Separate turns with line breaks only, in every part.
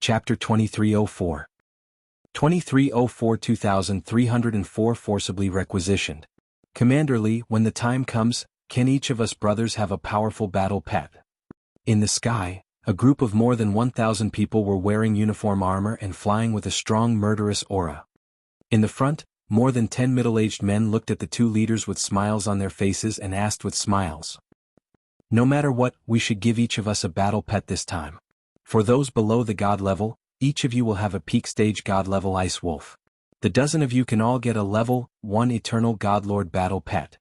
Chapter 2304. 2304-2304 Forcibly requisitioned. Commander Lee, when the time comes, can each of us brothers have a powerful battle pet? In the sky, a group of more than 1,000 people were wearing uniform armor and flying with a strong murderous aura. In the front, more than 10 middle-aged men looked at the two leaders with smiles on their faces and asked with smiles. No matter what, we should give each of us a battle pet this time. For those below the god level, each of you will have a peak stage god level ice wolf. The dozen of you can all get a level 1 eternal godlord battle pet.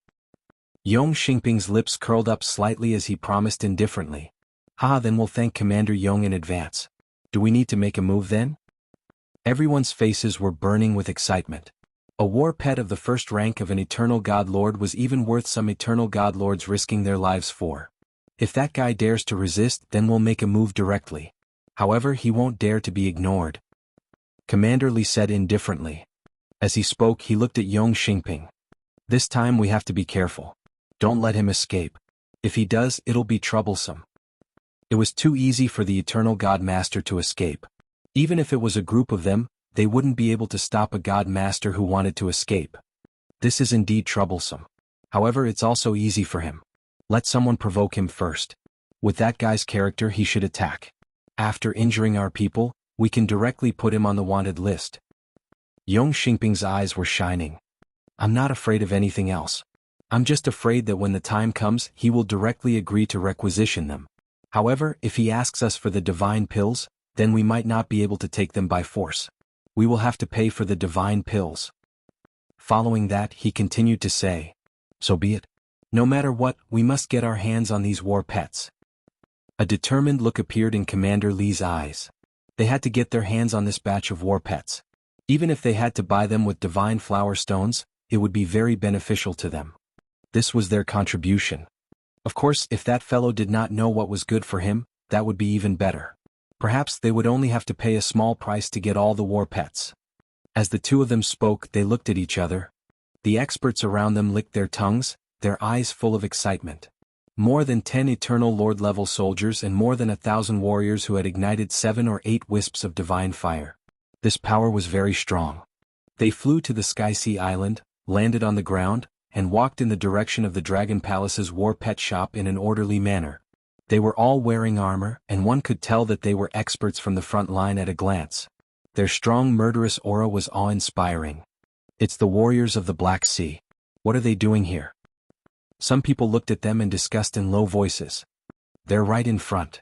Yong Xingping's lips curled up slightly as he promised indifferently. Then we'll thank Commander Yong in advance. Do we need to make a move then? Everyone's faces were burning with excitement. A war pet of the first rank of an eternal god lord was even worth some eternal god lords risking their lives for. If that guy dares to resist, then we'll make a move directly. However, he won't dare to be ignored. Commander Lee said indifferently. As he spoke, he looked at Yong Xingping. This time we have to be careful. Don't let him escape. If he does, it'll be troublesome. It was too easy for the Eternal God Master to escape. Even if it was a group of them, they wouldn't be able to stop a God Master who wanted to escape. This is indeed troublesome. However, it's also easy for him. Let someone provoke him first. With that guy's character, he should attack. After injuring our people, we can directly put him on the wanted list. Yong Xingping's eyes were shining. I'm not afraid of anything else. I'm just afraid that when the time comes, he will directly agree to requisition them. However, if he asks us for the divine pills, then we might not be able to take them by force. We will have to pay for the divine pills. Following that, he continued to say, so be it. No matter what, we must get our hands on these war pets. A determined look appeared in Commander Lee's eyes. They had to get their hands on this batch of war pets. Even if they had to buy them with divine flower stones, it would be very beneficial to them. This was their contribution. Of course, if that fellow did not know what was good for him, that would be even better. Perhaps they would only have to pay a small price to get all the war pets. As the two of them spoke, they looked at each other. The experts around them licked their tongues, their eyes full of excitement. More than 10 eternal lord-level soldiers and more than 1,000 warriors who had ignited 7 or 8 wisps of divine fire. This power was very strong. They flew to the Sky Sea Island, landed on the ground, and walked in the direction of the Dragon Palace's war pet shop in an orderly manner. They were all wearing armor, and one could tell that they were experts from the front line at a glance. Their strong murderous aura was awe-inspiring. It's the warriors of the Black Sea. What are they doing here? Some people looked at them and discussed in low voices. They're right in front.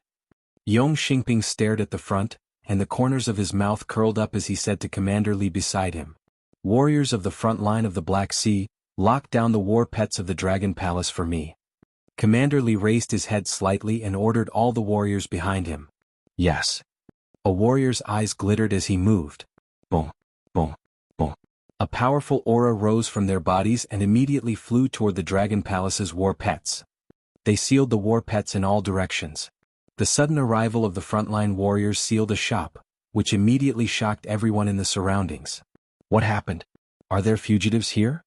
Yong Xingping stared at the front, and the corners of his mouth curled up as he said to Commander Lee beside him. Warriors of the front line of the Black Sea, lock down the war pets of the Dragon Palace for me. Commander Lee raised his head slightly and ordered all the warriors behind him. Yes. A warrior's eyes glittered as he moved. Boom, boom, boom. A powerful aura rose from their bodies and immediately flew toward the Dragon Palace's war pets. They sealed the war pets in all directions. The sudden arrival of the frontline warriors sealed a shop, which immediately shocked everyone in the surroundings. What happened? Are there fugitives here?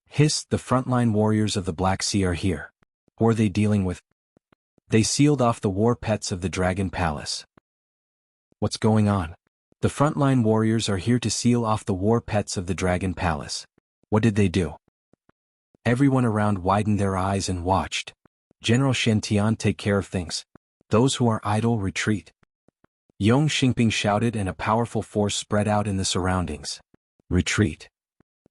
Hiss, the frontline warriors of the Black Sea are here. Who are they dealing with? They sealed off the war pets of the Dragon Palace. What's going on? The frontline warriors are here to seal off the war pets of the Dragon Palace. What did they do? Everyone around widened their eyes and watched. General Shen Tian, take care of things. Those who are idle, retreat. Yong Xingping shouted and a powerful force spread out in the surroundings. Retreat.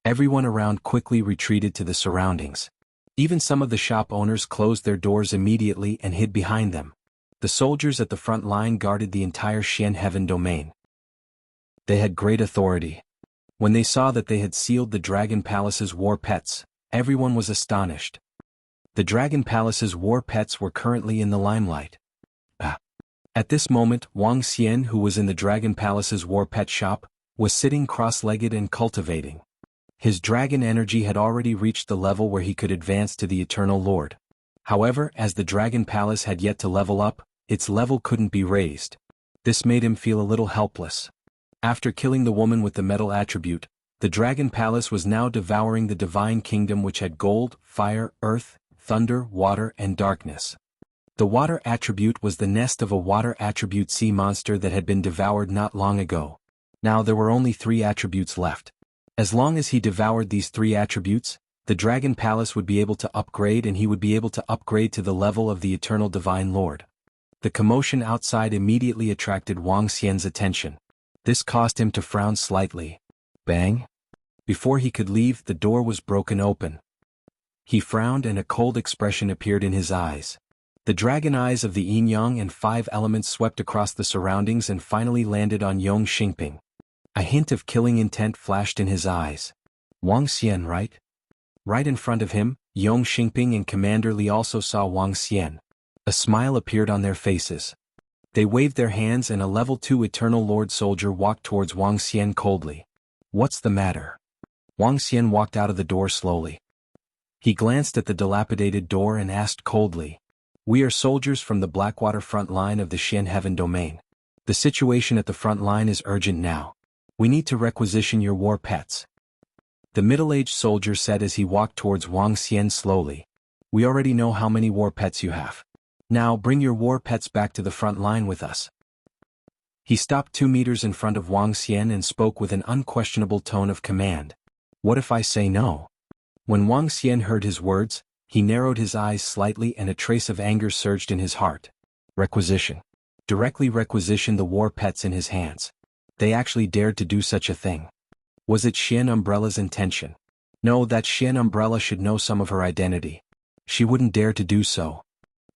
Everyone around quickly retreated to the surroundings. Even some of the shop owners closed their doors immediately and hid behind them. The soldiers at the front line guarded the entire Xian Heaven domain. They had great authority. When they saw that they had sealed the Dragon Palace's war pets, everyone was astonished. The Dragon Palace's war pets were currently in the limelight. At this moment, Wang Xian, who was in the Dragon Palace's war pet shop, was sitting cross-legged and cultivating. His dragon energy had already reached the level where he could advance to the Eternal Lord. However, as the Dragon Palace had yet to level up, its level couldn't be raised. This made him feel a little helpless. After killing the woman with the metal attribute, the Dragon Palace was now devouring the Divine Kingdom, which had gold, fire, earth, thunder, water, and darkness. The water attribute was the nest of a water attribute sea monster that had been devoured not long ago. Now there were only 3 attributes left. As long as he devoured these 3 attributes, the Dragon Palace would be able to upgrade and he would be able to upgrade to the level of the Eternal Divine Lord. The commotion outside immediately attracted Wang Xian's attention. This caused him to frown slightly. Bang! Before he could leave, the door was broken open. He frowned and a cold expression appeared in his eyes. The dragon eyes of the yin-yang and 5 elements swept across the surroundings and finally landed on Yong Xingping. A hint of killing intent flashed in his eyes. Wang Xian, right? Right in front of him, Yong Xingping and Commander Li also saw Wang Xian. A smile appeared on their faces. They waved their hands and a level 2 Eternal Lord soldier walked towards Wang Xian coldly. What's the matter? Wang Xian walked out of the door slowly. He glanced at the dilapidated door and asked coldly. We are soldiers from the Blackwater front line of the Xian Heaven domain. The situation at the front line is urgent now. We need to requisition your war pets. The middle-aged soldier said as he walked towards Wang Xian slowly. We already know how many war pets you have. Now bring your war pets back to the front line with us. He stopped 2 meters in front of Wang Xian and spoke with an unquestionable tone of command. What if I say no? When Wang Xian heard his words, he narrowed his eyes slightly and a trace of anger surged in his heart. Requisition. Directly requisition the war pets in his hands. They actually dared to do such a thing. Was it Xian Umbrella's intention? No, that Xian Umbrella should know some of her identity. She wouldn't dare to do so.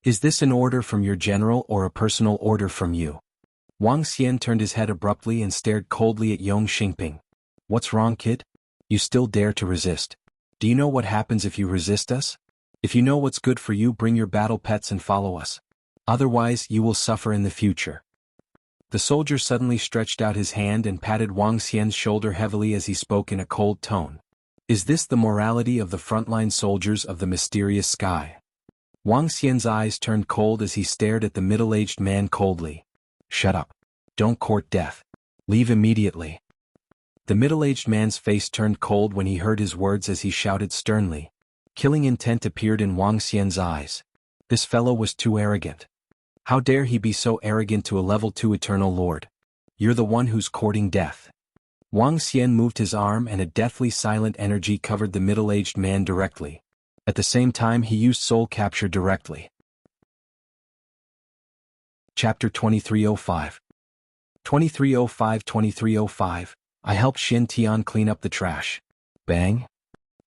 Is this an order from your general or a personal order from you? Wang Xian turned his head abruptly and stared coldly at Yong Xingping. What's wrong, kid? You still dare to resist. Do you know what happens if you resist us? If you know what's good for you, bring your battle pets and follow us. Otherwise, you will suffer in the future. The soldier suddenly stretched out his hand and patted Wang Xian's shoulder heavily as he spoke in a cold tone. Is this the morality of the frontline soldiers of the mysterious sky? Wang Xian's eyes turned cold as he stared at the middle-aged man coldly. Shut up. Don't court death. Leave immediately. The middle-aged man's face turned cold when he heard his words as he shouted sternly. Killing intent appeared in Wang Xian's eyes. This fellow was too arrogant. How dare he be so arrogant to a level 2 Eternal Lord? You're the one who's courting death. Wang Xian moved his arm and a deathly silent energy covered the middle-aged man directly. At the same time he used soul capture directly. Chapter 2305. 2305. I helped Xin Tian clean up the trash. Bang!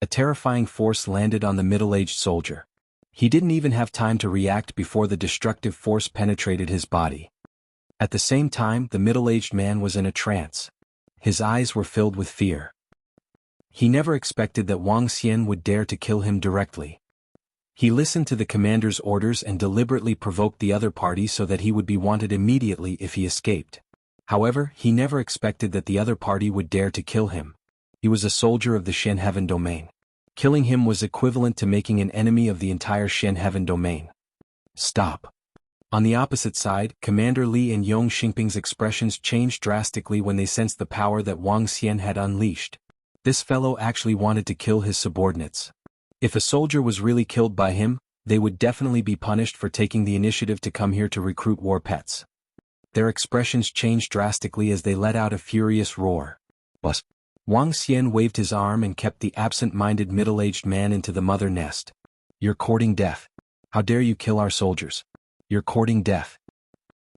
A terrifying force landed on the middle-aged soldier. He didn't even have time to react before the destructive force penetrated his body. At the same time, the middle-aged man was in a trance. His eyes were filled with fear. He never expected that Wang Xian would dare to kill him directly. He listened to the commander's orders and deliberately provoked the other party so that he would be wanted immediately if he escaped. However, he never expected that the other party would dare to kill him. He was a soldier of the Xian Heaven domain. Killing him was equivalent to making an enemy of the entire Xian Heaven domain. Stop. On the opposite side, Commander Li and Yong Xingping's expressions changed drastically when they sensed the power that Wang Xian had unleashed. This fellow actually wanted to kill his subordinates. If a soldier was really killed by him, they would definitely be punished for taking the initiative to come here to recruit war pets. Their expressions changed drastically as they let out a furious roar. Bus. Wang Xian waved his arm and kept the absent-minded middle-aged man into the mother nest. You're courting death. How dare you kill our soldiers? You're courting death.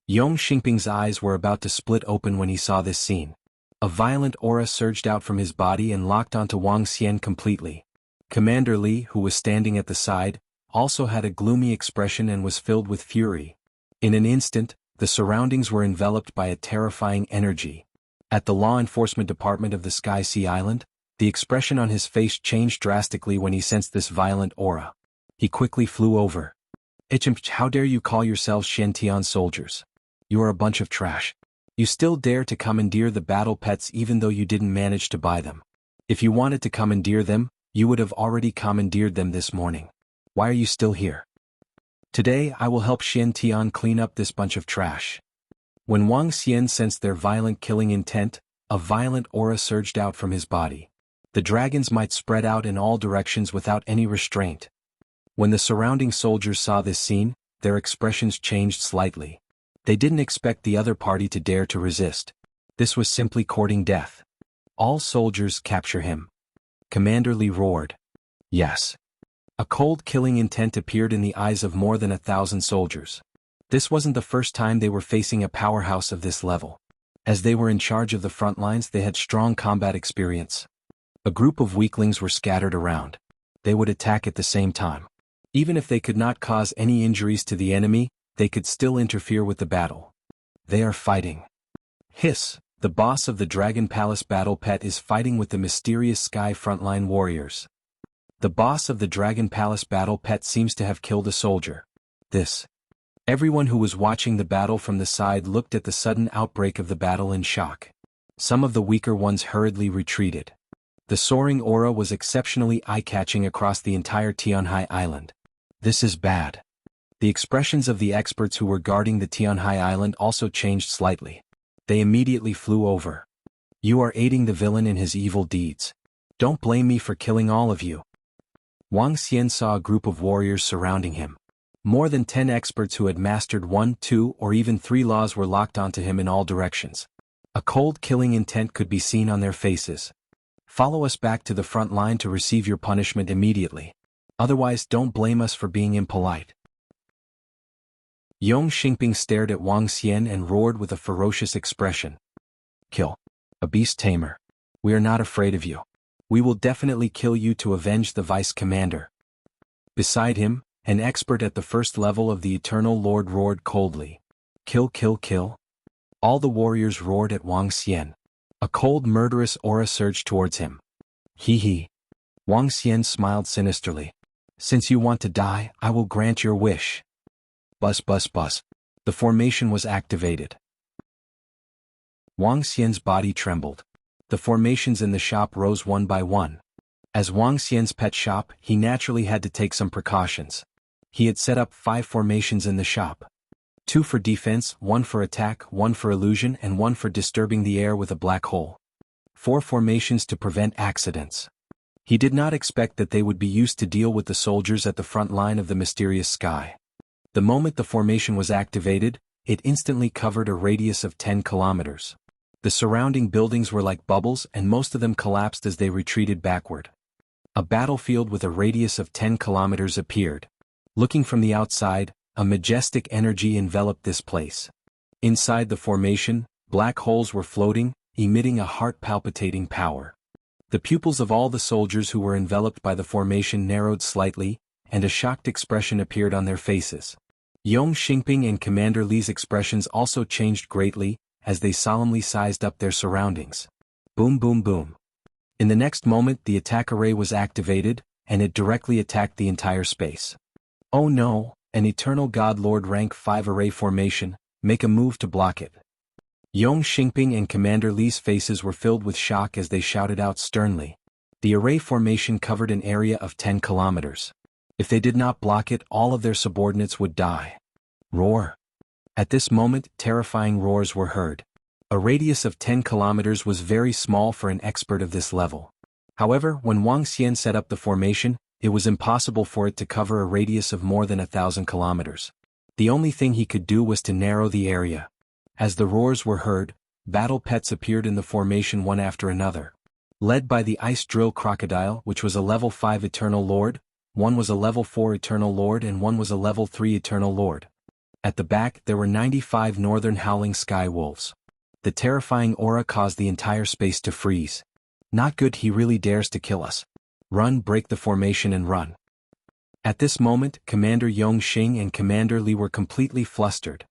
Yong Xingping's eyes were about to split open when he saw this scene. A violent aura surged out from his body and locked onto Wang Xian completely. Commander Li, who was standing at the side, also had a gloomy expression and was filled with fury. In an instant, the surroundings were enveloped by a terrifying energy. At the law enforcement department of the Sky Sea Island, the expression on his face changed drastically when he sensed this violent aura. He quickly flew over. How dare you call yourselves Shen-Tian soldiers? You are a bunch of trash. You still dare to commandeer the battle pets even though you didn't manage to buy them. If you wanted to commandeer them, you would have already commandeered them this morning. Why are you still here? Today I will help Shen-Tian clean up this bunch of trash. When Wang Xian sensed their violent killing intent, a violent aura surged out from his body. The dragons might spread out in all directions without any restraint. When the surrounding soldiers saw this scene, their expressions changed slightly. They didn't expect the other party to dare to resist. This was simply courting death. All soldiers capture him. Commander Li roared. Yes. A cold killing intent appeared in the eyes of more than 1,000 soldiers. This wasn't the first time they were facing a powerhouse of this level. As they were in charge of the front lines, they had strong combat experience. A group of weaklings were scattered around. They would attack at the same time. Even if they could not cause any injuries to the enemy, they could still interfere with the battle. They are fighting. Hiss, the boss of the Dragon Palace battle pet is fighting with the mysterious Sky frontline warriors. The boss of the Dragon Palace battle pet seems to have killed a soldier. Everyone who was watching the battle from the side looked at the sudden outbreak of the battle in shock. Some of the weaker ones hurriedly retreated. The soaring aura was exceptionally eye-catching across the entire Tianhai Island. This is bad. The expressions of the experts who were guarding the Tianhai Island also changed slightly. They immediately flew over. You are aiding the villain in his evil deeds. Don't blame me for killing all of you. Wang Xian saw a group of warriors surrounding him. More than 10 experts who had mastered 1, 2, or even 3 laws were locked onto him in all directions. A cold killing intent could be seen on their faces. Follow us back to the front line to receive your punishment immediately. Otherwise, don't blame us for being impolite. Yong Xingping stared at Wang Xian and roared with a ferocious expression. Kill. A beast tamer. We are not afraid of you. We will definitely kill you to avenge the vice commander. Beside him, an expert at the first level of the Eternal Lord roared coldly. Kill, kill, kill. All the warriors roared at Wang Xian. A cold murderous aura surged towards him. Hee hee. Wang Xian smiled sinisterly. Since you want to die, I will grant your wish. Buzz buzz buzz. The formation was activated. Wang Xian's body trembled. The formations in the shop rose one by one. As Wang Xian's pet shop, he naturally had to take some precautions. He had set up 5 formations in the shop. 2 for defense, 1 for attack, 1 for illusion, and 1 for disturbing the air with a black hole. 4 formations to prevent accidents. He did not expect that they would be used to deal with the soldiers at the front line of the mysterious Sky. The moment the formation was activated, it instantly covered a radius of 10 kilometers. The surrounding buildings were like bubbles and most of them collapsed as they retreated backward. A battlefield with a radius of 10 kilometers appeared. Looking from the outside, a majestic energy enveloped this place. Inside the formation, black holes were floating, emitting a heart-palpitating power. The pupils of all the soldiers who were enveloped by the formation narrowed slightly, and a shocked expression appeared on their faces. Yong Xingping and Commander Li's expressions also changed greatly, as they solemnly sized up their surroundings. Boom boom boom. In the next moment the attack array was activated, and it directly attacked the entire space. Oh no, an Eternal God Lord rank 5 array formation, make a move to block it. Yong Xingping and Commander Li's faces were filled with shock as they shouted out sternly. The array formation covered an area of 10 kilometers. If they did not block it, all of their subordinates would die. Roar. At this moment, terrifying roars were heard. A radius of 10 kilometers was very small for an expert of this level. However, when Wang Xian set up the formation, it was impossible for it to cover a radius of more than 1,000 kilometers. The only thing he could do was to narrow the area. As the roars were heard, battle pets appeared in the formation one after another. Led by the Ice Drill Crocodile, which was a level 5 Eternal Lord, one was a level 4 Eternal Lord and one was a level 3 Eternal Lord. At the back there were 95 northern howling sky wolves. The terrifying aura caused the entire space to freeze. Not good, he really dares to kill us. Run, break the formation and run. At this moment, Commander Yong Xing and Commander Li were completely flustered.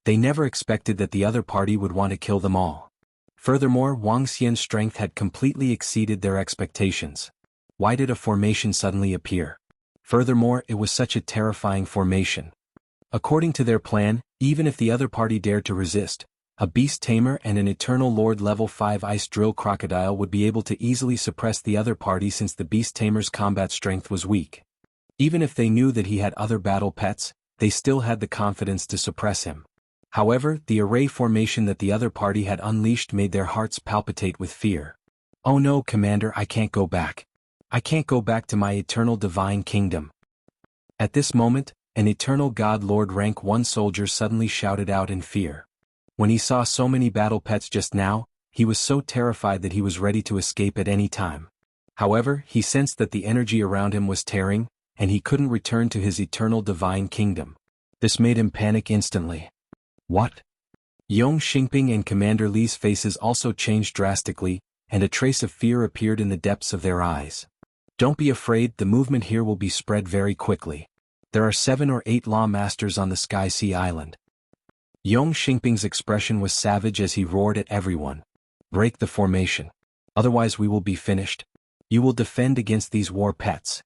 They never expected that the other party would want to kill them all. Furthermore, Wang Xian's strength had completely exceeded their expectations. Why did a formation suddenly appear? Furthermore, it was such a terrifying formation. According to their plan, even if the other party dared to resist, a beast tamer and an Eternal Lord level 5 Ice Drill Crocodile would be able to easily suppress the other party since the beast tamer's combat strength was weak. Even if they knew that he had other battle pets, they still had the confidence to suppress him. However, the array formation that the other party had unleashed made their hearts palpitate with fear. Oh no, Commander, I can't go back. I can't go back to my eternal divine kingdom. At this moment, An eternal god Lord rank 1 soldier suddenly shouted out in fear. When he saw so many battle pets just now, he was so terrified that he was ready to escape at any time. However, he sensed that the energy around him was tearing, and he couldn't return to his eternal divine kingdom. This made him panic instantly. What? Yong Xingping and Commander Li's faces also changed drastically, and a trace of fear appeared in the depths of their eyes. Don't be afraid, the movement here will be spread very quickly. There are 7 or 8 law masters on the Sky Sea Island. Yong Xingping's expression was savage as he roared at everyone. Break the formation. Otherwise we will be finished. You will defend against these war pets.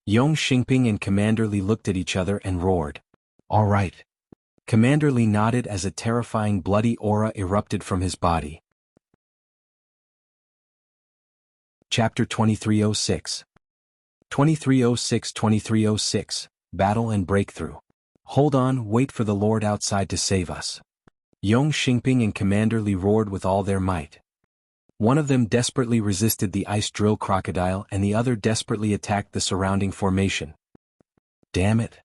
Yong Xingping and Commander Li looked at each other and roared. All right. Commander Li nodded as a terrifying bloody aura erupted from his body. Chapter 2306. 2306 Battle and Breakthrough. Hold on, wait for the Lord outside to save us. Yong Xingping and Commander Li roared with all their might. One of them desperately resisted the ice drill crocodile and the other desperately attacked the surrounding formation. Damn it.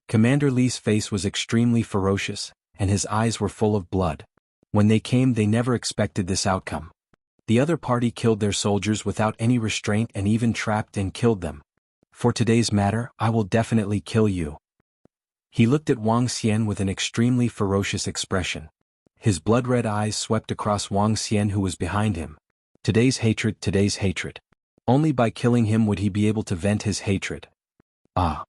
Commander Li's face was extremely ferocious, and his eyes were full of blood. When they came, they never expected this outcome. The other party killed their soldiers without any restraint and even trapped and killed them. For today's matter, I will definitely kill you. He looked at Wang Xian with an extremely ferocious expression. His blood-red eyes swept across Wang Xian who was behind him. Today's hatred, today's hatred. Only by killing him would he be able to vent his hatred. Ah!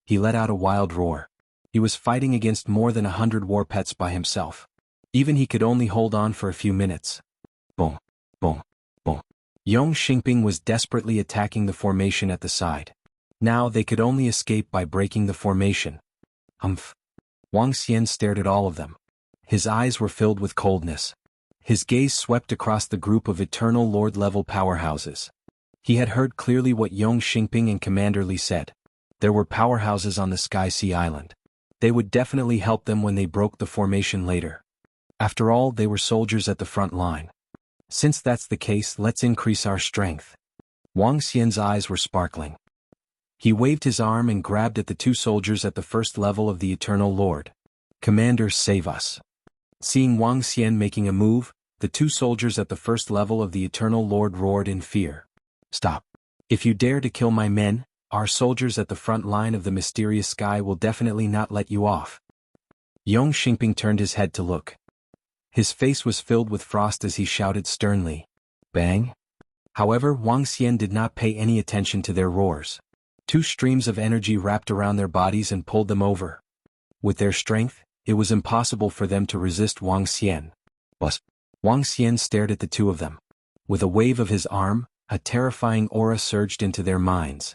He let out a wild roar. He was fighting against more than 100 war pets by himself. Even he could only hold on for a few minutes. Boom, boom, boom. Yong Xingping was desperately attacking the formation at the side. Now they could only escape by breaking the formation. Humph. Wang Xian stared at all of them. His eyes were filled with coldness. His gaze swept across the group of eternal Lord-level powerhouses. He had heard clearly what Yong Xingping and Commander Li said. There were powerhouses on the Sky Sea Island. They would definitely help them when they broke the formation later. After all, they were soldiers at the front line. Since that's the case, let's increase our strength. Wang Xian's eyes were sparkling. He waved his arm and grabbed at the 2 soldiers at the first level of the Eternal Lord. Commander, save us. Seeing Wang Xian making a move, the 2 soldiers at the first level of the Eternal Lord roared in fear. Stop. If you dare to kill my men, our soldiers at the front line of the mysterious sky will definitely not let you off. Yong Xingping turned his head to look. His face was filled with frost as he shouted sternly. Bang! However, Wang Xian did not pay any attention to their roars. 2 streams of energy wrapped around their bodies and pulled them over. With their strength, it was impossible for them to resist Wang Xian. But Wang Xian stared at the 2 of them. With a wave of his arm, a terrifying aura surged into their minds.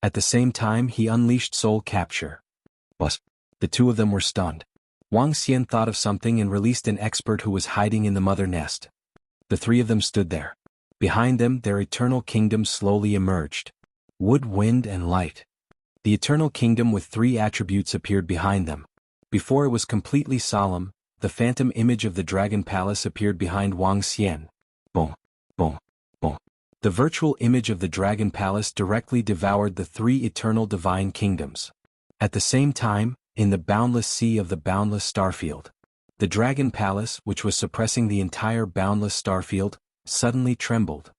At the same time, he unleashed soul capture. But the 2 of them were stunned. Wang Xian thought of something and released an expert who was hiding in the mother nest. The 3 of them stood there. Behind them, their eternal kingdom slowly emerged. Wood, wind, and light. The eternal kingdom with 3 attributes appeared behind them. Before it was completely solemn, the phantom image of the Dragon Palace appeared behind Wang Xian. Boom, boom, boom. The virtual image of the Dragon Palace directly devoured the 3 eternal divine kingdoms. At the same time, in the boundless sea of the boundless starfield, the Dragon Palace, which was suppressing the entire boundless starfield, suddenly trembled.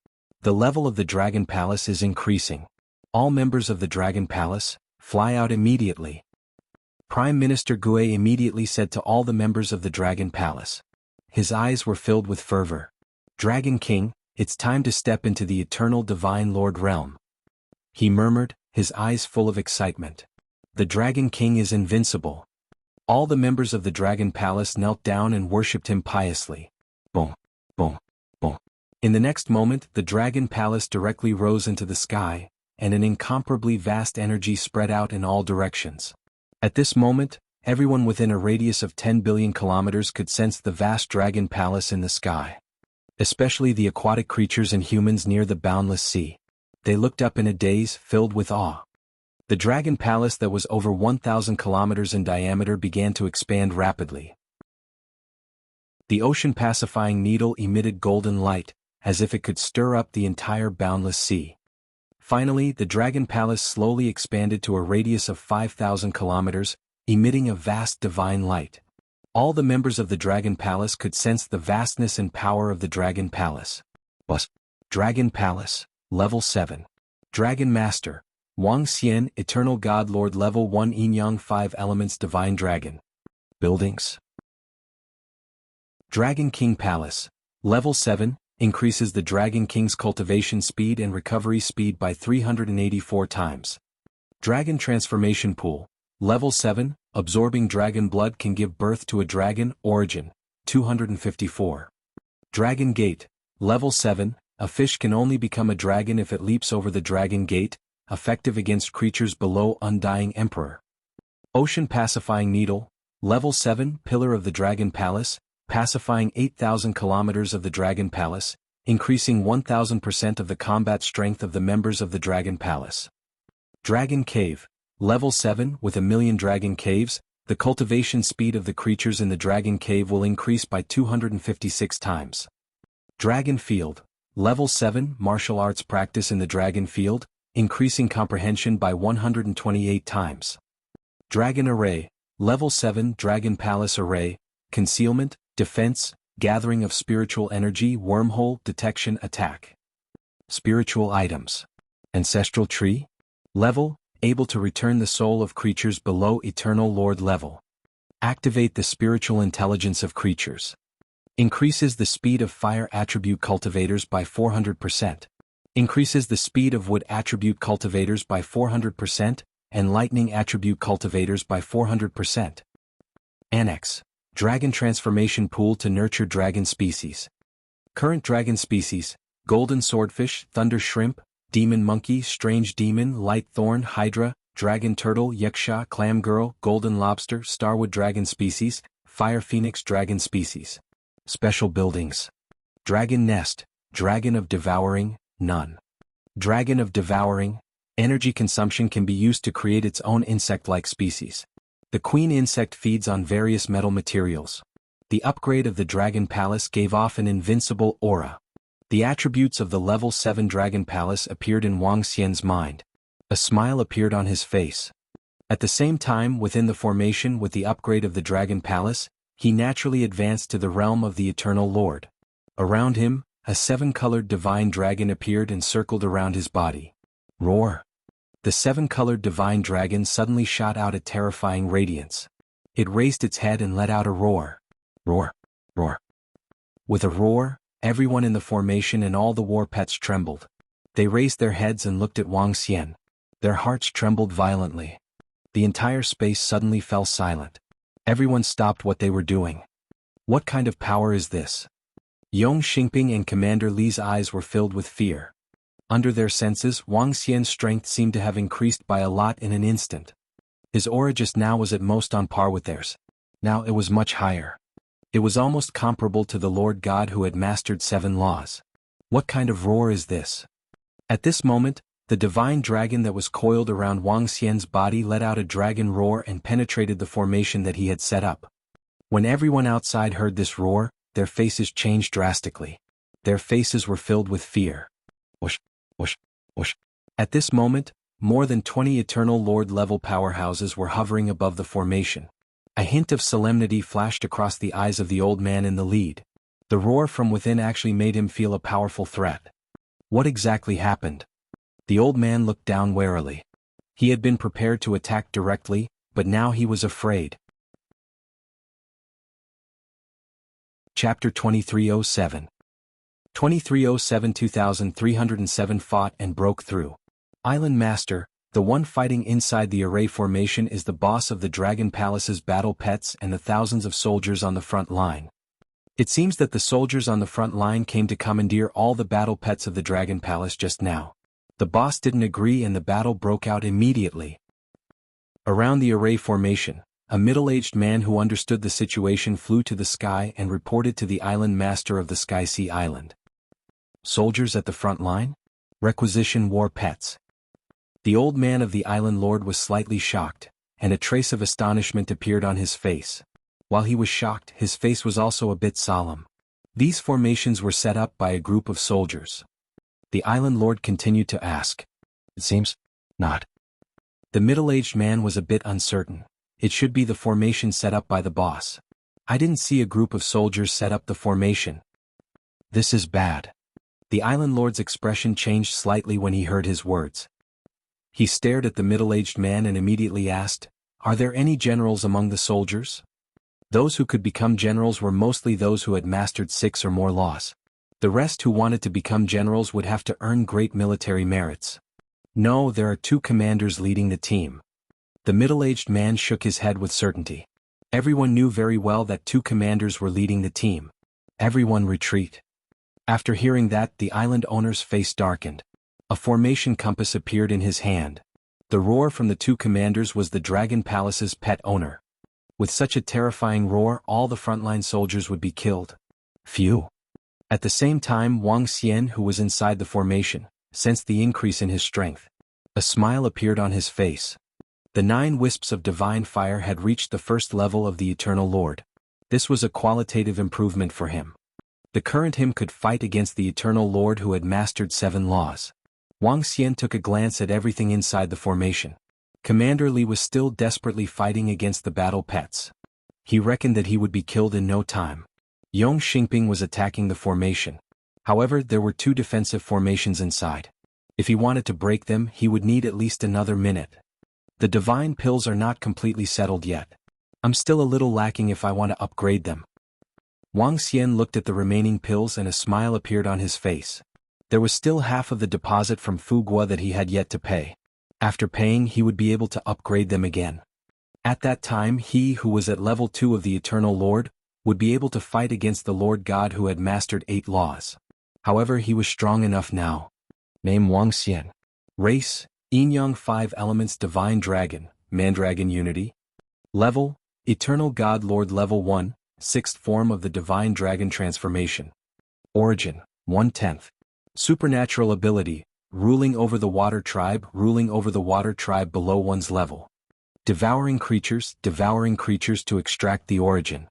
The level of the Dragon Palace is increasing. All members of the Dragon Palace, fly out immediately. Prime Minister Gue immediately said to all the members of the Dragon Palace. His eyes were filled with fervor. Dragon King, it's time to step into the eternal Divine Lord realm. He murmured, his eyes full of excitement. The Dragon King is invincible. All the members of the Dragon Palace knelt down and worshipped him piously. Boom, boom, boom. In the next moment, the Dragon Palace directly rose into the sky, and an incomparably vast energy spread out in all directions. At this moment, everyone within a radius of 10 billion kilometers could sense the vast Dragon Palace in the sky. Especially the aquatic creatures and humans near the boundless sea. They looked up in a daze, filled with awe. The Dragon Palace that was over 1,000 kilometers in diameter began to expand rapidly. The ocean-pacifying needle emitted golden light, as if it could stir up the entire boundless sea. Finally, the Dragon Palace slowly expanded to a radius of 5,000 kilometers, emitting a vast divine light. All the members of the Dragon Palace could sense the vastness and power of the Dragon Palace. Dragon Palace, Level 7. Dragon Master, Wang Xian, Eternal God Lord Level 1 Yin-Yang 5 Elements Divine Dragon. Buildings. Dragon King Palace, Level 7, increases the Dragon King's cultivation speed and recovery speed by 384 times. Dragon Transformation Pool, Level 7, absorbing dragon blood can give birth to a dragon. Origin, 254. Dragon Gate, Level 7, a fish can only become a dragon if it leaps over the Dragon Gate, effective against creatures below Undying Emperor. Ocean Pacifying Needle, Level 7, Pillar of the Dragon Palace, pacifying 8,000 kilometers of the Dragon Palace, increasing 1,000% of the combat strength of the members of the Dragon Palace. Dragon Cave, Level 7, with 1,000,000 dragon caves, the cultivation speed of the creatures in the Dragon Cave will increase by 256 times. Dragon Field, Level 7, martial arts practice in the Dragon Field, increasing comprehension by 128 times. Dragon Array, Level 7, Dragon Palace Array, concealment, defense, gathering of spiritual energy, wormhole, detection, attack. Spiritual items. Ancestral Tree, Level, able to return the soul of creatures below Eternal Lord level. Activate the spiritual intelligence of creatures. Increases the speed of fire attribute cultivators by 400%. Increases the speed of wood attribute cultivators by 400%, and lightning attribute cultivators by 400%. Annex. Dragon Transformation Pool to nurture dragon species. Current dragon species: golden swordfish, thunder shrimp, demon monkey, strange demon, light thorn, hydra, dragon turtle, yuxia, clam girl, golden lobster, starwood dragon species, fire phoenix dragon species. Special buildings. Dragon Nest, Dragon of Devouring, none. Dragon of Devouring, energy consumption can be used to create its own insect-like species. The queen insect feeds on various metal materials. The upgrade of the Dragon Palace gave off an invincible aura. The attributes of the Level 7 Dragon Palace appeared in Wang Xian's mind. A smile appeared on his face. At the same time, within the formation with the upgrade of the Dragon Palace, he naturally advanced to the realm of the Eternal Lord. Around him, a 7-colored divine dragon appeared and circled around his body. Roar! The 7-colored divine dragon suddenly shot out a terrifying radiance. It raised its head and let out a roar. Roar! Roar! With a roar, everyone in the formation and all the war pets trembled. They raised their heads and looked at Wang Xian. Their hearts trembled violently. The entire space suddenly fell silent. Everyone stopped what they were doing. What kind of power is this? Yong Xingping and Commander Li's eyes were filled with fear. Under their senses, Wang Xian's strength seemed to have increased by a lot in an instant. His aura just now was at most on par with theirs. Now it was much higher. It was almost comparable to the Lord God who had mastered 7 laws. What kind of roar is this? At this moment, the divine dragon that was coiled around Wang Xian's body let out a dragon roar and penetrated the formation that he had set up. When everyone outside heard this roar, their faces changed drastically. Their faces were filled with fear. Whoosh, whoosh, whoosh. At this moment, more than 20 Eternal Lord level powerhouses were hovering above the formation. A hint of solemnity flashed across the eyes of the old man in the lead. The roar from within actually made him feel a powerful threat. What exactly happened? The old man looked down warily. He had been prepared to attack directly, but now he was afraid. Chapter 2307. 2307-2307 fought and broke through. Island Master, the one fighting inside the array formation, is the boss of the Dragon Palace's battle pets and the thousands of soldiers on the front line. It seems that the soldiers on the front line came to commandeer all the battle pets of the Dragon Palace just now. The boss didn't agree and the battle broke out immediately. Around the array formation, a middle-aged man who understood the situation flew to the sky and reported to the Island Master of the Sky Sea Island. Soldiers at the front line? Requisition war pets. The old man of the Island Lord was slightly shocked, and a trace of astonishment appeared on his face. While he was shocked, his face was also a bit solemn. These formations were set up by a group of soldiers. The Island Lord continued to ask, It seems not. The middle-aged man was a bit uncertain. It should be the formation set up by the boss. I didn't see a group of soldiers set up the formation. This is bad. The island lord's expression changed slightly when he heard his words. He stared at the middle-aged man and immediately asked, "Are there any generals among the soldiers?" Those who could become generals were mostly those who had mastered 6 or more laws. The rest who wanted to become generals would have to earn great military merits. No, there are 2 commanders leading the team. The middle-aged man shook his head with certainty. Everyone knew very well that 2 commanders were leading the team. Everyone retreat. After hearing that, the island owner's face darkened. A formation compass appeared in his hand. The roar from the 2 commanders was the Dragon Palace's pet owner. With such a terrifying roar, all the frontline soldiers would be killed. Phew. At the same time, Wang Xian, who was inside the formation, sensed the increase in his strength. A smile appeared on his face. The 9 wisps of divine fire had reached the first level of the Eternal Lord. This was a qualitative improvement for him. The current him could fight against the Eternal Lord who had mastered 7 laws. Wang Xian took a glance at everything inside the formation. Commander Li was still desperately fighting against the battle pets. He reckoned that he would be killed in no time. Yong Xingping was attacking the formation. However, there were 2 defensive formations inside. If he wanted to break them, he would need at least another minute. The divine pills are not completely settled yet. I'm still a little lacking if I want to upgrade them. Wang Xian looked at the remaining pills and a smile appeared on his face. There was still half of the deposit from Fugua that he had yet to pay. After paying, he would be able to upgrade them again. At that time, he who was at level 2 of the Eternal Lord would be able to fight against the Lord God who had mastered 8 laws. However, he was strong enough now. Name Wang Xian. Race, Yin-Yang 5 Elements Divine Dragon, Mandragon Unity. Level, Eternal God Lord Level 1, 6th form of the Divine Dragon Transformation. Origin, 1/10. Supernatural ability, ruling over the water tribe below one's level. Devouring creatures to extract the origin.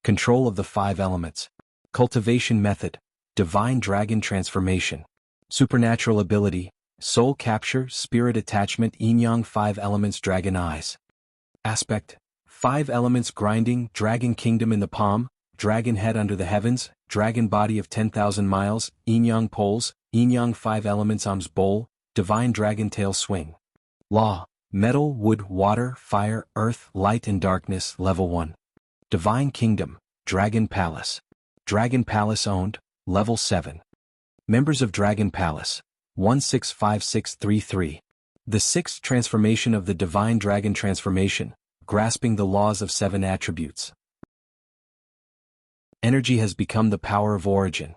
Control of the 5 elements. Cultivation method, Divine Dragon Transformation. Supernatural ability, soul capture, spirit attachment, Yin-Yang 5 elements dragon eyes. Aspect, 5 elements grinding, dragon kingdom in the palm, dragon head under the heavens, dragon body of 10,000 miles, Yin-Yang poles, Yin-Yang 5 elements arms bowl, divine dragon tail swing. Law, metal, wood, water, fire, earth, light and darkness, level 1. Divine kingdom, Dragon Palace. Dragon Palace owned, level 7. Members of Dragon Palace, 165633. The 6th transformation of the Divine Dragon Transformation, grasping the laws of 7 attributes. Energy has become the power of origin.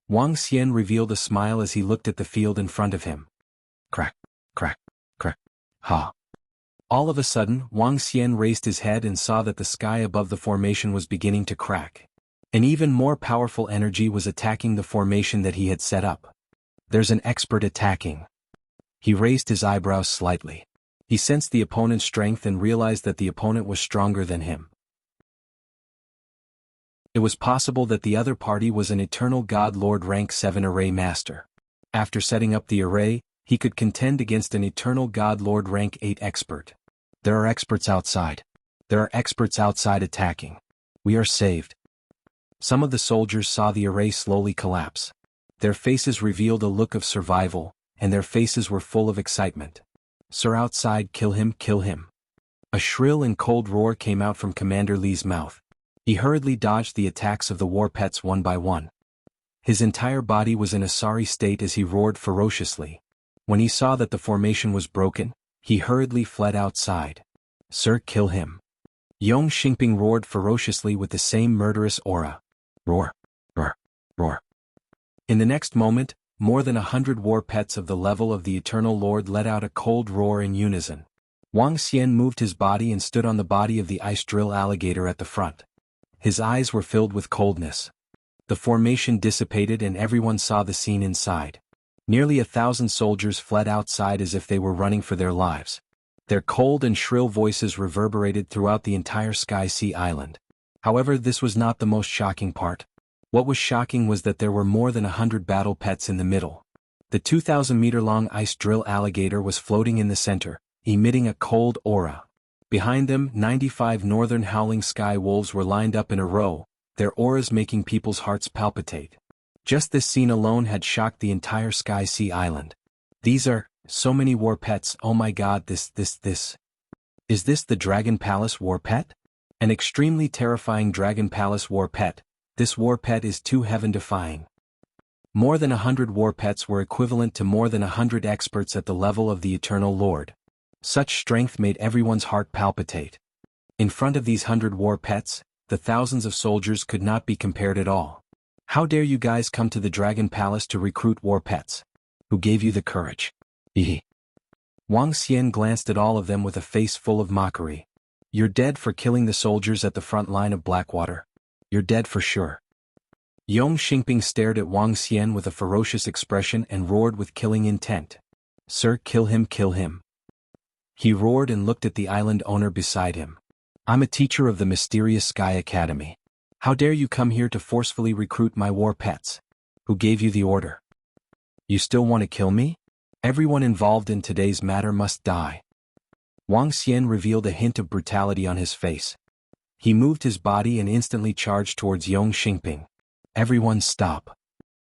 Wang Xian revealed a smile as he looked at the field in front of him. Crack, crack, crack, ha. All of a sudden, Wang Xian raised his head and saw that the sky above the formation was beginning to crack. An even more powerful energy was attacking the formation that he had set up. There's an expert attacking. He raised his eyebrows slightly. He sensed the opponent's strength and realized that the opponent was stronger than him. It was possible that the other party was an Eternal God Lord rank 7 array master. After setting up the array, he could contend against an Eternal God Lord rank 8 expert. There are experts outside. There are experts outside attacking. We are saved. Some of the soldiers saw the array slowly collapse. Their faces revealed a look of survival, and their faces were full of excitement. Sir outside, kill him, kill him. A shrill and cold roar came out from Commander Li's mouth. He hurriedly dodged the attacks of the war pets one by one. His entire body was in a sorry state as he roared ferociously. When he saw that the formation was broken, he hurriedly fled outside. Sir, kill him. Yong Xingping roared ferociously with the same murderous aura. Roar, roar, roar. In the next moment, more than 100 war pets of the level of the Eternal Lord let out a cold roar in unison. Wang Xian moved his body and stood on the body of the ice drill alligator at the front. His eyes were filled with coldness. The formation dissipated and everyone saw the scene inside. Nearly 1,000 soldiers fled outside as if they were running for their lives. Their cold and shrill voices reverberated throughout the entire Sky Sea Island. However, this was not the most shocking part. What was shocking was that there were more than 100 battle pets in the middle. The 2,000-meter-long ice drill alligator was floating in the center, emitting a cold aura. Behind them, 95 northern howling sky wolves were lined up in a row, their auras making people's hearts palpitate. Just this scene alone had shocked the entire Sky Sea Island. These are so many war pets. Oh my god, this. Is this the Dragon Palace war pet? An extremely terrifying Dragon Palace war pet. This war pet is too heaven-defying. More than 100 war pets were equivalent to more than 100 experts at the level of the Eternal Lord. Such strength made everyone's heart palpitate. In front of these 100 war pets, the thousands of soldiers could not be compared at all. How dare you guys come to the Dragon Palace to recruit war pets? Who gave you the courage? Wang Xian glanced at all of them with a face full of mockery. You're dead for killing the soldiers at the front line of Blackwater. You're dead for sure. Yong Xingping stared at Wang Xian with a ferocious expression and roared with killing intent. Sir, kill him, kill him. He roared and looked at the island owner beside him. I'm a teacher of the mysterious Sky Academy. How dare you come here to forcefully recruit my war pets? Who gave you the order? You still want to kill me? Everyone involved in today's matter must die. Wang Xian revealed a hint of brutality on his face. He moved his body and instantly charged towards Yong Xingping. Everyone stop.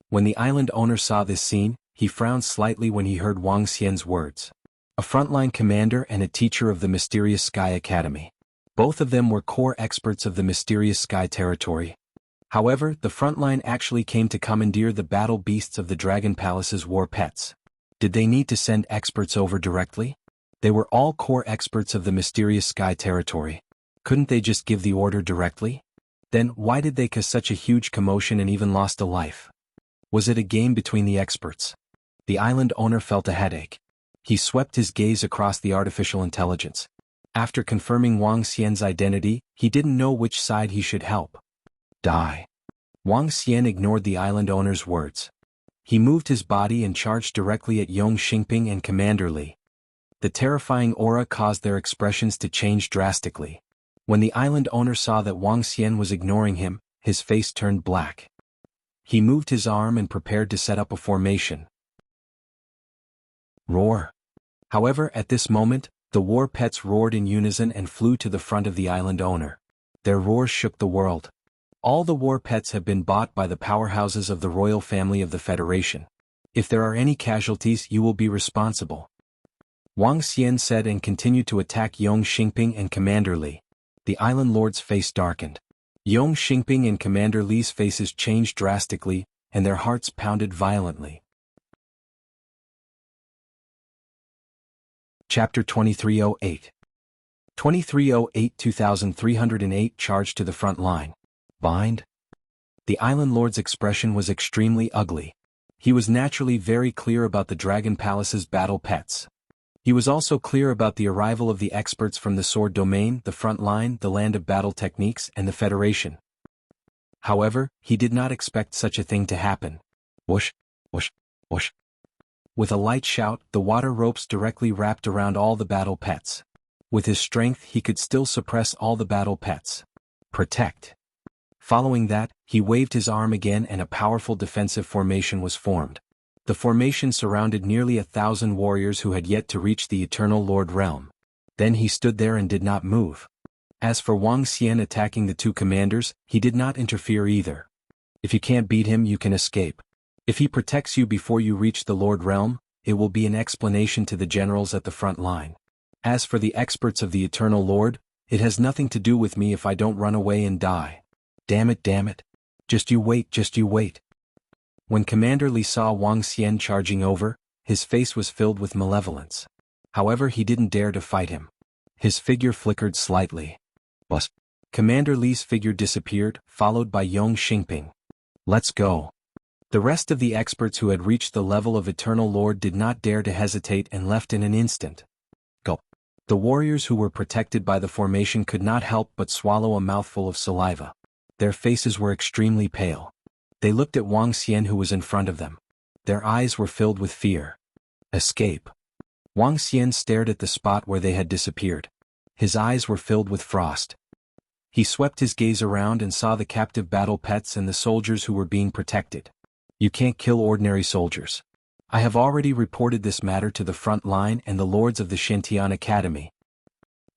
When the island owner saw this scene, he frowned slightly when he heard Wang Xian's words. A frontline commander and a teacher of the mysterious Sky Academy. Both of them were core experts of the mysterious Sky Territory. However, the frontline actually came to commandeer the battle beasts of the Dragon Palace's war pets. Did they need to send experts over directly? They were all core experts of the mysterious Sky Territory. Couldn't they just give the order directly? Then, why did they cause such a huge commotion and even lost a life? Was it a game between the experts? The island owner felt a headache. He swept his gaze across the artificial intelligence. After confirming Wang Xian's identity, he didn't know which side he should help. Die. Wang Xian ignored the island owner's words. He moved his body and charged directly at Yong Xingping and Commander Li. The terrifying aura caused their expressions to change drastically. When the island owner saw that Wang Xian was ignoring him, his face turned black. He moved his arm and prepared to set up a formation. Roar. However, at this moment, the war pets roared in unison and flew to the front of the island owner. Their roars shook the world. All the war pets have been bought by the powerhouses of the royal family of the Federation. If there are any casualties, you will be responsible. Wang Xian said and continued to attack Yong Xingping and Commander Li. The island lord's face darkened. Yong Xingping and Commander Li's faces changed drastically, and their hearts pounded violently. Chapter 2308. 2308-2308 Charge to the front line. Bind. The island lord's expression was extremely ugly. He was naturally very clear about the Dragon Palace's battle pets. He was also clear about the arrival of the experts from the sword domain, the front line, the land of battle techniques, and the Federation. However, he did not expect such a thing to happen. Whoosh, whoosh, whoosh. With a light shout, the water ropes directly wrapped around all the battle pets. With his strength, he could still suppress all the battle pets. Protect. Following that, he waved his arm again and a powerful defensive formation was formed. The formation surrounded nearly 1,000 warriors who had yet to reach the Eternal Lord realm. Then he stood there and did not move. As for Wang Xian attacking the two commanders, he did not interfere either. If you can't beat him, you can escape. If he protects you before you reach the Lord realm, it will be an explanation to the generals at the front line. As for the experts of the Eternal Lord, it has nothing to do with me if I don't run away and die. Damn it, damn it. Just you wait, just you wait. When Commander Li saw Wang Xian charging over, his face was filled with malevolence. However, he didn't dare to fight him. His figure flickered slightly. Bust. Commander Li's figure disappeared, followed by Yong Xingping. Let's go. The rest of the experts who had reached the level of Eternal Lord did not dare to hesitate and left in an instant. Go. The warriors who were protected by the formation could not help but swallow a mouthful of saliva. Their faces were extremely pale. They looked at Wang Xian who was in front of them. Their eyes were filled with fear. Escape. Wang Xian stared at the spot where they had disappeared. His eyes were filled with frost. He swept his gaze around and saw the captive battle pets and the soldiers who were being protected. You can't kill ordinary soldiers. I have already reported this matter to the front line and the lords of the Shintian Academy.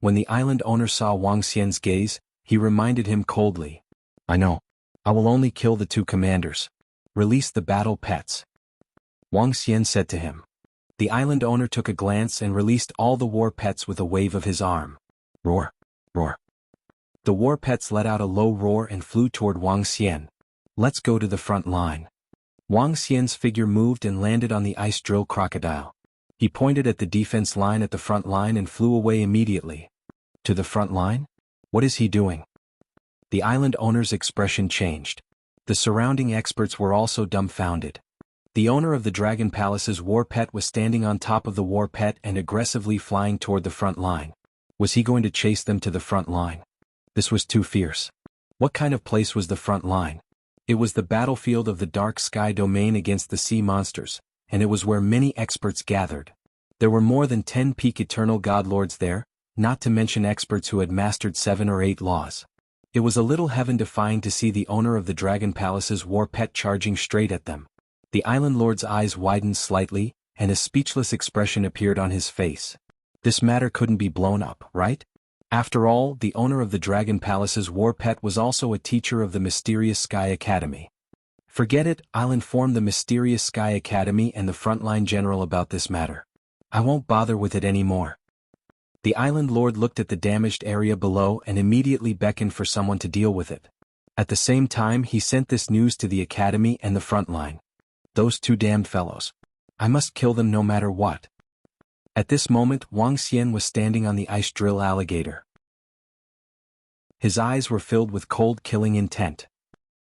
When the island owner saw Wang Xian's gaze, he reminded him coldly. I know. I will only kill the 2 commanders. Release the battle pets. Wang Xian said to him. The island owner took a glance and released all the war pets with a wave of his arm. Roar! Roar! The war pets let out a low roar and flew toward Wang Xian. Let's go to the front line. Wang Xian's figure moved and landed on the ice drill crocodile. He pointed at the defense line at the front line and flew away immediately. To the front line? What is he doing? The island owner's expression changed. The surrounding experts were also dumbfounded. The owner of the Dragon Palace's war pet was standing on top of the war pet and aggressively flying toward the front line. Was he going to chase them to the front line? This was too fierce. What kind of place was the front line? It was the battlefield of the dark sky domain against the sea monsters, and it was where many experts gathered. There were more than 10 peak eternal godlords there, not to mention experts who had mastered 7 or 8 laws. It was a little heaven-defying to see the owner of the Dragon Palace's war pet charging straight at them. The island lord's eyes widened slightly, and a speechless expression appeared on his face. This matter couldn't be blown up, right? After all, the owner of the Dragon Palace's war pet was also a teacher of the Mysterious Sky Academy. Forget it, I'll inform the Mysterious Sky Academy and the frontline general about this matter. I won't bother with it anymore. The island lord looked at the damaged area below and immediately beckoned for someone to deal with it. At the same time, he sent this news to the academy and the frontline. Those 2 damned fellows. I must kill them no matter what. At this moment, Wang Xian was standing on the ice drill alligator. His eyes were filled with cold killing intent.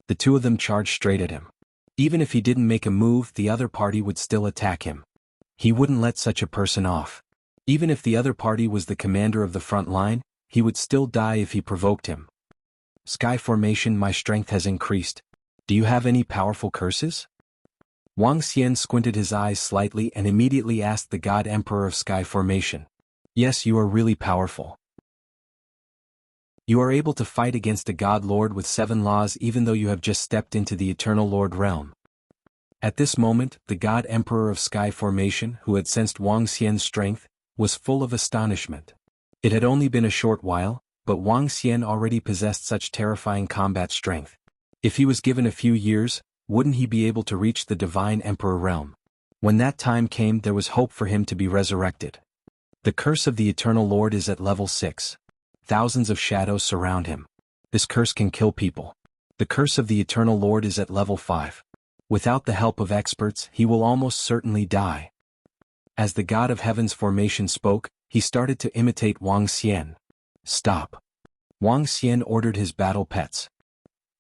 The 2 of them charged straight at him. Even if he didn't make a move, the other party would still attack him. He wouldn't let such a person off. Even if the other party was the commander of the front line, he would still die if he provoked him. Sky Formation, my strength has increased. Do you have any powerful curses? Wang Xian squinted his eyes slightly and immediately asked the God Emperor of Sky Formation. Yes, you are really powerful. You are able to fight against a God Lord with 7 laws even though you have just stepped into the Eternal Lord realm. At this moment, the God Emperor of Sky Formation, who had sensed Wang Xian's strength, was full of astonishment. It had only been a short while, but Wang Xian already possessed such terrifying combat strength. If he was given a few years, wouldn't he be able to reach the Divine Emperor realm? When that time came, there was hope for him to be resurrected. The curse of the Eternal Lord is at level 6. Thousands of shadows surround him. This curse can kill people. The curse of the Eternal Lord is at level 5. Without the help of experts, he will almost certainly die. As the God of Heaven's Formation spoke, he started to imitate Wang Xian. Stop. Wang Xian ordered his battle pets.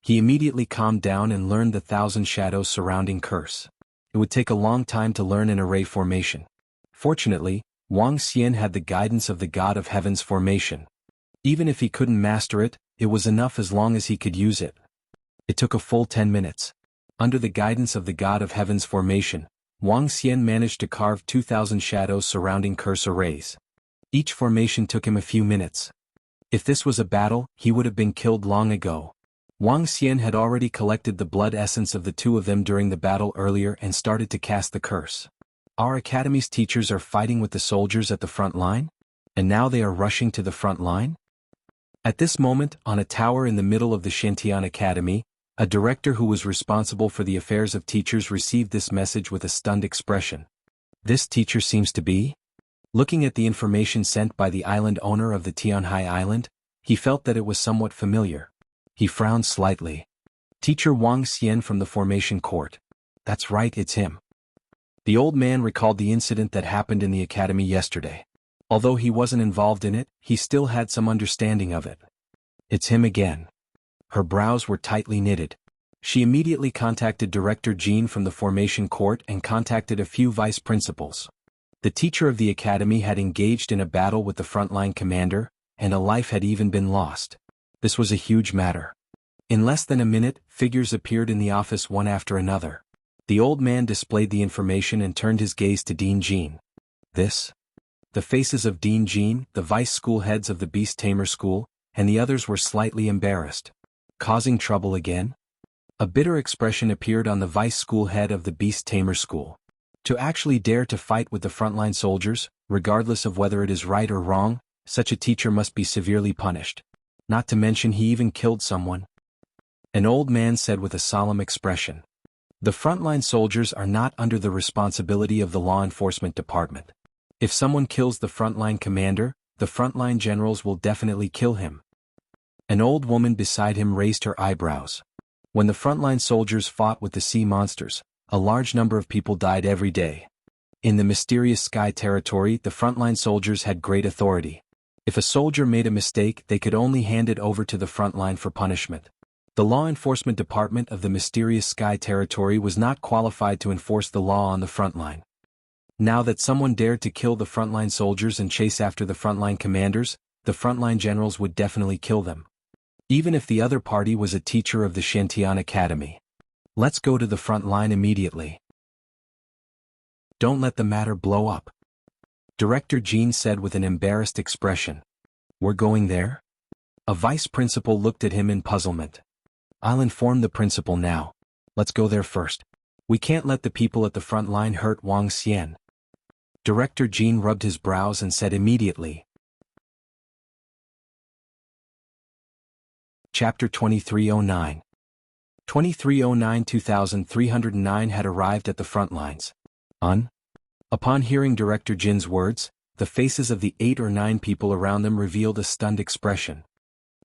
He immediately calmed down and learned the 1,000 shadows surrounding curse. It would take a long time to learn an array formation. Fortunately, Wang Xian had the guidance of the God of Heaven's Formation. Even if he couldn't master it, it was enough as long as he could use it. It took a full 10 minutes. Under the guidance of the God of Heaven's Formation, Wang Xian managed to carve 2,000 shadows surrounding curse arrays. Each formation took him a few minutes. If this was a battle, he would have been killed long ago. Wang Xian had already collected the blood essence of the 2 of them during the battle earlier and started to cast the curse. Our academy's teachers are fighting with the soldiers at the front line? And now they are rushing to the front line? At this moment, on a tower in the middle of the Shintian Academy, a director who was responsible for the affairs of teachers received this message with a stunned expression. This teacher seems to be? Looking at the information sent by the island owner of the Tianhai Island, he felt that it was somewhat familiar. He frowned slightly. Teacher Wang Xian from the Formation Court. That's right, it's him. The old man recalled the incident that happened in the academy yesterday. Although he wasn't involved in it, he still had some understanding of it. It's him again. Her brows were tightly knitted. She immediately contacted Director Jean from the Formation Court and contacted a few vice principals. The teacher of the academy had engaged in a battle with the frontline commander, and a life had even been lost. This was a huge matter. In less than a minute, figures appeared in the office one after another. The old man displayed the information and turned his gaze to Dean Jean. This? The faces of Dean Jean, the vice school heads of the Beast Tamer School, and the others were slightly embarrassed. Causing trouble again? A bitter expression appeared on the vice school head of the Beast Tamer School. To actually dare to fight with the frontline soldiers, regardless of whether it is right or wrong, such a teacher must be severely punished. Not to mention he even killed someone. An old man said with a solemn expression. The frontline soldiers are not under the responsibility of the law enforcement department. If someone kills the frontline commander, the frontline generals will definitely kill him. An old woman beside him raised her eyebrows. When the frontline soldiers fought with the sea monsters, a large number of people died every day. In the mysterious sky territory, the frontline soldiers had great authority. If a soldier made a mistake, they could only hand it over to the frontline for punishment. The law enforcement department of the mysterious sky territory was not qualified to enforce the law on the frontline. Now that someone dared to kill the frontline soldiers and chase after the frontline commanders, the frontline generals would definitely kill them. Even if the other party was a teacher of the Shantian Academy. Let's go to the front line immediately. Don't let the matter blow up. Director Jean said with an embarrassed expression. We're going there? A vice principal looked at him in puzzlement. I'll inform the principal now. Let's go there first. We can't let the people at the front line hurt Wang Xian. Director Jean rubbed his brows and said immediately. Chapter 2309. 2309-2309 had arrived at the front lines. Upon hearing Director Jin's words, the faces of the 8 or 9 people around them revealed a stunned expression.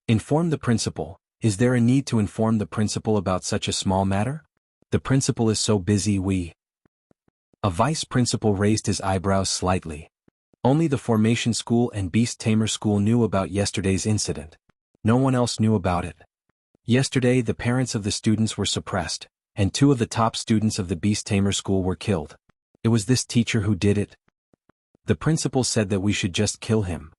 Inform the principal. Is there a need to inform the principal about such a small matter? The principal is so busy. A vice principal raised his eyebrows slightly. Only the Formation School and Beast Tamer School knew about yesterday's incident. No one else knew about it. Yesterday the parents of the students were suppressed, and 2 of the top students of the Beast Tamer School were killed. It was this teacher who did it. The principal said that we should just kill him.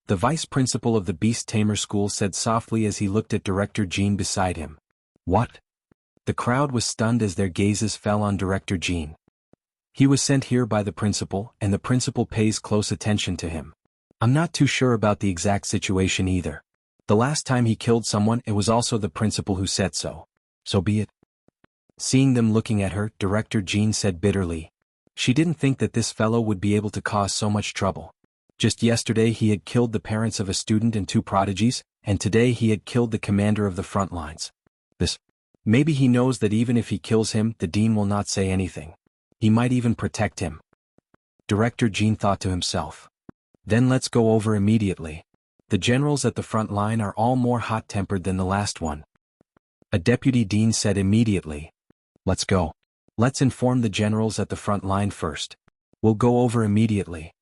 The vice principal of the Beast Tamer School said softly as he looked at Director Jean beside him. What? The crowd was stunned as their gazes fell on Director Jean. He was sent here by the principal, and the principal pays close attention to him. I'm not too sure about the exact situation either. The last time he killed someone, it was also the principal who said so. So be it. Seeing them looking at her, Director Jean said bitterly. She didn't think that this fellow would be able to cause so much trouble. Just yesterday he had killed the parents of a student and 2 prodigies, and today he had killed the commander of the front lines. Maybe he knows that even if he kills him, the dean will not say anything. He might even protect him. Director Jean thought to himself. Then let's go over immediately. The generals at the front line are all more hot-tempered than the last one. A deputy dean said immediately. Let's go. Let's inform the generals at the front line first. We'll go over immediately.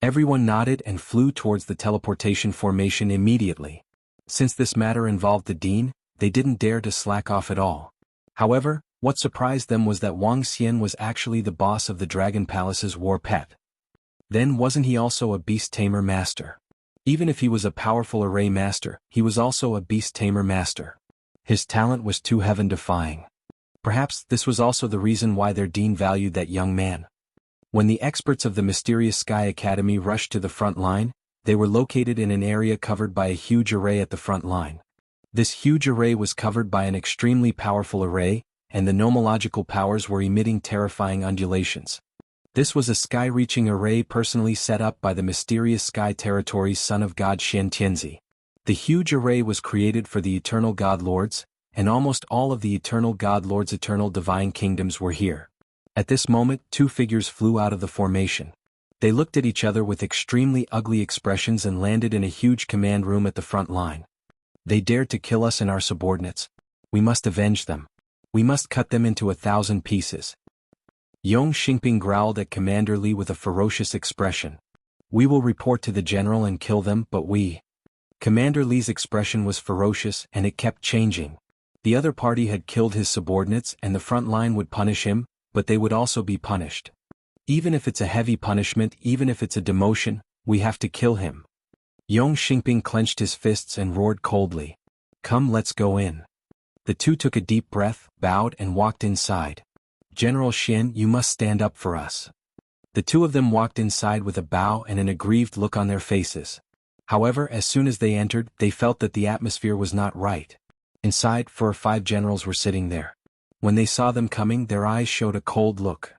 Everyone nodded and flew towards the teleportation formation immediately. Since this matter involved the dean, they didn't dare to slack off at all. However, what surprised them was that Wang Xian was actually the boss of the Dragon Palace's war pet. Then wasn't he also a beast tamer master? Even if he was a powerful array master, he was also a beast tamer master. His talent was too heaven-defying. Perhaps this was also the reason why their dean valued that young man. When the experts of the Mysterious Sky Academy rushed to the front line, they were located in an area covered by a huge array at the front line. This huge array was covered by an extremely powerful array, and the nomological powers were emitting terrifying undulations. This was a sky-reaching array personally set up by the Mysterious Sky Territory's son of God Shen Tianzi. The huge array was created for the Eternal God Lords, and almost all of the Eternal God Lords' eternal divine kingdoms were here. At this moment, 2 figures flew out of the formation. They looked at each other with extremely ugly expressions and landed in a huge command room at the front line. They dared to kill us and our subordinates. We must avenge them. We must cut them into 1,000 pieces. Yong Xingping growled at Commander Li with a ferocious expression. We will report to the general and kill them, but we... Commander Li's expression was ferocious and it kept changing. The other party had killed his subordinates and the front line would punish him, but they would also be punished. Even if it's a heavy punishment, even if it's a demotion, we have to kill him. Yong Xingping clenched his fists and roared coldly. Come, let's go in. The 2 took a deep breath, bowed and walked inside. General Xian, you must stand up for us. The 2 of them walked inside with a bow and an aggrieved look on their faces. However, as soon as they entered, they felt that the atmosphere was not right. Inside, 4 or 5 generals were sitting there. When they saw them coming, their eyes showed a cold look.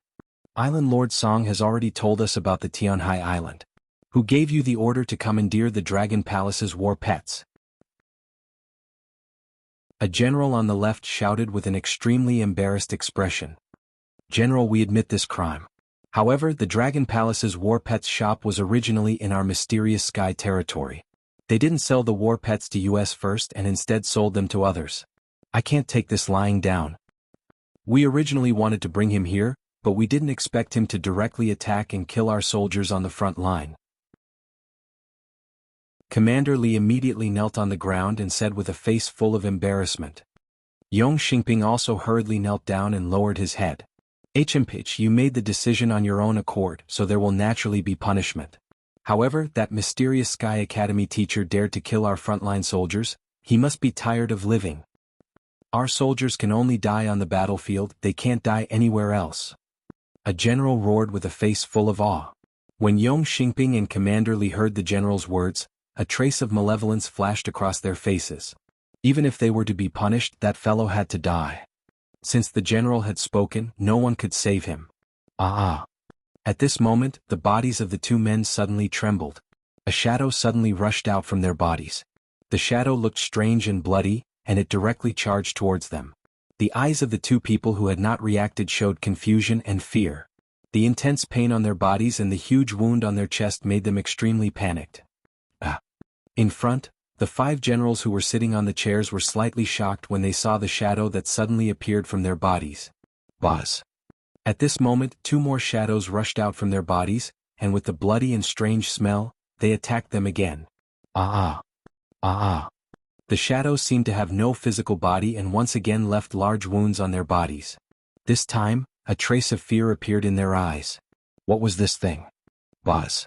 Island Lord Song has already told us about the Tianhai Island. Who gave you the order to commandeer the Dragon Palace's war pets? A general on the left shouted with an extremely embarrassed expression. General, we admit this crime. However, the Dragon Palace's war pets shop was originally in our mysterious sky territory. They didn't sell the war pets to US first and instead sold them to others. I can't take this lying down. We originally wanted to bring him here, but we didn't expect him to directly attack and kill our soldiers on the front line. Commander Li immediately knelt on the ground and said with a face full of embarrassment. Yong Xingping also hurriedly knelt down and lowered his head. HMPH, you made the decision on your own accord, so there will naturally be punishment. However, that mysterious Sky Academy teacher dared to kill our frontline soldiers. He must be tired of living. Our soldiers can only die on the battlefield, they can't die anywhere else. A general roared with a face full of awe. When Yong Xingping and Commander Li heard the general's words, a trace of malevolence flashed across their faces. Even if they were to be punished, that fellow had to die. Since the general had spoken, no one could save him. At this moment, the bodies of the two men suddenly trembled. A shadow suddenly rushed out from their bodies. The shadow looked strange and bloody, and it directly charged towards them. The eyes of the two people who had not reacted showed confusion and fear. The intense pain on their bodies and the huge wound on their chest made them extremely panicked. In front, the 5 generals who were sitting on the chairs were slightly shocked when they saw the shadow that suddenly appeared from their bodies. Buzz. At this moment, 2 more shadows rushed out from their bodies, and with the bloody and strange smell, they attacked them again. The shadows seemed to have no physical body and once again left large wounds on their bodies. This time, a trace of fear appeared in their eyes. What was this thing? Buzz.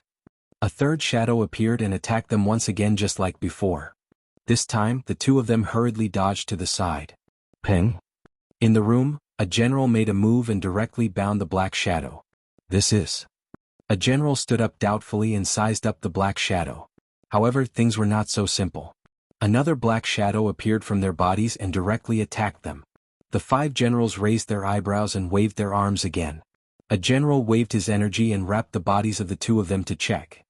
A 3rd shadow appeared and attacked them once again just like before. This time, the 2 of them hurriedly dodged to the side. Ping. In the room, a general made a move and directly bound the black shadow. This is. A general stood up doubtfully and sized up the black shadow. However, things were not so simple. Another black shadow appeared from their bodies and directly attacked them. The 5 generals raised their eyebrows and waved their arms again. A general waved his energy and wrapped the bodies of the 2 of them to check.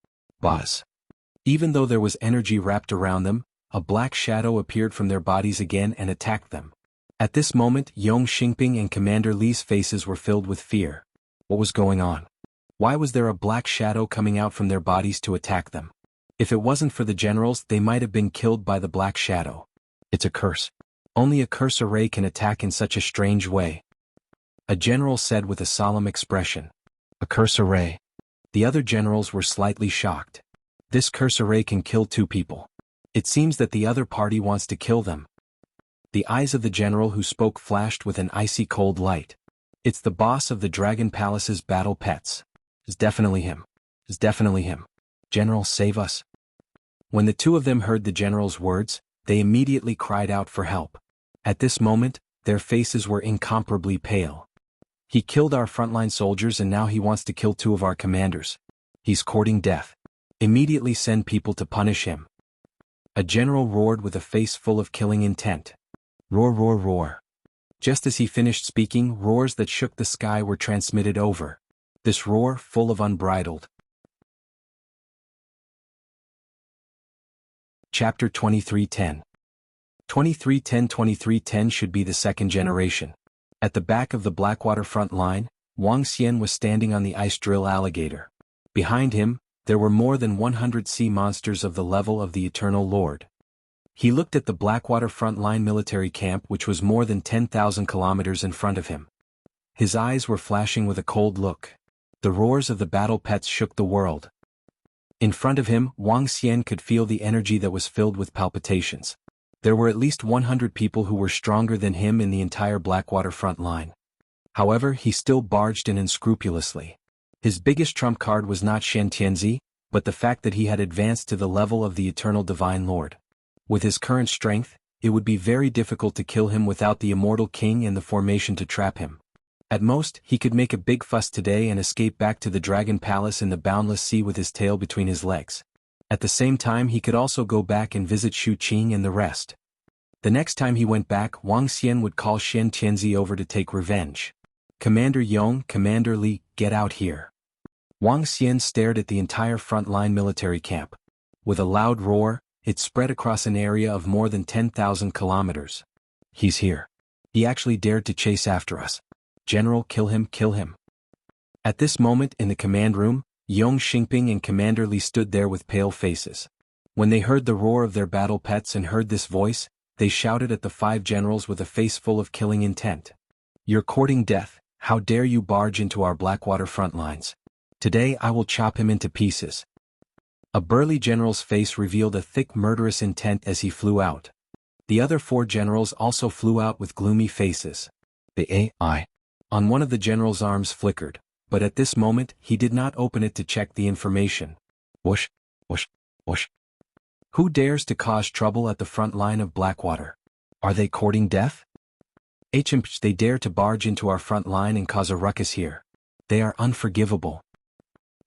Buzz. Even though there was energy wrapped around them, a black shadow appeared from their bodies again and attacked them. At this moment, Yong Xingping and Commander Li's faces were filled with fear. What was going on? Why was there a black shadow coming out from their bodies to attack them? If it wasn't for the generals, they might have been killed by the black shadow. It's a curse. Only a curse array can attack in such a strange way. A general said with a solemn expression. A curse array. The other generals were slightly shocked. This curse array can kill 2 people. It seems that the other party wants to kill them. The eyes of the general who spoke flashed with an icy cold light. It's the boss of the Dragon Palace's battle pets. It's definitely him. It's definitely him. General, save us. When the 2 of them heard the general's words, they immediately cried out for help. At this moment, their faces were incomparably pale. He killed our frontline soldiers and now he wants to kill 2 of our commanders. He's courting death. Immediately send people to punish him. A general roared with a face full of killing intent. Roar, roar, roar. Just as he finished speaking, roars that shook the sky were transmitted over. This roar, full of unbridled. Chapter 2310. 2310 should be the 2nd generation. At the back of the Blackwater front line, Wang Xian was standing on the ice drill alligator. Behind him, there were more than 100 sea monsters of the level of the Eternal Lord. He looked at the Blackwater front line military camp which was more than 10,000 kilometers in front of him. His eyes were flashing with a cold look. The roars of the battle pets shook the world. In front of him, Wang Xian could feel the energy that was filled with palpitations. There were at least 100 people who were stronger than him in the entire Blackwater front line. However, he still barged in unscrupulously. His biggest trump card was not Shen Tianzi, but the fact that he had advanced to the level of the Eternal Divine Lord. With his current strength, it would be very difficult to kill him without the Immortal King and the formation to trap him. At most, he could make a big fuss today and escape back to the Dragon Palace in the Boundless Sea with his tail between his legs. At the same time he could also go back and visit Shu Qing and the rest. The next time he went back, Wang Xian would call Shen Tianzi over to take revenge. Commander Yong, Commander Li, get out here. Wang Xian stared at the entire front-line military camp. With a loud roar, it spread across an area of more than 10,000 kilometers. He's here. He actually dared to chase after us. General, kill him, kill him. At this moment in the command room, Yong Xingping and Commander Li stood there with pale faces. When they heard the roar of their battle pets and heard this voice, they shouted at the 5 generals with a face full of killing intent. You're courting death, how dare you barge into our Blackwater front lines? Today I will chop him into pieces. A burly general's face revealed a thick murderous intent as he flew out. The other 4 generals also flew out with gloomy faces. The AI on one of the general's arms flickered, but at this moment he did not open it to check the information. Whoosh, whoosh, whoosh. Who dares to cause trouble at the front line of Blackwater? Are they courting death? They dare to barge into our front line and cause a ruckus here. They are unforgivable.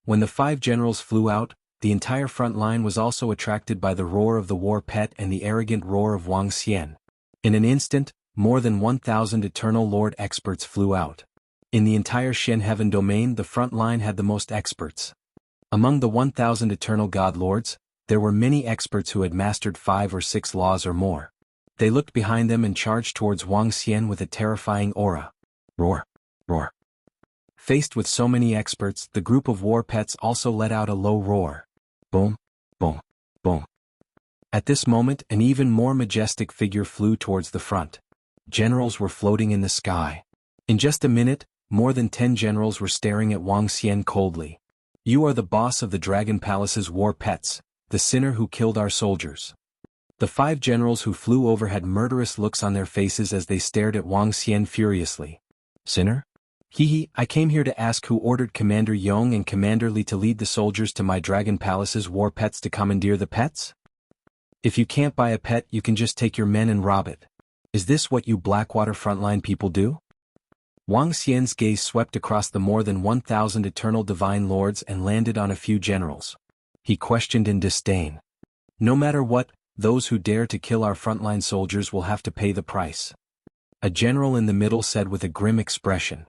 When the 5 generals flew out, the entire front line was also attracted by the roar of the war pet and the arrogant roar of Wang Xian. In an instant, more than 1,000 Eternal Lord experts flew out. In the entire Shen Heaven domain, the front line had the most experts. Among the 1,000 Eternal God Lords, there were many experts who had mastered 5 or 6 laws or more. They looked behind them and charged towards Wang Xian with a terrifying aura. Roar, roar. Faced with so many experts, the group of war pets also let out a low roar. Boom, boom, boom. At this moment, an even more majestic figure flew towards the front. Generals were floating in the sky. In just a minute, more than 10 generals were staring at Wang Xian coldly. You are the boss of the Dragon Palace's war pets, the sinner who killed our soldiers. The 5 generals who flew over had murderous looks on their faces as they stared at Wang Xian furiously. Sinner? Hee, I came here to ask who ordered Commander Yong and Commander Li to lead the soldiers to my Dragon Palace's war pets to commandeer the pets? If you can't buy a pet, you can just take your men and rob it. Is this what you Blackwater frontline people do? Wang Xian's gaze swept across the more than 1,000 Eternal Divine Lords and landed on a few generals. He questioned in disdain. No matter what, those who dare to kill our frontline soldiers will have to pay the price. A general in the middle said with a grim expression.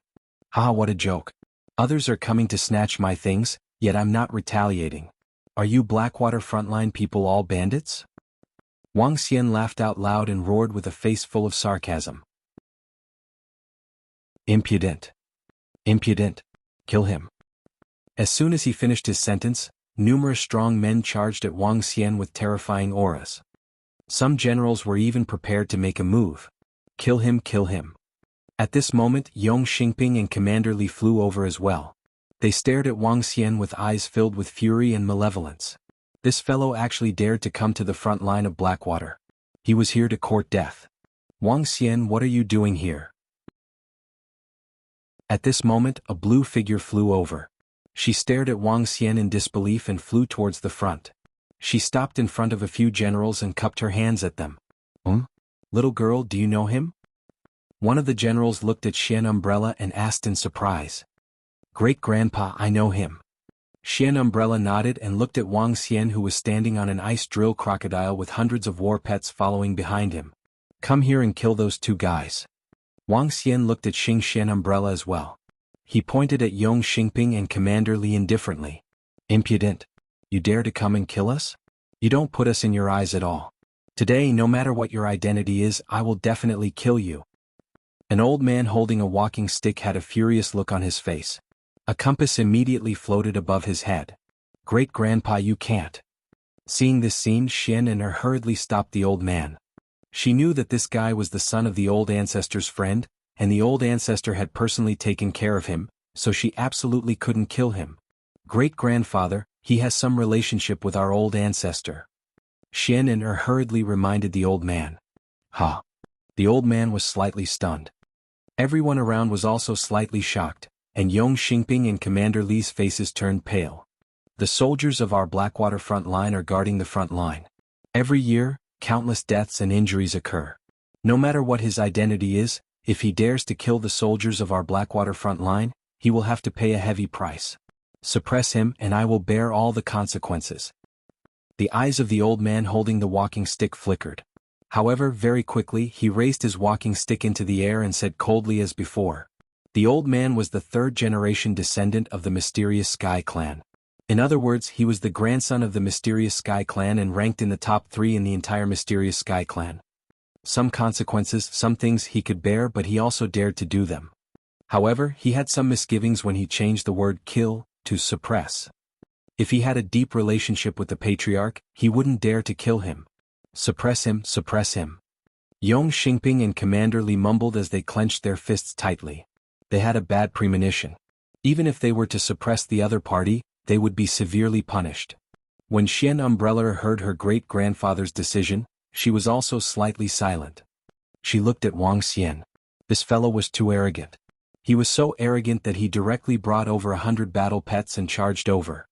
Ha, what a joke. Others are coming to snatch my things, yet I'm not retaliating. Are you Blackwater frontline people all bandits? Wang Xian laughed out loud and roared with a face full of sarcasm. Impudent. Impudent. Kill him. As soon as he finished his sentence, numerous strong men charged at Wang Xian with terrifying auras. Some generals were even prepared to make a move. Kill him, kill him. At this moment, Yong Xingping and Commander Li flew over as well. They stared at Wang Xian with eyes filled with fury and malevolence. This fellow actually dared to come to the front line of Blackwater. He was here to court death. Wang Xian, what are you doing here? At this moment, a blue figure flew over. She stared at Wang Xian in disbelief and flew towards the front. She stopped in front of a few generals and cupped her hands at them. Little girl, do you know him? One of the generals looked at Shen Umbrella and asked in surprise. Great-grandpa, I know him. Shen Umbrella nodded and looked at Wang Xian, who was standing on an ice drill crocodile with hundreds of war pets following behind him. Come here and kill those 2 guys. Wang Xian looked at Shen Umbrella as well. He pointed at Yong Xingping and Commander Li indifferently. Impudent. You dare to come and kill us? You don't put us in your eyes at all. Today, no matter what your identity is, I will definitely kill you. An old man holding a walking stick had a furious look on his face. A compass immediately floated above his head. Great-grandpa, you can't. Seeing this scene, Shen and her hurriedly stopped the old man. She knew that this guy was the son of the old ancestor's friend, and the old ancestor had personally taken care of him, so she absolutely couldn't kill him. Great-grandfather, he has some relationship with our old ancestor. Shen and her hurriedly reminded the old man. Ha! The old man was slightly stunned. Everyone around was also slightly shocked, and Yong Xingping and Commander Li's faces turned pale. The soldiers of our Blackwater front line are guarding the front line. Every year, countless deaths and injuries occur. No matter what his identity is, if he dares to kill the soldiers of our Blackwater front line, he will have to pay a heavy price. Suppress him and I will bear all the consequences. The eyes of the old man holding the walking stick flickered. However, very quickly he raised his walking stick into the air and said coldly as before. The old man was the third-generation descendant of the mysterious Sky Clan. In other words, he was the grandson of the mysterious Sky Clan and ranked in the top 3 in the entire mysterious Sky Clan. Some consequences, some things he could bear, but he also dared to do them. However, he had some misgivings when he changed the word kill to suppress. If he had a deep relationship with the patriarch, he wouldn't dare to kill him. Suppress him, suppress him. Yong Xingping and Commander Li mumbled as they clenched their fists tightly. They had a bad premonition. Even if they were to suppress the other party, they would be severely punished. When Xian Umbrella heard her great-grandfather's decision, she was also slightly silent. She looked at Wang Xian. This fellow was too arrogant. He was so arrogant that he directly brought over 100 battle pets and charged over.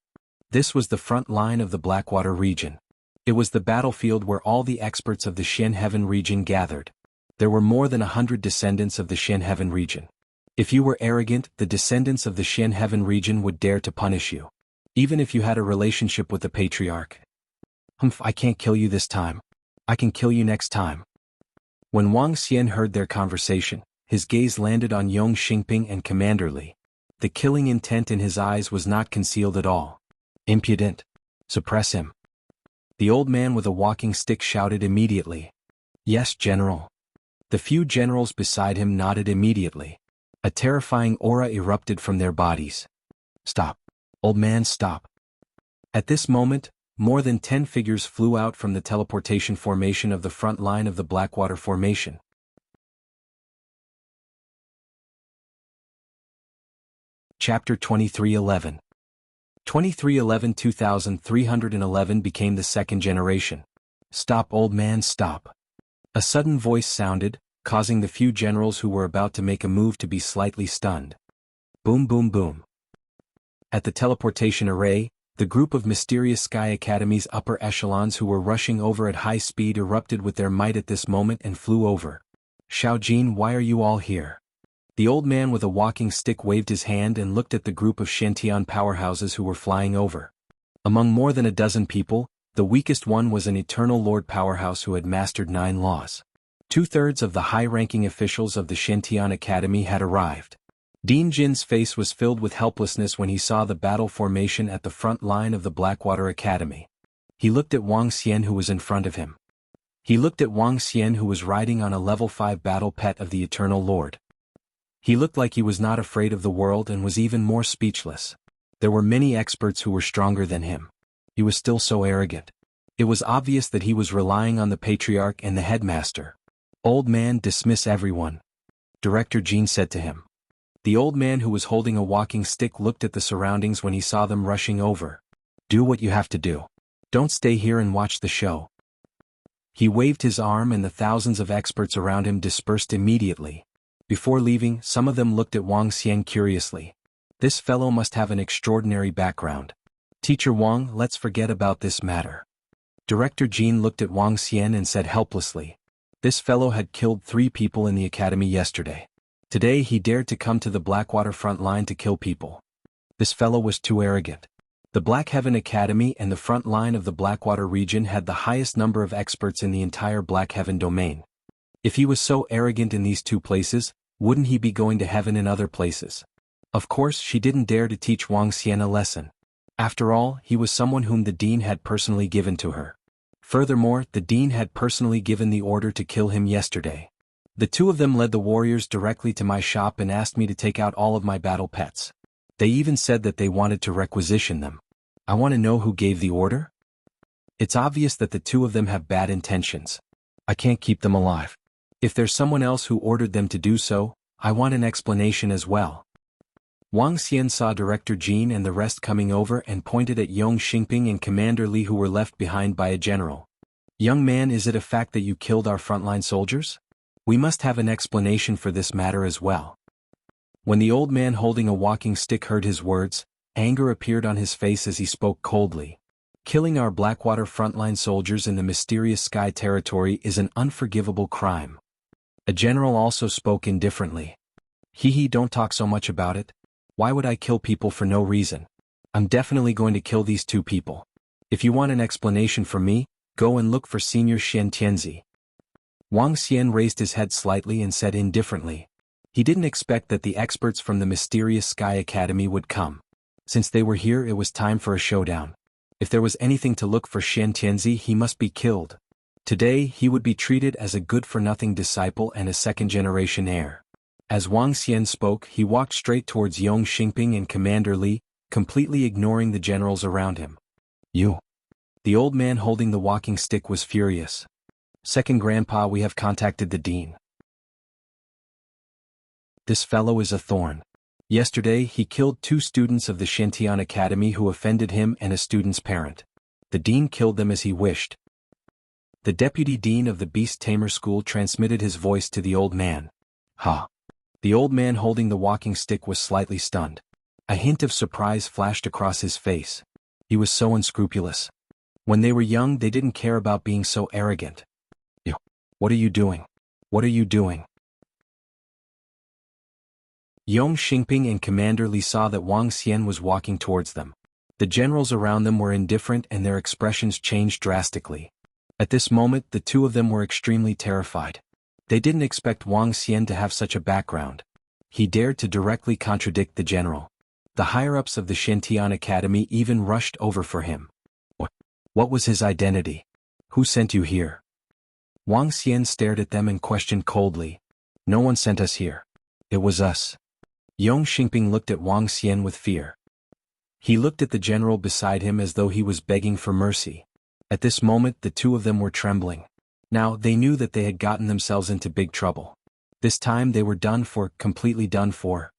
This was the front line of the Blackwater region. It was the battlefield where all the experts of the Xian Heaven region gathered. There were more than 100 descendants of the Xian Heaven region. If you were arrogant, the descendants of the Xian Heaven region would dare to punish you. Even if you had a relationship with the patriarch. I can't kill you this time. I can kill you next time. When Wang Xian heard their conversation, his gaze landed on Yong Xingping and Commander Li. The killing intent in his eyes was not concealed at all. Impudent. Suppress him. The old man with a walking stick shouted immediately. Yes, General. The few generals beside him nodded immediately. A terrifying aura erupted from their bodies. Stop. Old man, stop. At this moment, more than 10 figures flew out from the teleportation formation of the front line of the Blackwater Formation. Chapter 2311. 2311-2311 became the second generation. Stop, old man, stop. A sudden voice sounded, causing the few generals who were about to make a move to be slightly stunned. Boom, boom, boom. At the teleportation array, the group of mysterious Sky Academy's upper echelons who were rushing over at high speed erupted with their might at this moment and flew over. Xiaojin, why are you all here? The old man with a walking stick waved his hand and looked at the group of Shantian powerhouses who were flying over. Among more than a dozen people, the weakest one was an Eternal Lord powerhouse who had mastered 9 laws. 2/3 of the high-ranking officials of the Shantian Academy had arrived. Dean Jin's face was filled with helplessness when he saw the battle formation at the front line of the Blackwater Academy. He looked at Wang Xian who was in front of him. He looked at Wang Xian who was riding on a level 5 battle pet of the Eternal Lord. He looked like he was not afraid of the world and was even more speechless. There were many experts who were stronger than him. He was still so arrogant. It was obvious that he was relying on the Patriarch and the Headmaster. Old man, dismiss everyone. Director Jean said to him. The old man who was holding a walking stick looked at the surroundings when he saw them rushing over. Do what you have to do. Don't stay here and watch the show. He waved his arm and the thousands of experts around him dispersed immediately. Before leaving, some of them looked at Wang Xian curiously. This fellow must have an extraordinary background. Teacher Wang, let's forget about this matter. Director Jean looked at Wang Xian and said helplessly. This fellow had killed 3 people in the academy yesterday. Today he dared to come to the Blackwater front line to kill people. This fellow was too arrogant. The Black Heaven Academy and the front line of the Blackwater region had the highest number of experts in the entire Black Heaven domain. If he was so arrogant in these 2 places, wouldn't he be going to heaven in other places? Of course, she didn't dare to teach Wang Xian a lesson. After all, he was someone whom the dean had personally given to her. Furthermore, the dean had personally given the order to kill him yesterday. The 2 of them led the warriors directly to my shop and asked me to take out all of my battle pets. They even said that they wanted to requisition them. I want to know who gave the order? It's obvious that the 2 of them have bad intentions. I can't keep them alive. If there's someone else who ordered them to do so, I want an explanation as well. Wang Xian saw Director Jean and the rest coming over and pointed at Yong Xingping and Commander Li who were left behind by a general. Young man, is it a fact that you killed our frontline soldiers? We must have an explanation for this matter as well. When the old man holding a walking stick heard his words, anger appeared on his face as he spoke coldly. Killing our Blackwater frontline soldiers in the mysterious Sky territory is an unforgivable crime. A general also spoke indifferently. Don't talk so much about it. Why would I kill people for no reason? I'm definitely going to kill these 2 people. If you want an explanation from me, go and look for Senior Shen Tianzi. Wang Xian raised his head slightly and said indifferently. He didn't expect that the experts from the mysterious Sky Academy would come. Since they were here, it was time for a showdown. If there was anything to look for Xian Tianzi, he must be killed. Today he would be treated as a good-for-nothing disciple and a second-generation heir. As Wang Xian spoke, he walked straight towards Yong Xingping and Commander Li, completely ignoring the generals around him. You. The old man holding the walking stick was furious. Second Grandpa, we have contacted the dean. This fellow is a thorn. Yesterday he killed 2 students of the Shintian Academy who offended him and a student's parent. The dean killed them as he wished. The deputy dean of the Beast Tamer School transmitted his voice to the old man. Ha! The old man holding the walking stick was slightly stunned. A hint of surprise flashed across his face. He was so unscrupulous. When they were young, they didn't care about being so arrogant. You. What are you doing? What are you doing? Yong Xingping and Commander Li saw that Wang Xian was walking towards them. The generals around them were indifferent and their expressions changed drastically. At this moment, the two of them were extremely terrified. They didn't expect Wang Xian to have such a background. He dared to directly contradict the general. The higher-ups of the Shintian Academy even rushed over for him. What was his identity? Who sent you here? Wang Xian stared at them and questioned coldly. No one sent us here. It was us. Yong Xingping looked at Wang Xian with fear. He looked at the general beside him as though he was begging for mercy. At this moment, the two of them were trembling. Now, they knew that they had gotten themselves into big trouble. This time they were done for, completely done for.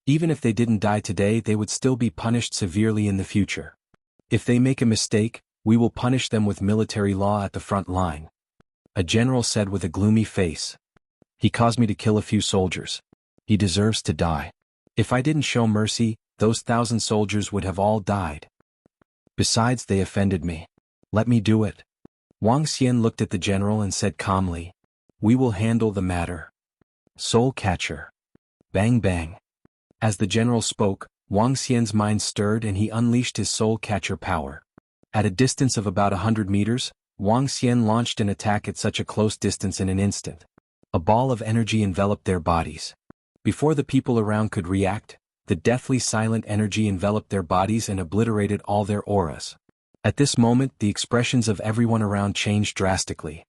Even if they didn't die today, they would still be punished severely in the future. If they make a mistake, we will punish them with military law at the front line. A general said with a gloomy face. He caused me to kill a few soldiers. He deserves to die. If I didn't show mercy, those 1,000 soldiers would have all died. Besides, they offended me. Let me do it. Wang Xian looked at the general and said calmly, we will handle the matter. Soul Catcher. Bang bang. As the general spoke, Wang Xian's mind stirred and he unleashed his Soul Catcher power. At a distance of about 100 meters, Wang Xian launched an attack at such a close distance in an instant. A ball of energy enveloped their bodies. Before the people around could react, the deathly silent energy enveloped their bodies and obliterated all their auras. At this moment, the expressions of everyone around changed drastically.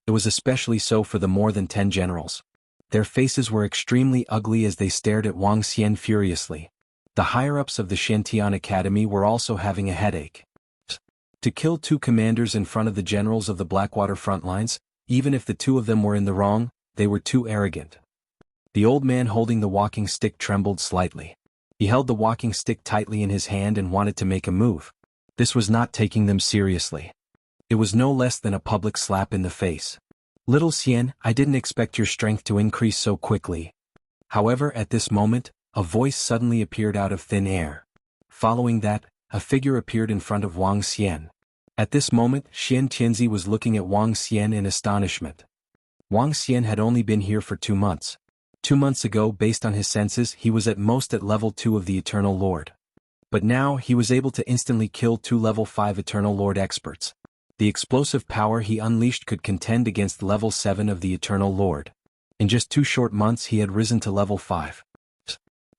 It was especially so for the more than 10 generals. Their faces were extremely ugly as they stared at Wang Xian furiously. The higher-ups of the Shintian Academy were also having a headache. To kill 2 commanders in front of the generals of the Blackwater front lines, even if the 2 of them were in the wrong, they were too arrogant. The old man holding the walking stick trembled slightly. He held the walking stick tightly in his hand and wanted to make a move. This was not taking them seriously. It was no less than a public slap in the face. Little Xian, I didn't expect your strength to increase so quickly. However, at this moment, a voice suddenly appeared out of thin air. Following that, a figure appeared in front of Wang Xian. At this moment, Xian Tianzi was looking at Wang Xian in astonishment. Wang Xian had only been here for 2 months. 2 months ago, based on his senses, he was at most at level 2 of the Eternal Lord. But now, he was able to instantly kill 2 level 5 Eternal Lord experts. The explosive power he unleashed could contend against level 7 of the Eternal Lord. In just 2 short months he had risen to level 5.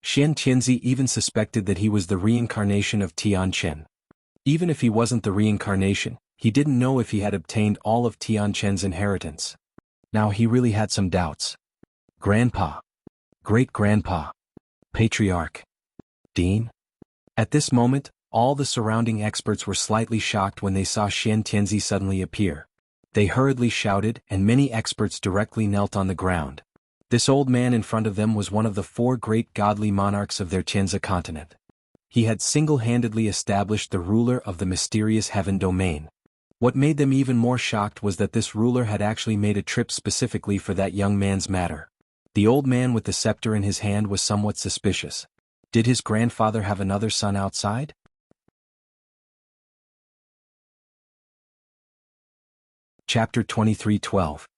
Xian Tianzi even suspected that he was the reincarnation of Tian Chen. Even if he wasn't the reincarnation, he didn't know if he had obtained all of Tian Chen's inheritance. Now he really had some doubts. Grandpa. Great-grandpa. Patriarch. Dean? At this moment, all the surrounding experts were slightly shocked when they saw Xian Tianzi suddenly appear. They hurriedly shouted, and many experts directly knelt on the ground. This old man in front of them was one of the 4 great godly monarchs of their Tianzi continent. He had single-handedly established the ruler of the mysterious heaven domain. What made them even more shocked was that this ruler had actually made a trip specifically for that young man's matter. The old man with the scepter in his hand was somewhat suspicious. Did his grandfather have another son outside? Chapter 2312.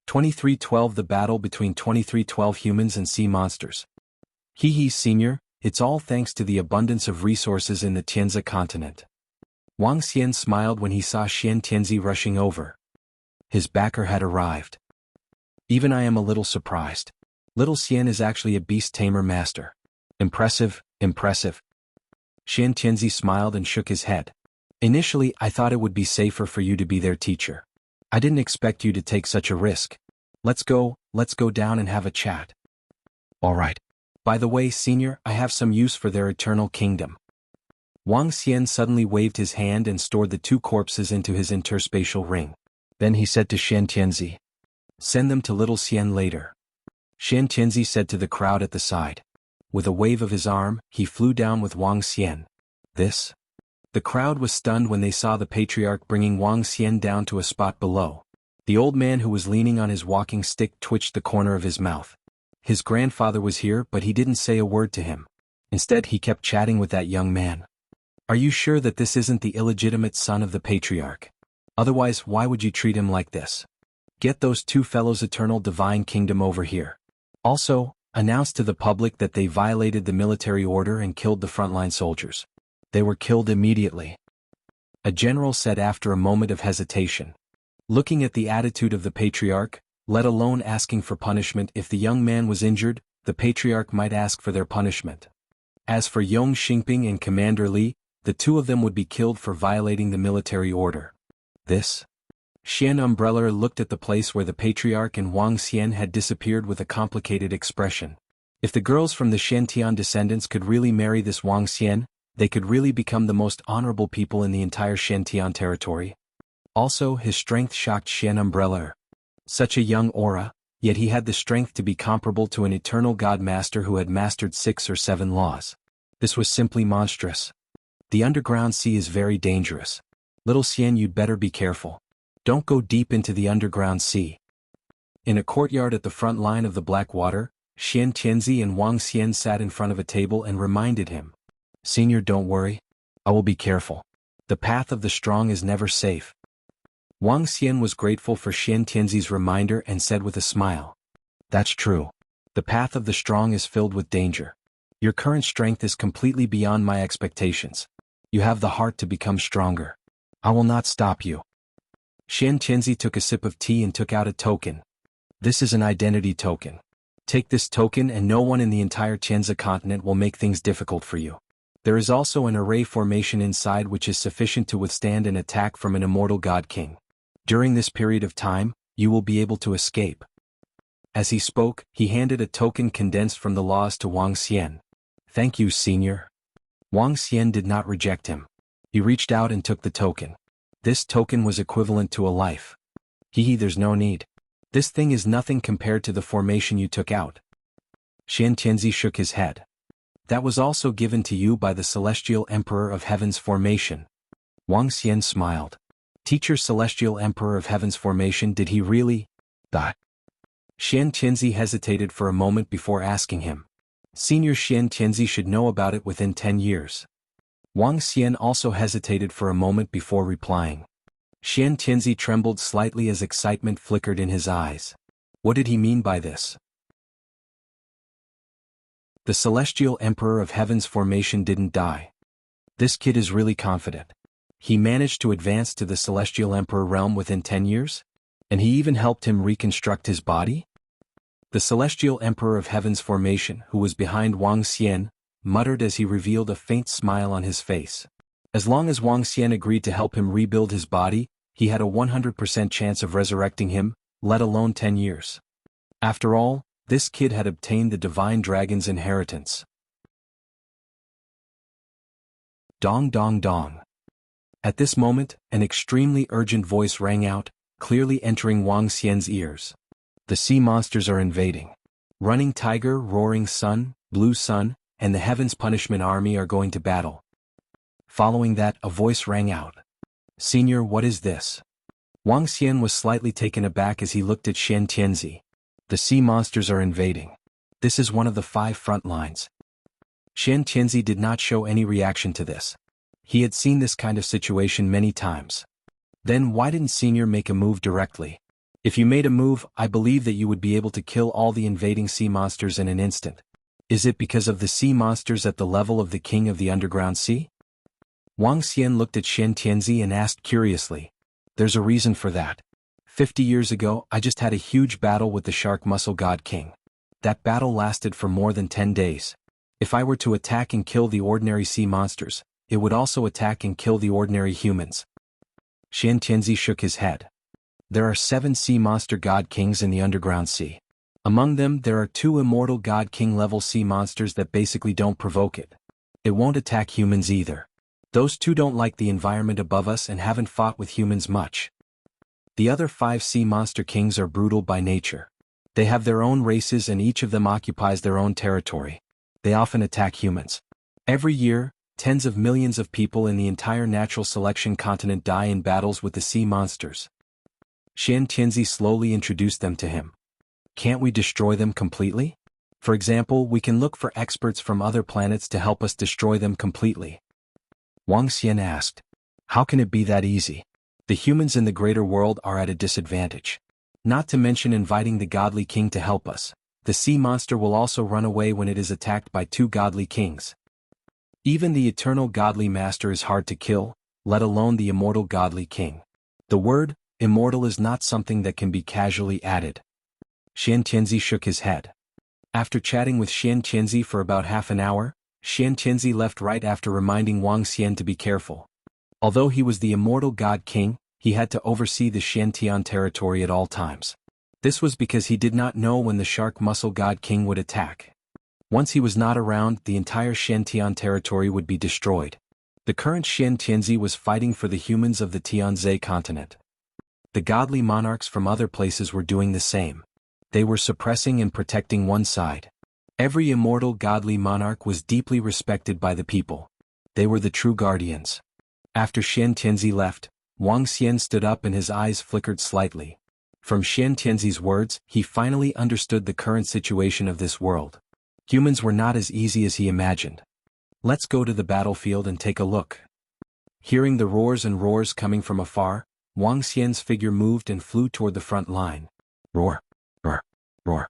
2312 The battle between 2312 humans and sea monsters. Hee Senior, it's all thanks to the abundance of resources in the Tianzi continent. Wang Xian smiled when he saw Xian Tianzi rushing over. His backer had arrived. Even I am a little surprised. Little Xian is actually a beast tamer master. Impressive, impressive. Xian Tianzi smiled and shook his head. Initially, I thought it would be safer for you to be their teacher. I didn't expect you to take such a risk. Let's go down and have a chat. All right. By the way, senior, I have some use for their eternal kingdom. Wang Xian suddenly waved his hand and stored the two corpses into his interspatial ring. Then he said to Xian Tianzi, "Send them to Little Xian later." Xian Tianzi said to the crowd at the side. With a wave of his arm, he flew down with Wang Xian. This? The crowd was stunned when they saw the patriarch bringing Wang Xian down to a spot below. The old man who was leaning on his walking stick twitched the corner of his mouth. His grandfather was here, but he didn't say a word to him. Instead, he kept chatting with that young man. Are you sure that this isn't the illegitimate son of the patriarch? Otherwise, why would you treat him like this? Get those two fellows eternal divine kingdom over here. Also, announce to the public that they violated the military order and killed the frontline soldiers. They were killed immediately. A general said after a moment of hesitation. Looking at the attitude of the patriarch, let alone asking for punishment, if the young man was injured, the patriarch might ask for their punishment. As for Yong Xingping and Commander Li, the two of them would be killed for violating the military order. This? Xian Umbrella looked at the place where the patriarch and Wang Xian had disappeared with a complicated expression. If the girls from the Shantian descendants could really marry this Wang Xian, they could really become the most honorable people in the entire Shantian territory. Also, his strength shocked Xian Umbrella. Such a young aura, yet he had the strength to be comparable to an eternal god master who had mastered 6 or 7 laws. This was simply monstrous. The underground sea is very dangerous. Little Xian, you'd better be careful. Don't go deep into the underground sea. In a courtyard at the front line of the Black Water, Xian Tianzi and Wang Xian sat in front of a table and reminded him. Senior, don't worry. I will be careful. The path of the strong is never safe. Wang Xian was grateful for Xian Tianzi's reminder and said with a smile. That's true. The path of the strong is filled with danger. Your current strength is completely beyond my expectations. You have the heart to become stronger. I will not stop you. Xian Tianzi took a sip of tea and took out a token. This is an identity token. Take this token and no one in the entire Tianzi continent will make things difficult for you. There is also an array formation inside which is sufficient to withstand an attack from an immortal god king. During this period of time, you will be able to escape. As he spoke, he handed a token condensed from the laws to Wang Xian. Thank you, senior. Wang Xian did not reject him. He reached out and took the token. This token was equivalent to a life. There's no need. This thing is nothing compared to the formation you took out. Xian Tianzi shook his head. That was also given to you by the Celestial Emperor of Heaven's formation. Wang Xian smiled. Teacher Celestial Emperor of Heaven's formation, did he really? Xian Tianzi hesitated for a moment before asking him. Senior Xian Tianzi should know about it within 10 years. Wang Xian also hesitated for a moment before replying. Xian Tianzi trembled slightly as excitement flickered in his eyes. What did he mean by this? The Celestial Emperor of Heaven's formation didn't die. This kid is really confident. He managed to advance to the Celestial Emperor realm within 10 years? And he even helped him reconstruct his body? The Celestial Emperor of Heaven's formation, who was behind Wang Xian, muttered as he revealed a faint smile on his face. As long as Wang Xian agreed to help him rebuild his body, he had a 100% chance of resurrecting him, let alone 10 years. After all, this kid had obtained the Divine Dragon's inheritance. Dong dong dong. At this moment, an extremely urgent voice rang out, clearly entering Wang Xian's ears. The sea monsters are invading. Running Tiger, Roaring Sun, Blue Sun, and the Heaven's Punishment Army are going to battle. Following that, a voice rang out. Senior, what is this? Wang Xian was slightly taken aback as he looked at Xian Tianzi. The sea monsters are invading. This is one of the 5 front lines. Xian Tianzi did not show any reaction to this. He had seen this kind of situation many times. Then why didn't Senior make a move directly? If you made a move, I believe that you would be able to kill all the invading sea monsters in an instant. Is it because of the sea monsters at the level of the King of the Underground Sea? Wang Xian looked at Xian Tianzi and asked curiously. There's a reason for that. 50 years ago, I just had a huge battle with the Shark Muscle God King. That battle lasted for more than 10 days. If I were to attack and kill the ordinary sea monsters, it would also attack and kill the ordinary humans. Xian Tianzi shook his head. There are 7 sea monster god kings in the underground sea. Among them there are 2 immortal god king level sea monsters that basically don't provoke it. It won't attack humans either. Those 2 don't like the environment above us and haven't fought with humans much. The other 5 sea monster kings are brutal by nature. They have their own races and each of them occupies their own territory. They often attack humans. Every year, tens of millions of people in the entire natural selection continent die in battles with the sea monsters. Xian Tianzi slowly introduced them to him. Can't we destroy them completely? For example, we can look for experts from other planets to help us destroy them completely. Wang Xian asked. How can it be that easy? The humans in the greater world are at a disadvantage. Not to mention inviting the godly king to help us. The sea monster will also run away when it is attacked by 2 godly kings. Even the eternal godly master is hard to kill, let alone the immortal godly king. The word, immortal is not something that can be casually added. Xian Tianzi shook his head. After chatting with Xian Tianzi for about half an hour, Xian Tianzi left right after reminding Wang Xian to be careful. Although he was the immortal god king, he had to oversee the Xiantian territory at all times. This was because he did not know when the shark muscle god king would attack. Once he was not around, the entire Xiantian territory would be destroyed. The current Xian Tianzi was fighting for the humans of the Tianzhe continent. The godly monarchs from other places were doing the same. They were suppressing and protecting one side. Every immortal godly monarch was deeply respected by the people. They were the true guardians. After Xian Tianzi left, Wang Xian stood up and his eyes flickered slightly. From Xian Tianzi's words, he finally understood the current situation of this world. Humans were not as easy as he imagined. Let's go to the battlefield and take a look. Hearing the roars and roars coming from afar, Wang Xian's figure moved and flew toward the front line. Roar, roar, roar.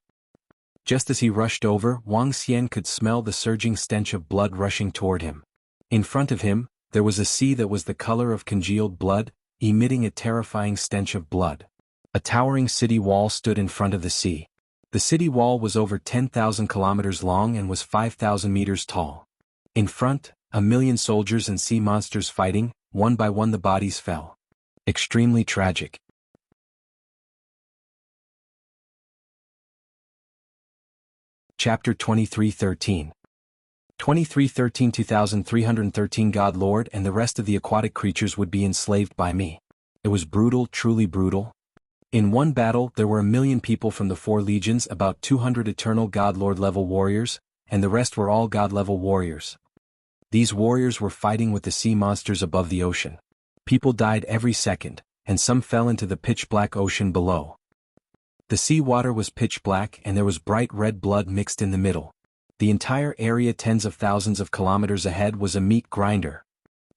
Just as he rushed over, Wang Xian could smell the surging stench of blood rushing toward him. In front of him, there was a sea that was the color of congealed blood, emitting a terrifying stench of blood. A towering city wall stood in front of the sea. The city wall was over 10,000 kilometers long and was 5,000 meters tall. In front, 1,000,000 soldiers and sea monsters fighting, one by one the bodies fell. Extremely tragic. Chapter 23:13. 23:13 2313 God Lord and the rest of the aquatic creatures would be enslaved by me. It was brutal, truly brutal. In one battle there were 1,000,000 people from the 4 legions, about 200 eternal God Lord level warriors, and the rest were all God level warriors. These warriors were fighting with the sea monsters above the ocean. People died every second, and some fell into the pitch-black ocean below. The sea water was pitch black and there was bright red blood mixed in the middle. The entire area tens of thousands of kilometers ahead was a meat grinder.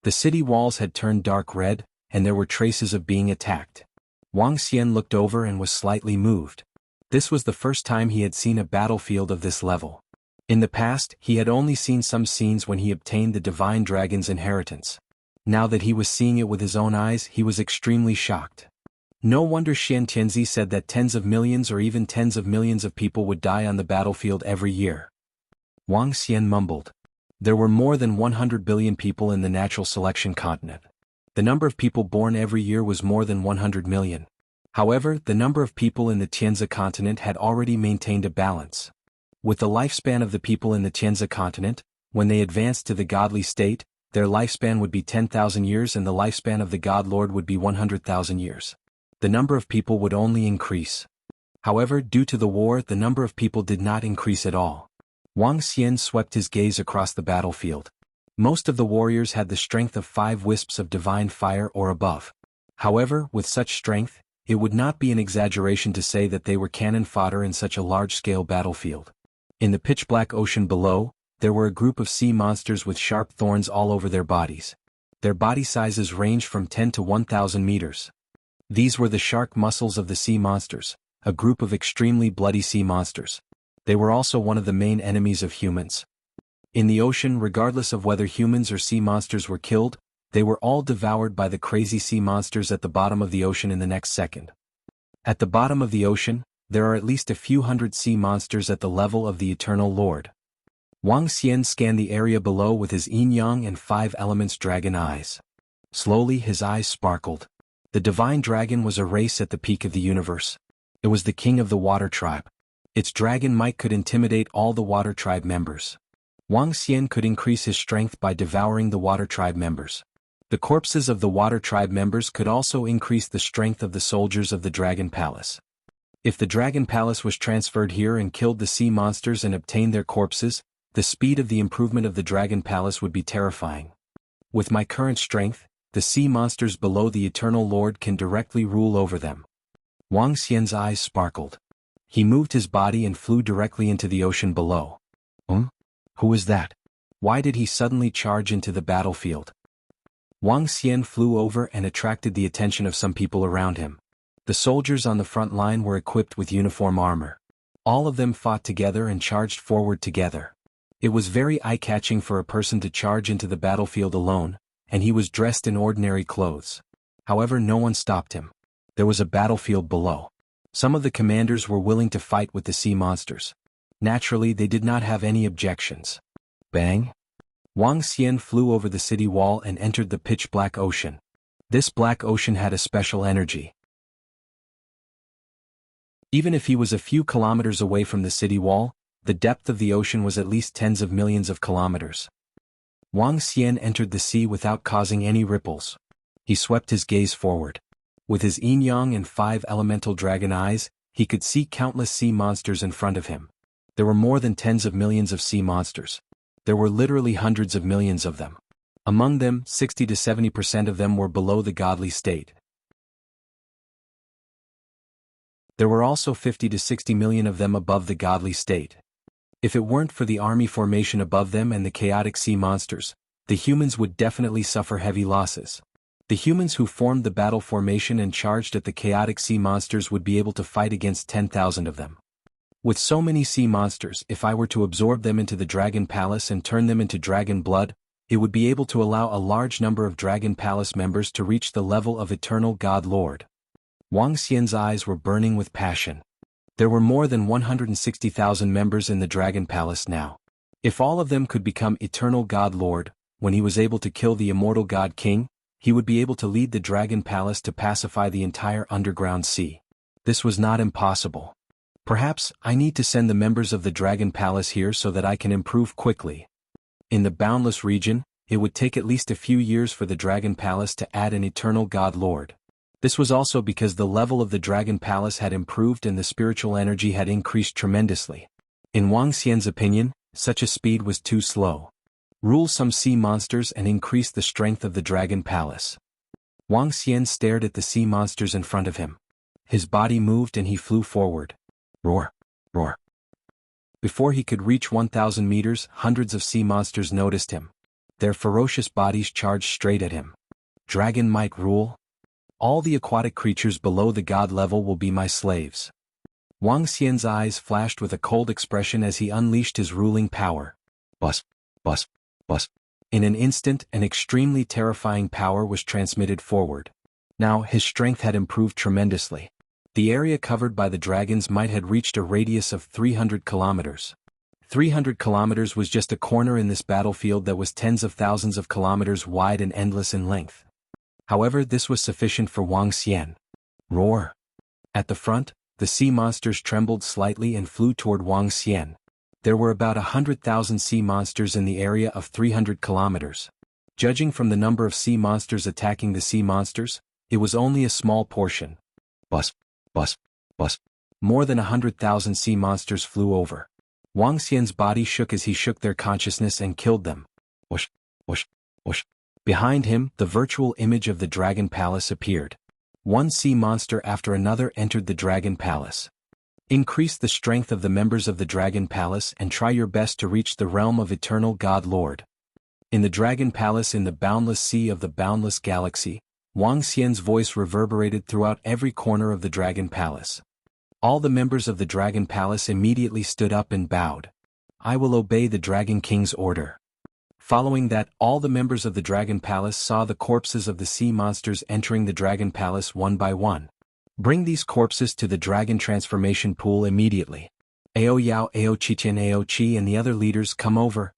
The city walls had turned dark red, and there were traces of being attacked. Wang Xian looked over and was slightly moved. This was the first time he had seen a battlefield of this level. In the past, he had only seen some scenes when he obtained the divine dragon's inheritance. Now that he was seeing it with his own eyes, he was extremely shocked. No wonder Xian Tianzi said that tens of millions or even tens of millions of people would die on the battlefield every year. Wang Xian mumbled. There were more than 100 billion people in the natural selection continent. The number of people born every year was more than 100 million. However, the number of people in the Tianzi continent had already maintained a balance. With the lifespan of the people in the Tianzi continent, when they advanced to the godly state, their lifespan would be 10,000 years and the lifespan of the God Lord would be 100,000 years. The number of people would only increase. However, due to the war, the number of people did not increase at all. Wang Xian swept his gaze across the battlefield. Most of the warriors had the strength of 5 wisps of divine fire or above. However, with such strength, it would not be an exaggeration to say that they were cannon fodder in such a large-scale battlefield. In the pitch-black ocean below, there were a group of sea monsters with sharp thorns all over their bodies. Their body sizes ranged from 10 to 1,000 meters. These were the shark muscles of the sea monsters, a group of extremely bloody sea monsters. They were also one of the main enemies of humans. In the ocean, regardless of whether humans or sea monsters were killed, they were all devoured by the crazy sea monsters at the bottom of the ocean in the next second. At the bottom of the ocean, there are at least a few hundred sea monsters at the level of the Eternal Lord. Wang Xian scanned the area below with his yin-yang and 5 elements dragon eyes. Slowly his eyes sparkled. The divine dragon was a race at the peak of the universe. It was the king of the water tribe. Its dragon might could intimidate all the water tribe members. Wang Xian could increase his strength by devouring the water tribe members. The corpses of the water tribe members could also increase the strength of the soldiers of the Dragon Palace. If the Dragon Palace was transferred here and killed the sea monsters and obtained their corpses, the speed of the improvement of the Dragon Palace would be terrifying. With my current strength, the sea monsters below the Eternal Lord can directly rule over them. Wang Xian's eyes sparkled. He moved his body and flew directly into the ocean below. Who is that? Why did he suddenly charge into the battlefield? Wang Xian flew over and attracted the attention of some people around him. The soldiers on the front line were equipped with uniform armor. All of them fought together and charged forward together. It was very eye-catching for a person to charge into the battlefield alone, and he was dressed in ordinary clothes. However, no one stopped him. There was a battlefield below. Some of the commanders were willing to fight with the sea monsters. Naturally, they did not have any objections. Bang! Wang Xian flew over the city wall and entered the pitch-black ocean. This black ocean had a special energy. Even if he was a few kilometers away from the city wall, the depth of the ocean was at least tens of millions of kilometers. Wang Xian entered the sea without causing any ripples. He swept his gaze forward. With his yin-yang and 5 elemental dragon eyes, he could see countless sea monsters in front of him. There were more than tens of millions of sea monsters. There were literally hundreds of millions of them. Among them, 60 to 70% of them were below the godly state. There were also 50 to 60 million of them above the godly state. If it weren't for the army formation above them and the chaotic sea monsters, the humans would definitely suffer heavy losses. The humans who formed the battle formation and charged at the chaotic sea monsters would be able to fight against 10,000 of them. With so many sea monsters, if I were to absorb them into the Dragon Palace and turn them into dragon blood, it would be able to allow a large number of Dragon Palace members to reach the level of Eternal God Lord. Wang Xian's eyes were burning with passion. There were more than 160,000 members in the Dragon Palace now. If all of them could become Eternal God Lord, when he was able to kill the Immortal God King, he would be able to lead the Dragon Palace to pacify the entire underground sea. This was not impossible. Perhaps I need to send the members of the Dragon Palace here so that I can improve quickly. In the Boundless region, it would take at least a few years for the Dragon Palace to add an Eternal God Lord. This was also because the level of the Dragon Palace had improved and the spiritual energy had increased tremendously. In Wang Xian's opinion, such a speed was too slow. Rule some sea monsters and increase the strength of the Dragon Palace. Wang Xian stared at the sea monsters in front of him. His body moved and he flew forward. Roar! Roar! Before he could reach 1,000 meters, hundreds of sea monsters noticed him. Their ferocious bodies charged straight at him. Dragon might rule? All the aquatic creatures below the god level will be my slaves. Wang Xian's eyes flashed with a cold expression as he unleashed his ruling power. Bus, bus, bus. In an instant, an extremely terrifying power was transmitted forward. Now, his strength had improved tremendously. The area covered by the dragons might had reached a radius of 300 kilometers. 300 kilometers was just a corner in this battlefield that was tens of thousands of kilometers wide and endless in length. However, this was sufficient for Wang Xian. Roar! At the front, the sea monsters trembled slightly and flew toward Wang Xian. There were about 100,000 sea monsters in the area of 300 kilometers. Judging from the number of sea monsters attacking the sea monsters, it was only a small portion. Bus, bus, bus. More than 100,000 sea monsters flew over. Wang Xian's body shook as he shook their consciousness and killed them. Whoosh, whoosh, whoosh. Behind him, the virtual image of the Dragon Palace appeared. One sea monster after another entered the Dragon Palace. Increase the strength of the members of the Dragon Palace and try your best to reach the realm of Eternal God Lord. In the Dragon Palace in the boundless sea of the boundless galaxy, Wang Xian's voice reverberated throughout every corner of the Dragon Palace. All the members of the Dragon Palace immediately stood up and bowed. I will obey the Dragon King's order. Following that, all the members of the Dragon Palace saw the corpses of the sea monsters entering the Dragon Palace one by one. Bring these corpses to the dragon transformation pool immediately. Ao Yao, Ao Chichen, Ao Chi and the other leaders come over.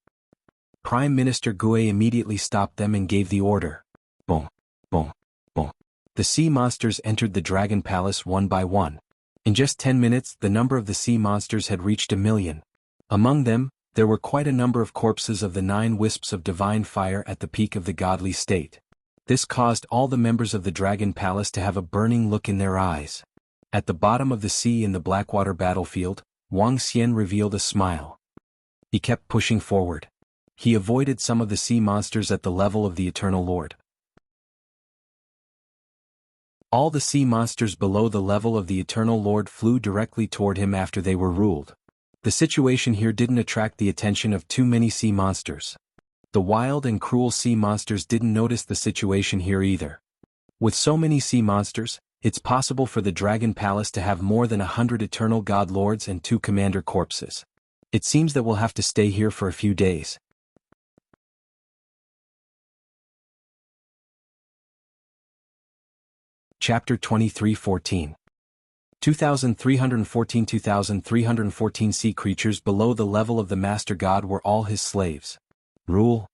Prime Minister Gue immediately stopped them and gave the order. Boom, boom, boom. The sea monsters entered the dragon palace one by one. In just 10 minutes, the number of the sea monsters had reached 1 million. Among them, there were quite a number of corpses of the 9 wisps of divine fire at the peak of the godly state. This caused all the members of the dragon palace to have a burning look in their eyes. At the bottom of the sea in the Blackwater battlefield, Wang Xian revealed a smile. He kept pushing forward. He avoided some of the sea monsters at the level of the Eternal Lord. All the sea monsters below the level of the Eternal Lord flew directly toward him after they were ruled. The situation here didn't attract the attention of too many sea monsters. The wild and cruel sea monsters didn't notice the situation here either. With so many sea monsters, it's possible for the Dragon Palace to have more than 100 Eternal God Lords and 2 commander corpses. It seems that we'll have to stay here for a few days. Chapter 23:14. 2314 sea creatures below the level of the Master God were all his slaves. Rule.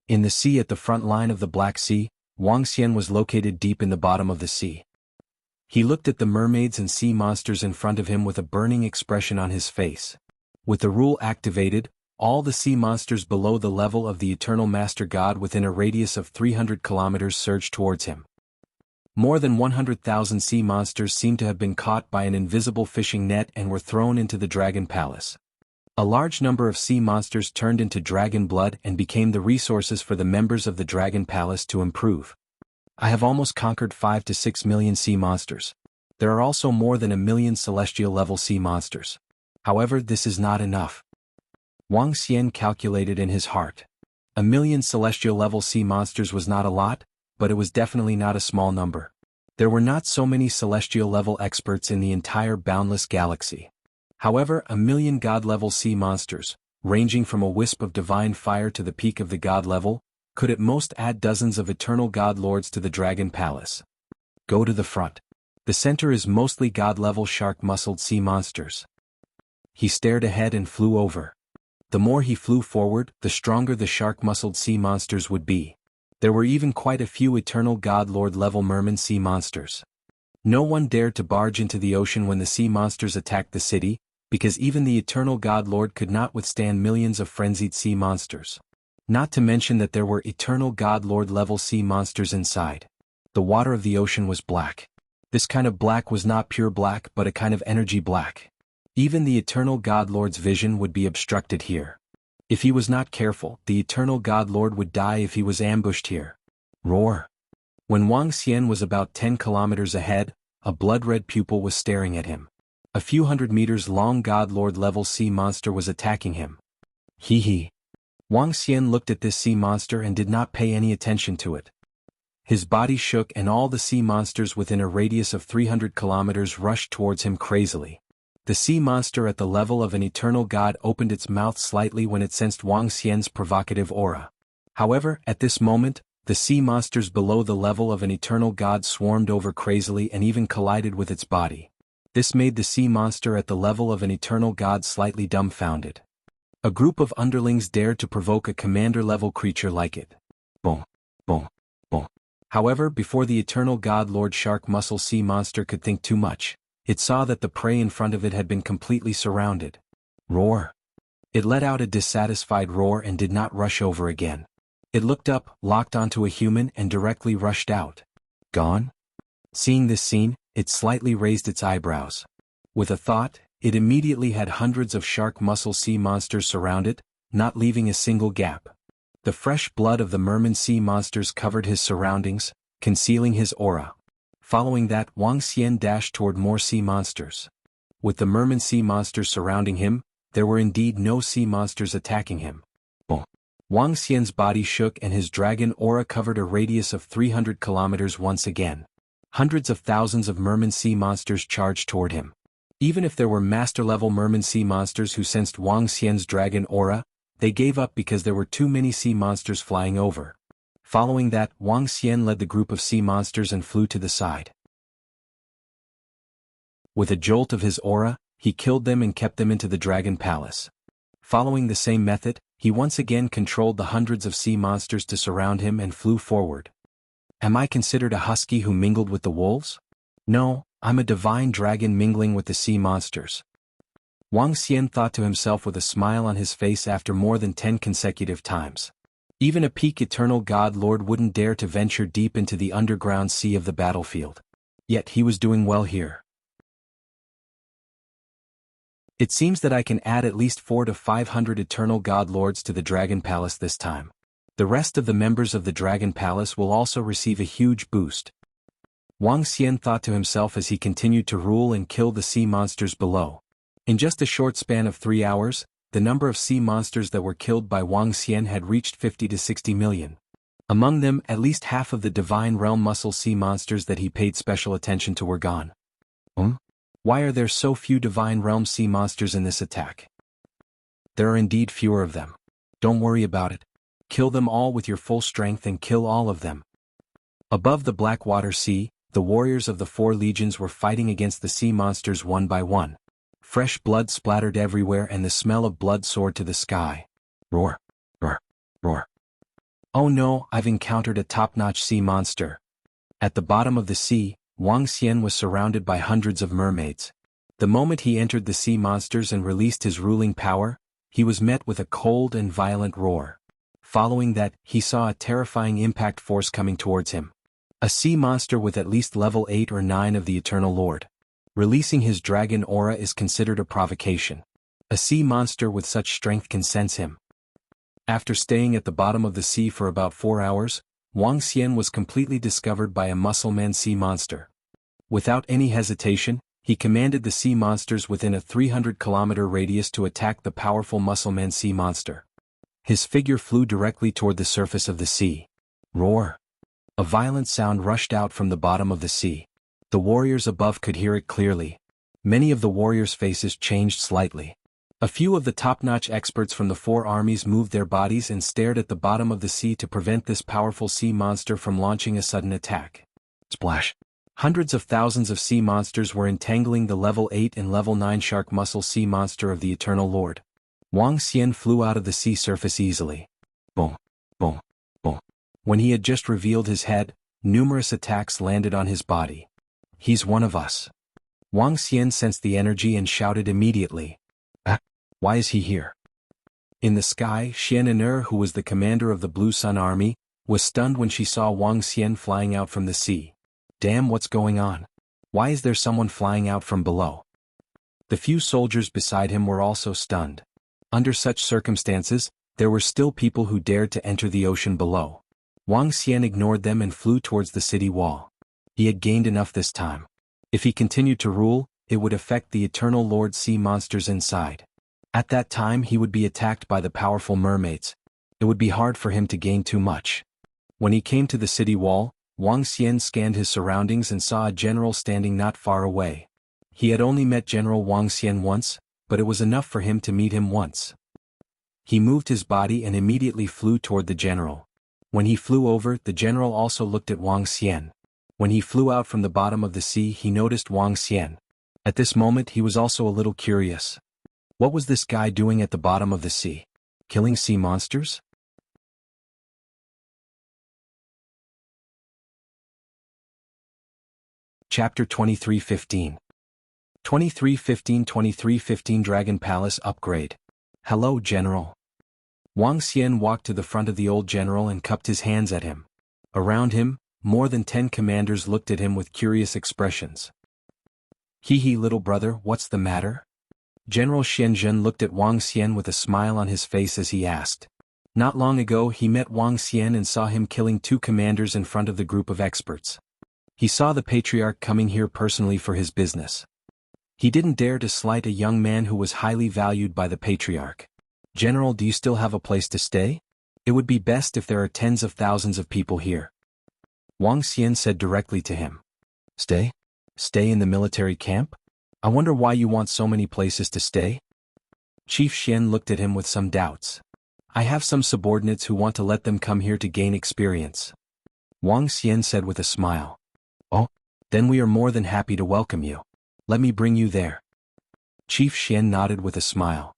In the sea at the front line of the Black Sea, Wang Xian was located deep in the bottom of the sea. He looked at the mermaids and sea monsters in front of him with a burning expression on his face. With the rule activated, all the sea monsters below the level of the Eternal Master God within a radius of 300 kilometers surged towards him. More than 100,000 sea monsters seemed to have been caught by an invisible fishing net and were thrown into the Dragon Palace. A large number of sea monsters turned into dragon blood and became the resources for the members of the Dragon Palace to improve. I have almost conquered 5 to 6 million sea monsters. There are also more than 1 million celestial-level sea monsters. However, this is not enough. Wang Xian calculated in his heart. 1 million celestial-level sea monsters was not a lot, but it was definitely not a small number. There were not so many celestial-level experts in the entire boundless galaxy. However, 1 million god-level sea monsters, ranging from a wisp of divine fire to the peak of the god level, could at most add dozens of eternal god lords to the Dragon Palace. Go to the front. The center is mostly god-level shark-muscled sea monsters. He stared ahead and flew over. The more he flew forward, the stronger the shark-muscled sea monsters would be. There were even quite a few eternal god lord level merman sea monsters. No one dared to barge into the ocean when the sea monsters attacked the city, because even the eternal god lord could not withstand millions of frenzied sea monsters. Not to mention that there were eternal god lord level sea monsters inside. The water of the ocean was black. This kind of black was not pure black but a kind of energy black. Even the eternal god lord's vision would be obstructed here. If he was not careful, the eternal god lord would die if he was ambushed here. Roar. When Wang Xian was about 10 kilometers ahead, a blood-red pupil was staring at him. A few hundred meters long god lord level sea monster was attacking him. Hee. Wang Xian looked at this sea monster and did not pay any attention to it. His body shook and all the sea monsters within a radius of 300 kilometers rushed towards him crazily. The sea monster at the level of an eternal god opened its mouth slightly when it sensed Wang Xian's provocative aura. However, at this moment, the sea monsters below the level of an eternal god swarmed over crazily and even collided with its body. This made the sea monster at the level of an eternal god slightly dumbfounded. A group of underlings dared to provoke a commander-level creature like it. Boom, boom, boom. However, before the eternal god lord shark muscle sea monster could think too much, it saw that the prey in front of it had been completely surrounded. Roar. It let out a dissatisfied roar and did not rush over again. It looked up, locked onto a human and directly rushed out. Gone? Seeing this scene, it slightly raised its eyebrows. With a thought, it immediately had hundreds of shark muscle sea monsters surround it, not leaving a single gap. The fresh blood of the merman sea monsters covered his surroundings, concealing his aura. Following that, Wang Xian dashed toward more sea monsters. With the merman sea monsters surrounding him, there were indeed no sea monsters attacking him. Boom. Wang Xian's body shook and his dragon aura covered a radius of 300 kilometers once again. Hundreds of thousands of merman sea monsters charged toward him. Even if there were master-level merman sea monsters who sensed Wang Xian's dragon aura, they gave up because there were too many sea monsters flying over. Following that, Wang Xian led the group of sea monsters and flew to the side. With a jolt of his aura, he killed them and kept them into the Dragon Palace. Following the same method, he once again controlled the hundreds of sea monsters to surround him and flew forward. Am I considered a husky who mingled with the wolves? No, I'm a divine dragon mingling with the sea monsters. Wang Xian thought to himself with a smile on his face after more than 10 consecutive times. Even a peak eternal god lord wouldn't dare to venture deep into the underground sea of the battlefield. Yet he was doing well here. It seems that I can add at least 400 to 500 eternal god lords to the Dragon Palace this time. The rest of the members of the Dragon Palace will also receive a huge boost. Wang Xian thought to himself as he continued to rule and kill the sea monsters below. In just a short span of 3 hours, the number of sea monsters that were killed by Wang Xian had reached 50 to 60 million. Among them, at least half of the Divine Realm muscle sea monsters that he paid special attention to were gone. Why are there so few Divine Realm sea monsters in this attack? There are indeed fewer of them. Don't worry about it. Kill them all with your full strength and kill all of them. Above the Blackwater Sea, the warriors of the 4 legions were fighting against the sea monsters one by one. Fresh blood splattered everywhere and the smell of blood soared to the sky. Roar, roar, roar. Oh no, I've encountered a top-notch sea monster. At the bottom of the sea, Wang Xian was surrounded by hundreds of mermaids. The moment he entered the sea monsters and released his ruling power, he was met with a cold and violent roar. Following that, he saw a terrifying impact force coming towards him. A sea monster with at least level 8 or 9 of the Eternal Lord. Releasing his dragon aura is considered a provocation. A sea monster with such strength can sense him. After staying at the bottom of the sea for about 4 hours, Wang Xian was completely discovered by a muscleman sea monster. Without any hesitation, he commanded the sea monsters within a 300-kilometer radius to attack the powerful muscleman sea monster. His figure flew directly toward the surface of the sea. Roar! A violent sound rushed out from the bottom of the sea. The warriors above could hear it clearly. Many of the warriors' faces changed slightly. A few of the top-notch experts from the 4 armies moved their bodies and stared at the bottom of the sea to prevent this powerful sea monster from launching a sudden attack. Splash! Hundreds of thousands of sea monsters were entangling the level 8 and level 9 shark muscle sea monster of the Eternal Lord. Wang Xian flew out of the sea surface easily. Boom! Boom! Boom! When he had just revealed his head, numerous attacks landed on his body. He's one of us. Wang Xian sensed the energy and shouted immediately. Why is he here? In the sky, Xian En'er, who was the commander of the Blue Sun Army, was stunned when she saw Wang Xian flying out from the sea. Damn, what's going on? Why is there someone flying out from below? The few soldiers beside him were also stunned. Under such circumstances, there were still people who dared to enter the ocean below. Wang Xian ignored them and flew towards the city wall. He had gained enough this time. If he continued to rule, it would affect the Eternal Lord sea monsters inside. At that time he would be attacked by the powerful mermaids. It would be hard for him to gain too much. When he came to the city wall, Wang Xian scanned his surroundings and saw a general standing not far away. He had only met General Wang Xian once, but it was enough for him to meet him once. He moved his body and immediately flew toward the general. When he flew over, the general also looked at Wang Xian. When he flew out from the bottom of the sea, he noticed Wang Xian. At this moment he was also a little curious. What was this guy doing at the bottom of the sea? Killing sea monsters? Chapter 2315. 2315 Dragon Palace Upgrade. Hello, General. Wang Xian walked to the front of the old general and cupped his hands at him. Around him, more than 10 commanders looked at him with curious expressions. Hee little brother, what's the matter? General Xianzhen looked at Wang Xian with a smile on his face as he asked. Not long ago he met Wang Xian and saw him killing 2 commanders in front of the group of experts. He saw the patriarch coming here personally for his business. He didn't dare to slight a young man who was highly valued by the patriarch. General, do you still have a place to stay? It would be best if there are tens of thousands of people here. Wang Xian said directly to him. Stay? Stay in the military camp? I wonder why you want so many places to stay? Chief Xian looked at him with some doubts. I have some subordinates who want to let them come here to gain experience. Wang Xian said with a smile. Oh, then we are more than happy to welcome you. Let me bring you there. Chief Xian nodded with a smile.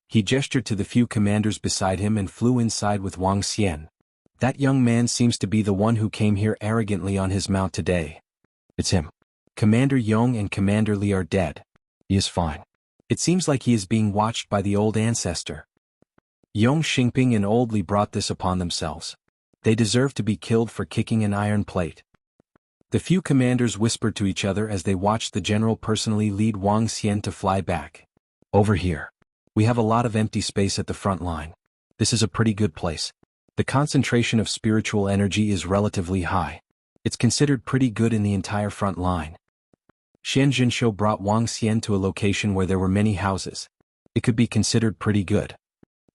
He gestured to the few commanders beside him and flew inside with Wang Xian. That young man seems to be the one who came here arrogantly on his mount today. It's him. Commander Yong and Commander Li are dead. He is fine. It seems like he is being watched by the old ancestor. Yong Xingping and Old Li brought this upon themselves. They deserve to be killed for kicking an iron plate. The few commanders whispered to each other as they watched the general personally lead Wang Xian to fly back. Over here. We have a lot of empty space at the front line. This is a pretty good place. The concentration of spiritual energy is relatively high. It's considered pretty good in the entire front line. Xian Jinsho brought Wang Xian to a location where there were many houses. It could be considered pretty good.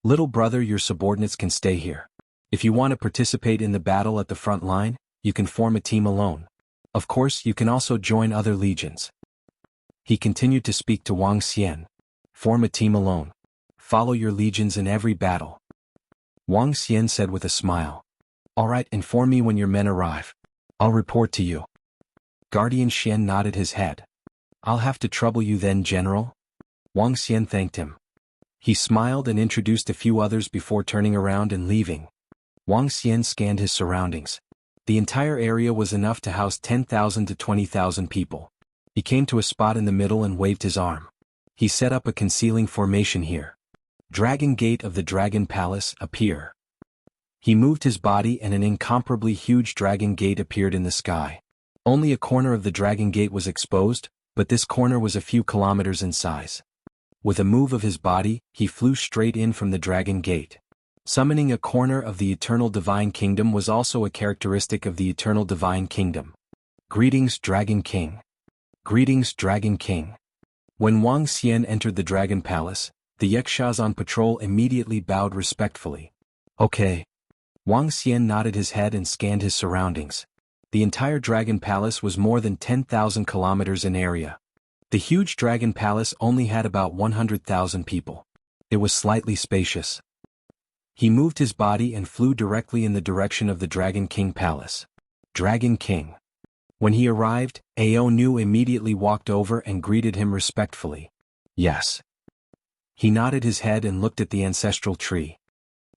Little brother, your subordinates can stay here. If you want to participate in the battle at the front line, you can form a team alone. Of course, you can also join other legions. He continued to speak to Wang Xian. Form a team alone. Follow your legions in every battle. Wang Xian said with a smile. All right, inform me when your men arrive. I'll report to you. Guardian Xian nodded his head. I'll have to trouble you then, General. Wang Xian thanked him. He smiled and introduced a few others before turning around and leaving. Wang Xian scanned his surroundings. The entire area was enough to house 10,000 to 20,000 people. He came to a spot in the middle and waved his arm. He set up a concealing formation here. Dragon Gate of the Dragon Palace, appear. He moved his body and an incomparably huge Dragon Gate appeared in the sky. Only a corner of the Dragon Gate was exposed, but this corner was a few kilometers in size. With a move of his body, he flew straight in from the Dragon Gate. Summoning a corner of the Eternal Divine Kingdom was also a characteristic of the Eternal Divine Kingdom. Greetings, Dragon King. Greetings, Dragon King. When Wang Xian entered the Dragon Palace, the yakshas on patrol immediately bowed respectfully. Okay. Wang Xian nodded his head and scanned his surroundings. The entire Dragon Palace was more than 10,000 kilometers in area. The huge Dragon Palace only had about 100,000 people. It was slightly spacious. He moved his body and flew directly in the direction of the Dragon King Palace. Dragon King. When he arrived, Ao Nu immediately walked over and greeted him respectfully. Yes. He nodded his head and looked at the ancestral tree.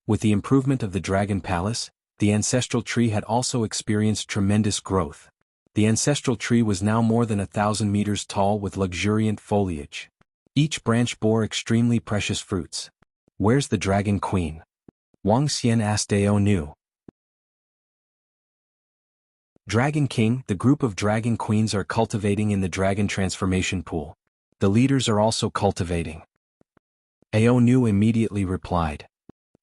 With the improvement of the Dragon Palace, the ancestral tree had also experienced tremendous growth. The ancestral tree was now more than 1,000 meters tall with luxuriant foliage. Each branch bore extremely precious fruits. Where's the Dragon Queen? Wang Xian asked Ao Nu. Dragon King, the group of Dragon Queens are cultivating in the Dragon Transformation Pool. The leaders are also cultivating. Ao Nu immediately replied.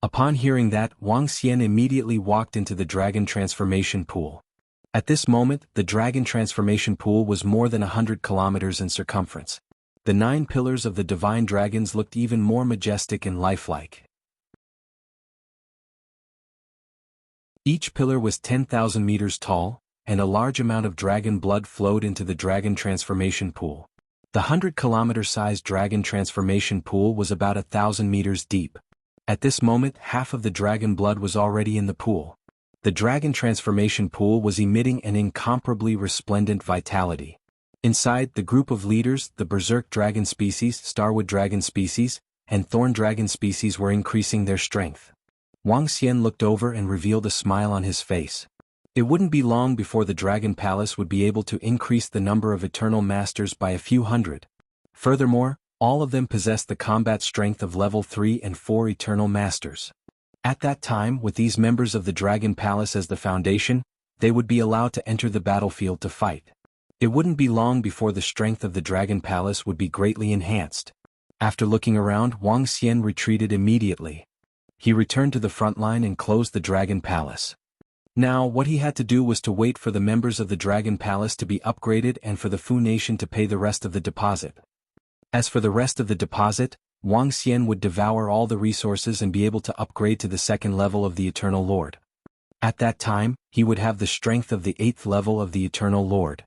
Upon hearing that, Wang Xian immediately walked into the Dragon Transformation Pool. At this moment, the Dragon Transformation Pool was more than 100 kilometers in circumference. The 9 pillars of the divine dragons looked even more majestic and lifelike. Each pillar was 10,000 meters tall, and a large amount of dragon blood flowed into the Dragon Transformation Pool. The 100-kilometer-sized Dragon Transformation Pool was about 1,000 meters deep. At this moment, half of the dragon blood was already in the pool. The Dragon Transformation Pool was emitting an incomparably resplendent vitality. Inside, the group of leaders, the Berserk Dragon species, Starwood Dragon species, and Thorn Dragon species were increasing their strength. Wang Xian looked over and revealed a smile on his face. It wouldn't be long before the Dragon Palace would be able to increase the number of Eternal Masters by a few hundred. Furthermore, all of them possessed the combat strength of level 3 and 4 Eternal Masters. At that time, with these members of the Dragon Palace as the foundation, they would be allowed to enter the battlefield to fight. It wouldn't be long before the strength of the Dragon Palace would be greatly enhanced. After looking around, Wang Xian retreated immediately. He returned to the front line and closed the Dragon Palace. Now, what he had to do was to wait for the members of the Dragon Palace to be upgraded and for the Fu Nation to pay the rest of the deposit. As for the rest of the deposit, Wang Xian would devour all the resources and be able to upgrade to the 2nd level of the Eternal Lord. At that time, he would have the strength of the 8th level of the Eternal Lord.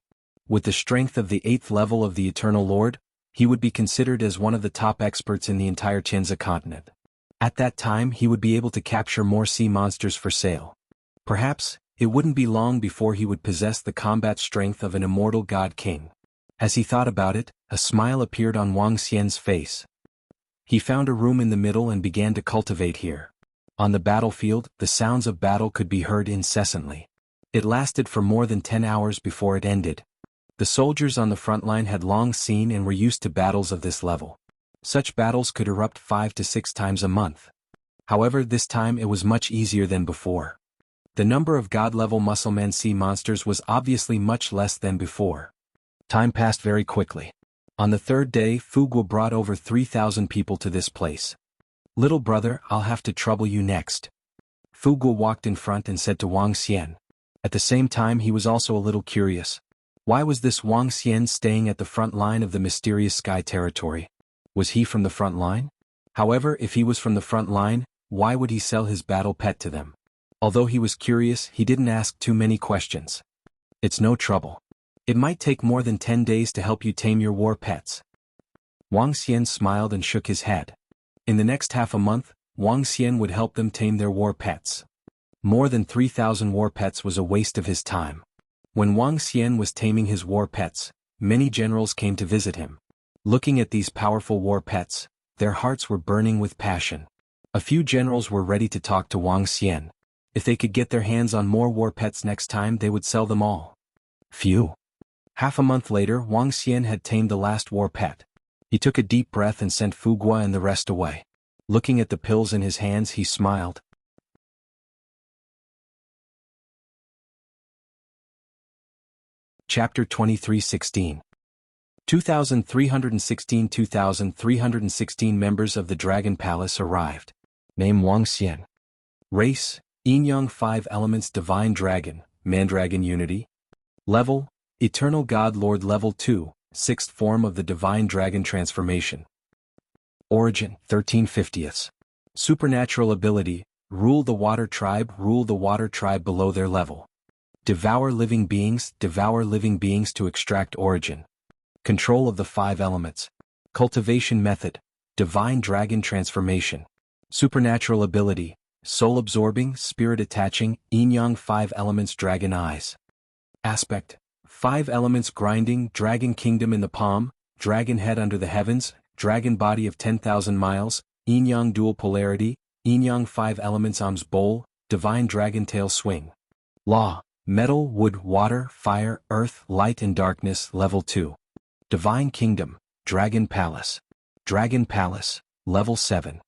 With the strength of the 8th level of the Eternal Lord, he would be considered as one of the top experts in the entire Tianzi continent. At that time, he would be able to capture more sea monsters for sale. Perhaps, it wouldn't be long before he would possess the combat strength of an immortal god king. As he thought about it, a smile appeared on Wang Xian's face. He found a room in the middle and began to cultivate here. On the battlefield, the sounds of battle could be heard incessantly. It lasted for more than 10 hours before it ended. The soldiers on the front line had long seen and were used to battles of this level. Such battles could erupt 5 to 6 times a month. However, this time it was much easier than before. The number of god-level muscleman sea monsters was obviously much less than before. Time passed very quickly. On the third day, Fuguo brought over 3,000 people to this place. "Little brother, I'll have to trouble you next." Fuguo walked in front and said to Wang Xian. At the same time he was also a little curious. Why was this Wang Xian staying at the front line of the mysterious sky territory? Was he from the front line? However, if he was from the front line, why would he sell his battle pet to them? Although he was curious, he didn't ask too many questions. "It's no trouble. It might take more than 10 days to help you tame your war pets." Wang Xian smiled and shook his head. In the next half a month, Wang Xian would help them tame their war pets. More than 3,000 war pets was a waste of his time. When Wang Xian was taming his war pets, many generals came to visit him. Looking at these powerful war pets, their hearts were burning with passion. A few generals were ready to talk to Wang Xian. If they could get their hands on more war pets next time, they would sell them all. Phew. Half a month later, Wang Xian had tamed the last war pet. He took a deep breath and sent Fuguo and the rest away. Looking at the pills in his hands, he smiled. Chapter 23:16. 2316 members of the Dragon Palace arrived. Name Wang Xian. Race, Yin-Yang 5 Elements Divine Dragon, Mandragon Unity. Level, Eternal God Lord Level 2, 6th form of the Divine Dragon Transformation. Origin, 1350s. Supernatural ability, Rule the Water Tribe below their level. Devour living beings to extract origin. Control of the 5 elements. Cultivation method, Divine Dragon Transformation. Supernatural ability, Soul Absorbing, Spirit Attaching, Yin-Yang 5 Elements Dragon Eyes. Aspect, 5 Elements Grinding, Dragon Kingdom in the palm, Dragon Head under the heavens, Dragon Body of 10,000 miles, Yin-Yang Dual Polarity, Yin-Yang 5 Elements Arms Bowl, Divine Dragon Tail Swing. Law, Metal, Wood, Water, Fire, Earth, Light and Darkness Level 2. Divine Kingdom, Dragon Palace. Dragon Palace, Level 7.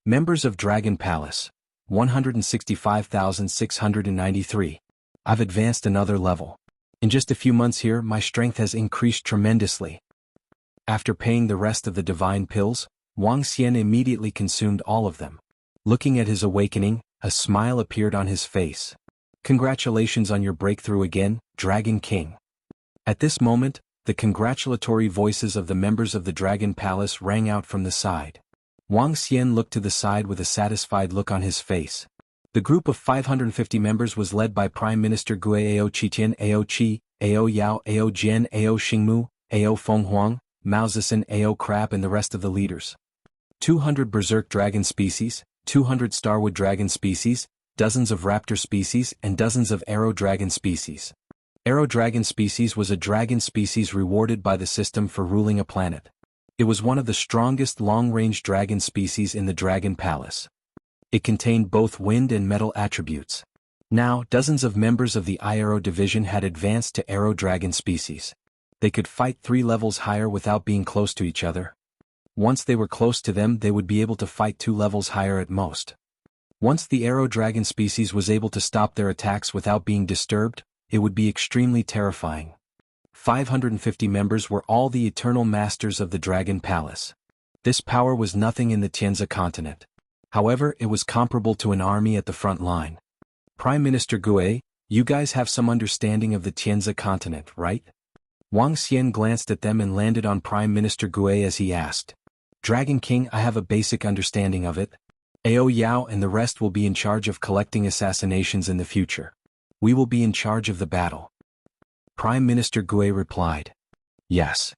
Members of Dragon Palace, 165,693. I've advanced another level. In just a few months here, my strength has increased tremendously. After paying the rest of the divine pills, Wang Xian immediately consumed all of them. Looking at his awakening, a smile appeared on his face. Congratulations on your breakthrough again, Dragon King. At this moment, the congratulatory voices of the members of the Dragon Palace rang out from the side. Wang Xian looked to the side with a satisfied look on his face. The group of 550 members was led by Prime Minister Gue Ao Qitian Ao Qi, Ao Yao Ao Jian Ao Xingmu, Ao Fenghuang, Mao Zisen Ao Crab and the rest of the leaders. 200 berserk dragon species, 200 starwood dragon species, dozens of raptor species and dozens of arrow dragon species. Arrow dragon species was a dragon species rewarded by the system for ruling a planet. It was one of the strongest long-range dragon species in the Dragon Palace. It contained both wind and metal attributes. Now, dozens of members of the Arrow division had advanced to arrow dragon species. They could fight 3 levels higher without being close to each other. Once they were close to them, they would be able to fight 2 levels higher at most. Once the arrow dragon species was able to stop their attacks without being disturbed, it would be extremely terrifying. 550 members were all the eternal masters of the Dragon Palace. This power was nothing in the Tianzi continent. However, it was comparable to an army at the front line. Prime Minister Gue, you guys have some understanding of the Tianzi continent, right? Wang Xian glanced at them and landed on Prime Minister Gue as he asked. Dragon King, I have a basic understanding of it. Ao Yao and the rest will be in charge of collecting assassinations in the future. We will be in charge of the battle. Prime Minister Gue replied. Yes.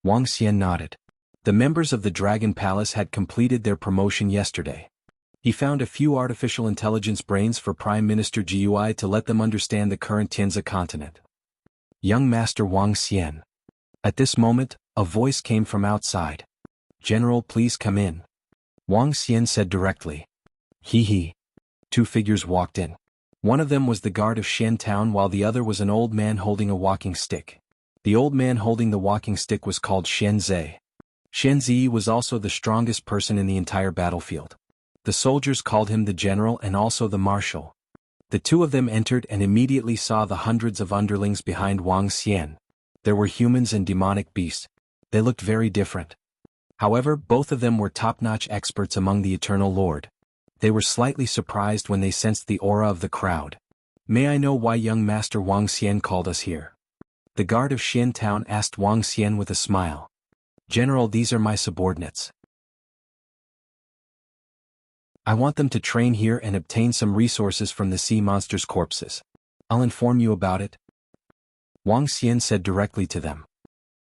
Wang Xian nodded. The members of the Dragon Palace had completed their promotion yesterday. He found a few artificial intelligence brains for Prime Minister Gui to let them understand the current Tianzi continent. Young Master Wang Xian. At this moment, a voice came from outside. "General, please come in," Wang Xian said directly. Hee hee. Two figures walked in. One of them was the guard of Xian Town while the other was an old man holding a walking stick. The old man holding the walking stick was called Xian Zhe. Xian Zhe was also the strongest person in the entire battlefield. The soldiers called him the general and also the marshal. The two of them entered and immediately saw the hundreds of underlings behind Wang Xian. There were humans and demonic beasts. They looked very different. However, both of them were top-notch experts among the Eternal Lord. They were slightly surprised when they sensed the aura of the crowd. "May I know why young Master Wang Xian called us here?" The guard of Xian Town asked Wang Xian with a smile. "General, these are my subordinates. I want them to train here and obtain some resources from the sea monsters' corpses. I'll inform you about it," Wang Xian said directly to them.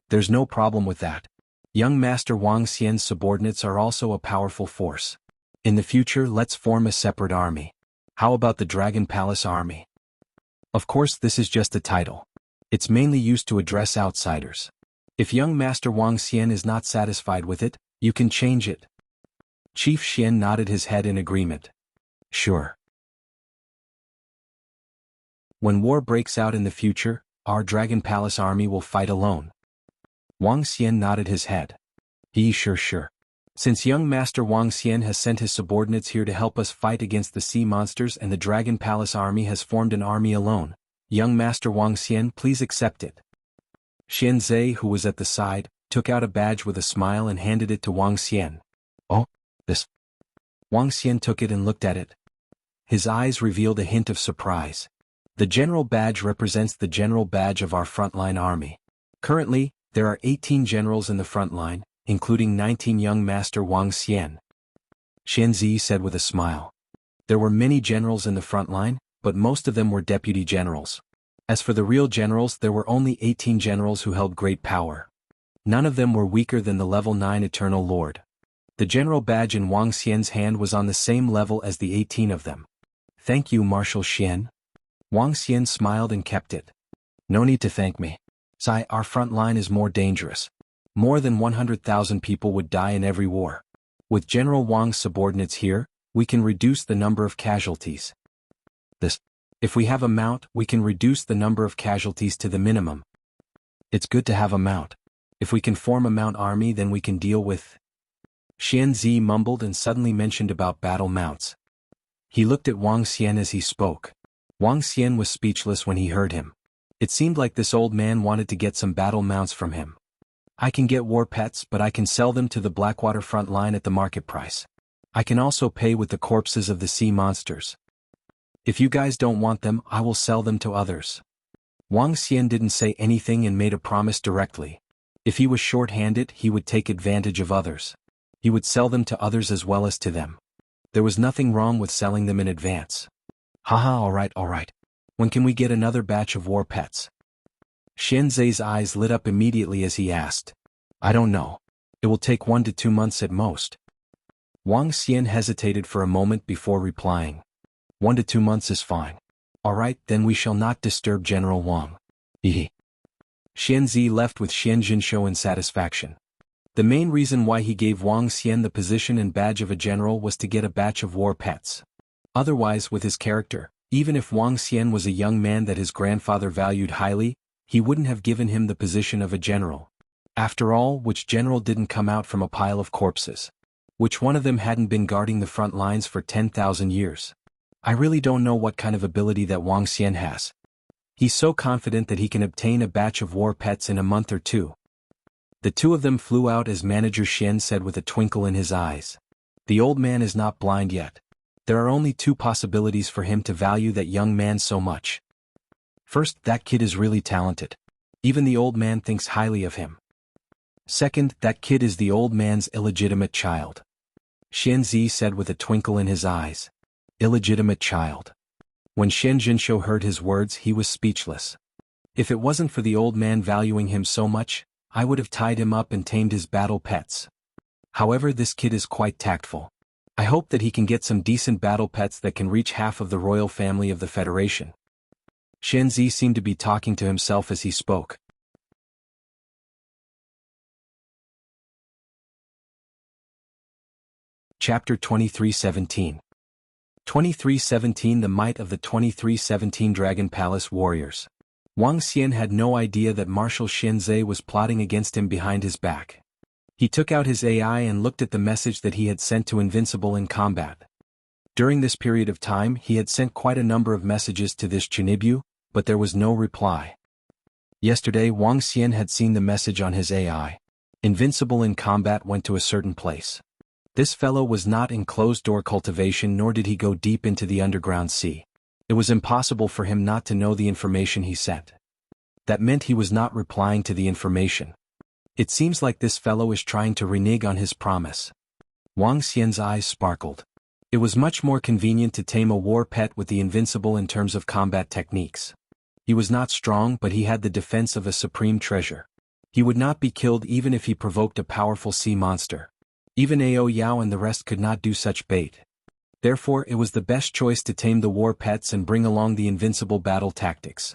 "There's no problem with that. Young Master Wang Xian's subordinates are also a powerful force. In the future, let's form a separate army. How about the Dragon Palace Army?" Of course, this is just a title. It's mainly used to address outsiders. If young Master Wang Xian is not satisfied with it, you can change it. Chief Xian nodded his head in agreement. "Sure. When war breaks out in the future, our Dragon Palace Army will fight alone." Wang Xian nodded his head. Sure. Since young Master Wang Xian has sent his subordinates here to help us fight against the sea monsters and the Dragon Palace Army has formed an army alone, young Master Wang Xian, please accept it. Xian Zhe, who was at the side, took out a badge with a smile and handed it to Wang Xian. "Oh, this." Wang Xian took it and looked at it. His eyes revealed a hint of surprise. The general badge represents the general badge of our frontline army. Currently, there are 18 generals in the front line, including 19 young Master Wang Xian. Xian Zhe said with a smile. There were many generals in the front line, but most of them were deputy generals. As for the real generals, there were only 18 generals who held great power. None of them were weaker than the level 9 Eternal Lord. The general badge in Wang Xian's hand was on the same level as the 18 of them. "Thank you, Marshal Xian." Wang Xian smiled and kept it. "No need to thank me. Sai, our front line is more dangerous. More than 100,000 people would die in every war. With General Wang's subordinates here, we can reduce the number of casualties. If we have a mount, we can reduce the number of casualties to the minimum. It's good to have a mount. If we can form a mount army, then we can deal with..." Xian Zhe mumbled and suddenly mentioned about battle mounts. He looked at Wang Xian as he spoke. Wang Xian was speechless when he heard him. It seemed like this old man wanted to get some battle mounts from him. "I can get war pets, but I can sell them to the Blackwater front line at the market price. I can also pay with the corpses of the sea monsters. If you guys don't want them, I will sell them to others." Wang Xian didn't say anything and made a promise directly. If he was short-handed, he would take advantage of others. He would sell them to others as well as to them. There was nothing wrong with selling them in advance. "Haha, all right. When can we get another batch of war pets?" Xian Zhe's eyes lit up immediately as he asked. "I don't know. It will take 1 to 2 months at most." Wang Xian hesitated for a moment before replying. 1 to 2 months is fine. All right, then we shall not disturb General Wang. Hehe. Xian Zhe left with Xian Jinsho in satisfaction. The main reason why he gave Wang Xian the position and badge of a general was to get a batch of war pets. Otherwise, with his character, even if Wang Xian was a young man that his grandfather valued highly, he wouldn't have given him the position of a general. After all, which general didn't come out from a pile of corpses? Which one of them hadn't been guarding the front lines for 10,000 years? I really don't know what kind of ability that Wang Xian has. He's so confident that he can obtain a batch of war pets in a month or two. The two of them flew out as Manager Xian said with a twinkle in his eyes. The old man is not blind yet. There are only 2 possibilities for him to value that young man so much. First, that kid is really talented. Even the old man thinks highly of him. Second, that kid is the old man's illegitimate child. Xian Zhe said with a twinkle in his eyes. Illegitimate child. When Xian Jinsho heard his words, he was speechless. If it wasn't for the old man valuing him so much, I would have tied him up and tamed his battle pets. However, this kid is quite tactful. I hope that he can get some decent battle pets that can reach half of the royal family of the Federation. Xian Zhe seemed to be talking to himself as he spoke. Chapter 2317. 2317 The Might of the 2317 Dragon Palace Warriors. Wang Xian had no idea that Marshal Xianzhe was plotting against him behind his back. He took out his AI and looked at the message that he had sent to Invincible in combat. During this period of time he had sent quite a number of messages to this Chunibu, but there was no reply. Yesterday Wang Xian had seen the message on his AI. Invincible in combat went to a certain place. This fellow was not in closed-door cultivation, nor did he go deep into the underground sea. It was impossible for him not to know the information he sent. That meant he was not replying to the information. It seems like this fellow is trying to renege on his promise. Wang Xian's eyes sparkled. It was much more convenient to tame a war pet with the Invincible in terms of combat techniques. He was not strong, but he had the defense of a supreme treasure. He would not be killed even if he provoked a powerful sea monster. Even Ao Yao and the rest could not do such bait. Therefore it was the best choice to tame the war pets and bring along the Invincible battle tactics.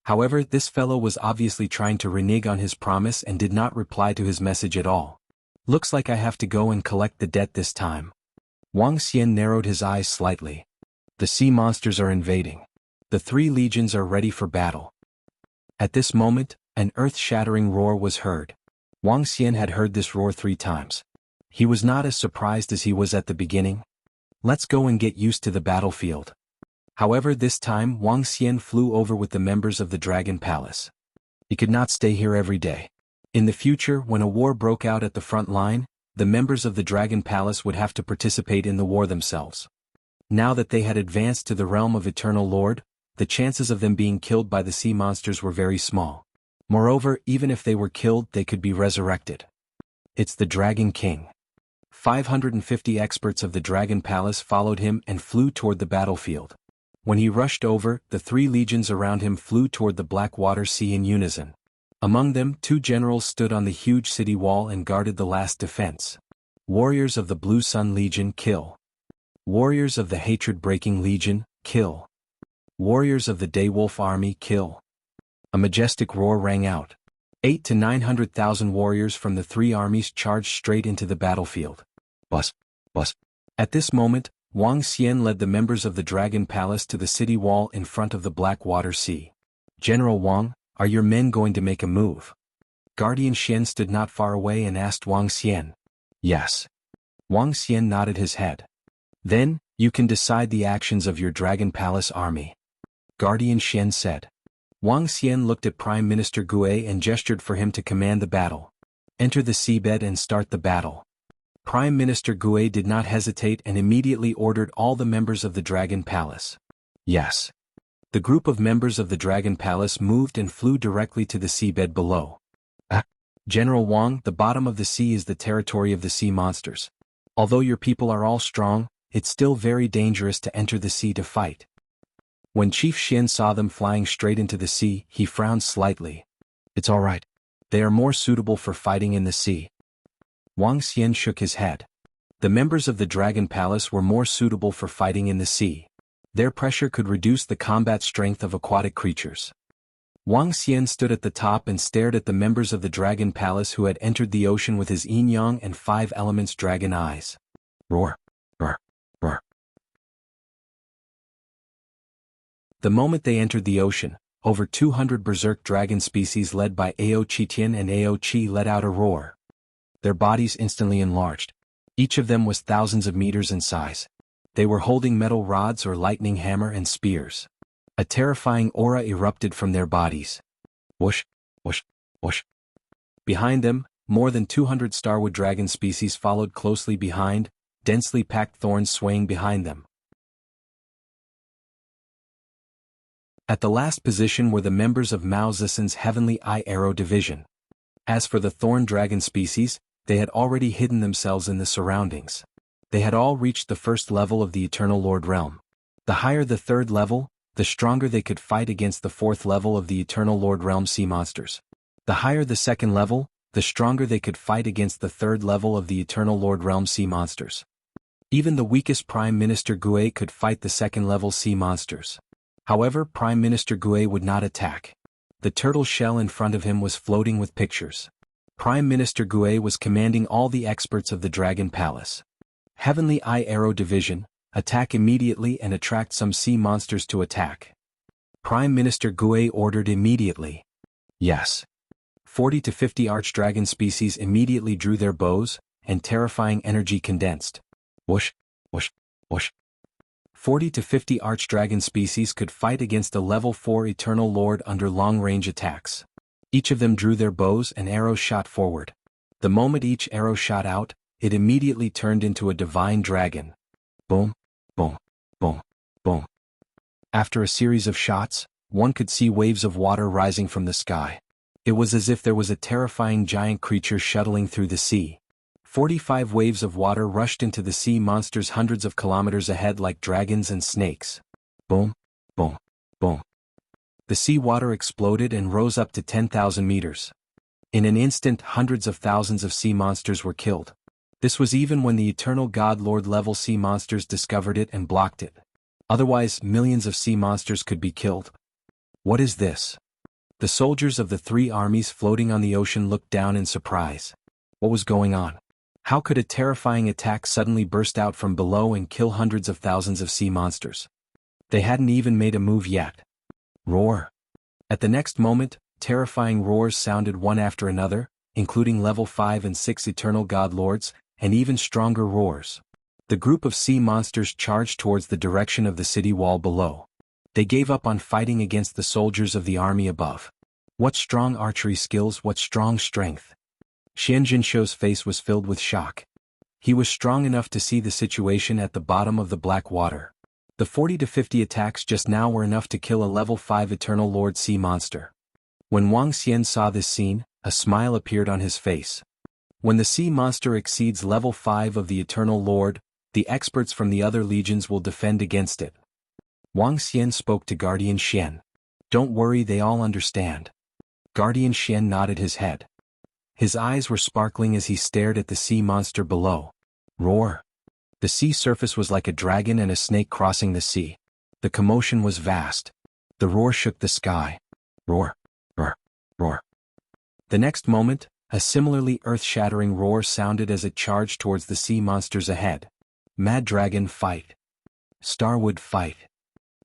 However, this fellow was obviously trying to renege on his promise and did not reply to his message at all. Looks like I have to go and collect the debt this time. Wang Xian narrowed his eyes slightly. The sea monsters are invading. The 3 legions are ready for battle. At this moment, an earth-shattering roar was heard. Wang Xian had heard this roar 3 times. He was not as surprised as he was at the beginning. Let's go and get used to the battlefield. However, this time Wang Xian flew over with the members of the Dragon Palace. He could not stay here every day. In the future, when a war broke out at the front line, the members of the Dragon Palace would have to participate in the war themselves. Now that they had advanced to the realm of Eternal Lord, the chances of them being killed by the sea monsters were very small. Moreover, even if they were killed, they could be resurrected. It's the Dragon King. 550 experts of the Dragon Palace followed him and flew toward the battlefield. When he rushed over, the 3 legions around him flew toward the Blackwater Sea in unison. Among them, 2 generals stood on the huge city wall and guarded the last defense. Warriors of the Blue Sun Legion, kill. Warriors of the Hatred-Breaking Legion, kill. Warriors of the Daywolf Army, kill. A majestic roar rang out. 800,000 to 900,000 warriors from the 3 armies charged straight into the battlefield. Bus. At this moment, Wang Xian led the members of the Dragon Palace to the city wall in front of the Blackwater Sea. General Wang, are your men going to make a move? Guardian Xian stood not far away and asked Wang Xian. Yes. Wang Xian nodded his head. Then, you can decide the actions of your Dragon Palace army. Guardian Xian said. Wang Xian looked at Prime Minister Gue and gestured for him to command the battle. Enter the seabed and start the battle. Prime Minister Gue did not hesitate and immediately ordered all the members of the Dragon Palace. Yes. The group of members of the Dragon Palace moved and flew directly to the seabed below. General Wang, the bottom of the sea is the territory of the sea monsters. Although your people are all strong, it's still very dangerous to enter the sea to fight. When Chief Xian saw them flying straight into the sea, he frowned slightly. It's all right. They are more suitable for fighting in the sea. Wang Xian shook his head. The members of the Dragon Palace were more suitable for fighting in the sea. Their pressure could reduce the combat strength of aquatic creatures. Wang Xian stood at the top and stared at the members of the Dragon Palace who had entered the ocean with his yin-yang and 5 elements dragon eyes. Roar. Roar. Roar. The moment they entered the ocean, over 200 berserk dragon species led by Ao Qitian and Ao Qi let out a roar. Their bodies instantly enlarged. Each of them was thousands of meters in size. They were holding metal rods or lightning hammer and spears. A terrifying aura erupted from their bodies. Whoosh, whoosh, whoosh. Behind them, more than 200 starwood dragon species followed closely behind, densely packed thorns swaying behind them. At the last position were the members of Mao Zishan's Heavenly Eye Arrow Division. As for the thorn dragon species, they had already hidden themselves in the surroundings. They had all reached the 1st level of the Eternal Lord realm. The higher the 3rd level, the stronger they could fight against the 4th level of the Eternal Lord realm sea monsters. The higher the 2nd level, the stronger they could fight against the 3rd level of the Eternal Lord realm sea monsters. Even the weakest Prime Minister Gue could fight the 2nd level sea monsters. However, Prime Minister Gue would not attack. The turtle shell in front of him was floating with pictures. Prime Minister Gue was commanding all the experts of the Dragon Palace. Heavenly Eye Arrow Division, attack immediately and attract some sea monsters to attack. Prime Minister Gue ordered immediately. Yes. 40 to 50 archdragon species immediately drew their bows, and terrifying energy condensed. Whoosh, whoosh, whoosh. 40 to 50 archdragon species could fight against a level 4 Eternal Lord under long-range attacks. Each of them drew their bows and arrows shot forward. The moment each arrow shot out, it immediately turned into a divine dragon. Boom, boom, boom, boom. After a series of shots, one could see waves of water rising from the sky. It was as if there was a terrifying giant creature shuttling through the sea. 45 waves of water rushed into the sea monsters hundreds of kilometers ahead like dragons and snakes. Boom, boom, boom. The sea water exploded and rose up to 10,000 meters. In an instant, hundreds of thousands of sea monsters were killed. This was even when the Eternal God Lord level sea monsters discovered it and blocked it. Otherwise, millions of sea monsters could be killed. What is this? The soldiers of the three armies floating on the ocean looked down in surprise. What was going on? How could a terrifying attack suddenly burst out from below and kill hundreds of thousands of sea monsters? They hadn't even made a move yet. Roar. At the next moment, terrifying roars sounded one after another, including level 5 and 6 Eternal God Lords, and even stronger roars. The group of sea monsters charged towards the direction of the city wall below. They gave up on fighting against the soldiers of the army above. What strong archery skills, what strong strength. Xian Jinsho's face was filled with shock. He was strong enough to see the situation at the bottom of the black water. The 40 to 50 attacks just now were enough to kill a level 5 Eternal Lord sea monster. When Wang Xian saw this scene, a smile appeared on his face. When the sea monster exceeds level 5 of the Eternal Lord, the experts from the other legions will defend against it. Wang Xian spoke to Guardian Xian. Don't worry, they all understand. Guardian Xian nodded his head. His eyes were sparkling as he stared at the sea monster below. Roar. The sea surface was like a dragon and a snake crossing the sea. The commotion was vast. The roar shook the sky. Roar, roar, roar. The next moment, a similarly earth-shattering roar sounded as it charged towards the sea monsters ahead. Mad Dragon fight. Starwood fight.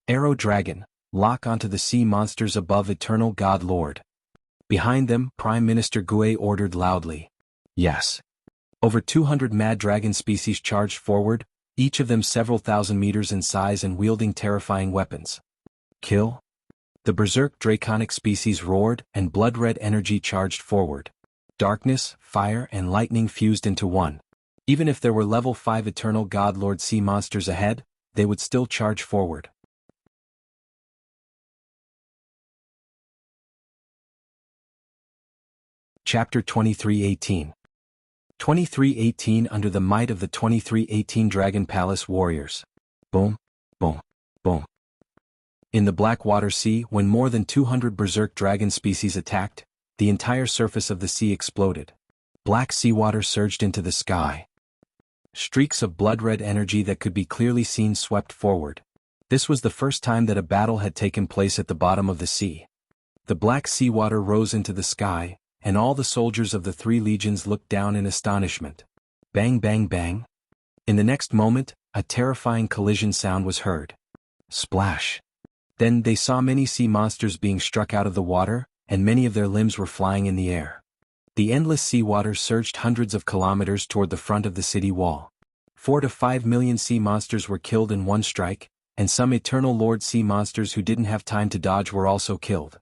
Arrow Dragon, lock onto the sea monsters above Eternal God Lord. Behind them, Prime Minister Gue ordered loudly. Yes. Over 200 Mad Dragon species charged forward, each of them several thousand meters in size and wielding terrifying weapons. Kill? The Berserk Draconic species roared, and blood-red energy charged forward. Darkness, fire, and lightning fused into one. Even if there were level 5 Eternal God Lord sea monsters ahead, they would still charge forward. Chapter 2318. 2318 Under the might of the 2318 Dragon Palace warriors. Boom, boom, boom. In the Blackwater Sea, when more than 200 berserk dragon species attacked, the entire surface of the sea exploded. Black seawater surged into the sky. Streaks of blood-red energy that could be clearly seen swept forward. This was the first time that a battle had taken place at the bottom of the sea. The black seawater rose into the sky, and all the soldiers of the three legions looked down in astonishment. Bang, bang, bang. In the next moment, a terrifying collision sound was heard. Splash. Then they saw many sea monsters being struck out of the water, and many of their limbs were flying in the air. The endless seawater surged hundreds of kilometers toward the front of the city wall. 4 to 5 million sea monsters were killed in one strike, and some Eternal Lord sea monsters who didn't have time to dodge were also killed.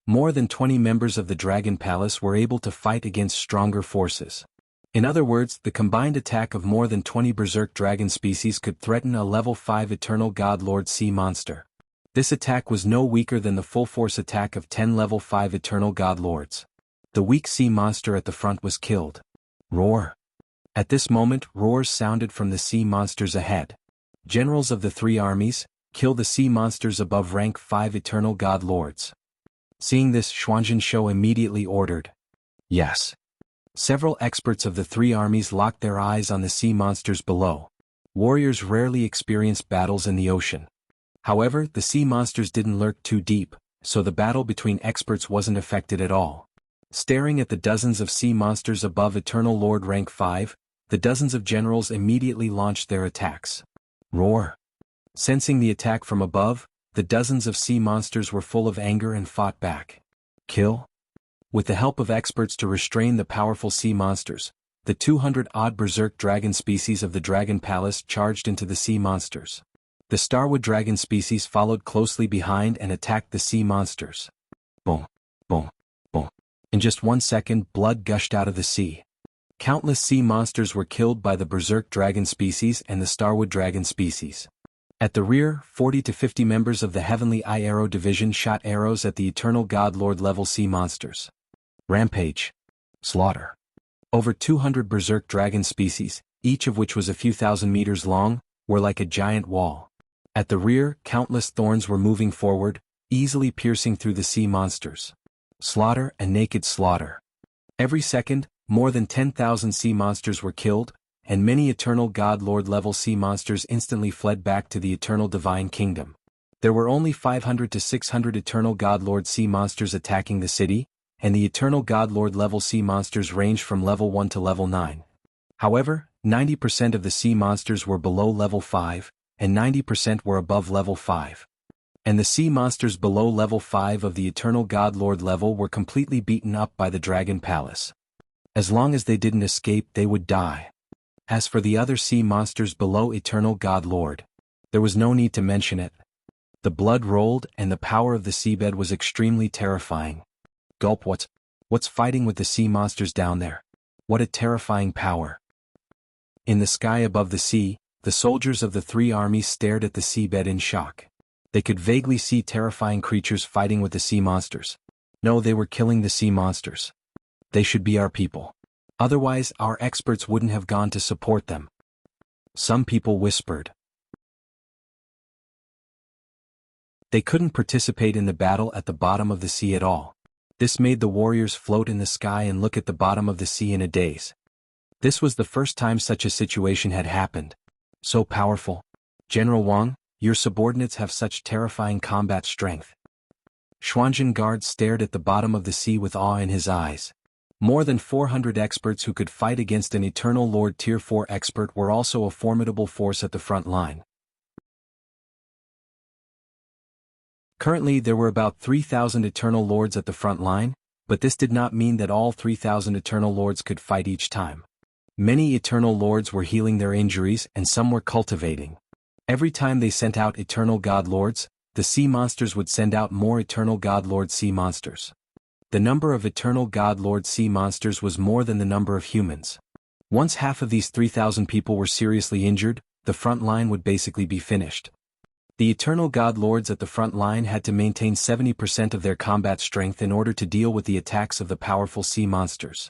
More than 20 members of the Dragon Palace were able to fight against stronger forces. In other words, the combined attack of more than 20 berserk dragon species could threaten a level 5 Eternal God Lord sea monster. This attack was no weaker than the full-force attack of 10 level 5 Eternal God Lords. The weak sea monster at the front was killed. Roar. At this moment, roars sounded from the sea monsters ahead. Generals of the three armies, kill the sea monsters above rank 5 Eternal God Lords. Seeing this, Xuanzhen immediately ordered. Yes. Several experts of the three armies locked their eyes on the sea monsters below. Warriors rarely experienced battles in the ocean. However, the sea monsters didn't lurk too deep, so the battle between experts wasn't affected at all. Staring at the dozens of sea monsters above Eternal Lord rank 5, the dozens of generals immediately launched their attacks. Roar! Sensing the attack from above, the dozens of sea monsters were full of anger and fought back. Kill? With the help of experts to restrain the powerful sea monsters, the 200-odd berserk dragon species of the Dragon Palace charged into the sea monsters. The Starwood dragon species followed closely behind and attacked the sea monsters. Boom! Boom! Boom! In just 1 second, blood gushed out of the sea. Countless sea monsters were killed by the berserk dragon species and the Starwood dragon species. At the rear, 40 to 50 members of the Heavenly Eye Arrow Division shot arrows at the Eternal God Lord level sea monsters. Rampage. Slaughter. Over 200 berserk dragon species, each of which was a few thousand meters long, were like a giant wall. At the rear, countless thorns were moving forward, easily piercing through the sea monsters. Slaughter and naked slaughter. Every second, more than 10,000 sea monsters were killed, and many Eternal God Lord level sea monsters instantly fled back to the Eternal Divine Kingdom. There were only 500 to 600 Eternal God Lord sea monsters attacking the city, and the Eternal God Lord level sea monsters ranged from level 1 to level 9. However, 90% of the sea monsters were below level 5, and 90% were above level 5. And the sea monsters below level 5 of the Eternal God Lord level were completely beaten up by the Dragon Palace. As long as they didn't escape, they would die. As for the other sea monsters below Eternal God Lord, there was no need to mention it. The blood rolled and the power of the seabed was extremely terrifying. Gulp! What's fighting with the sea monsters down there? What a terrifying power. In the sky above the sea, the soldiers of the three armies stared at the seabed in shock. They could vaguely see terrifying creatures fighting with the sea monsters. No, they were killing the sea monsters. They should be our people. Otherwise, our experts wouldn't have gone to support them. Some people whispered. They couldn't participate in the battle at the bottom of the sea at all. This made the warriors float in the sky and look at the bottom of the sea in a daze. This was the first time such a situation had happened. So powerful. General Wang, your subordinates have such terrifying combat strength. Xuanzhen Guard stared at the bottom of the sea with awe in his eyes. More than 400 experts who could fight against an Eternal Lord Tier 4 expert were also a formidable force at the front line. Currently there were about 3,000 Eternal Lords at the front line, but this did not mean that all 3,000 Eternal Lords could fight each time. Many Eternal Lords were healing their injuries and some were cultivating. Every time they sent out Eternal God Lords, the sea monsters would send out more Eternal God Lord sea monsters. The number of Eternal God Lord sea monsters was more than the number of humans. Once half of these 3,000 people were seriously injured, the front line would basically be finished. The Eternal God Lords at the front line had to maintain 70% of their combat strength in order to deal with the attacks of the powerful sea monsters.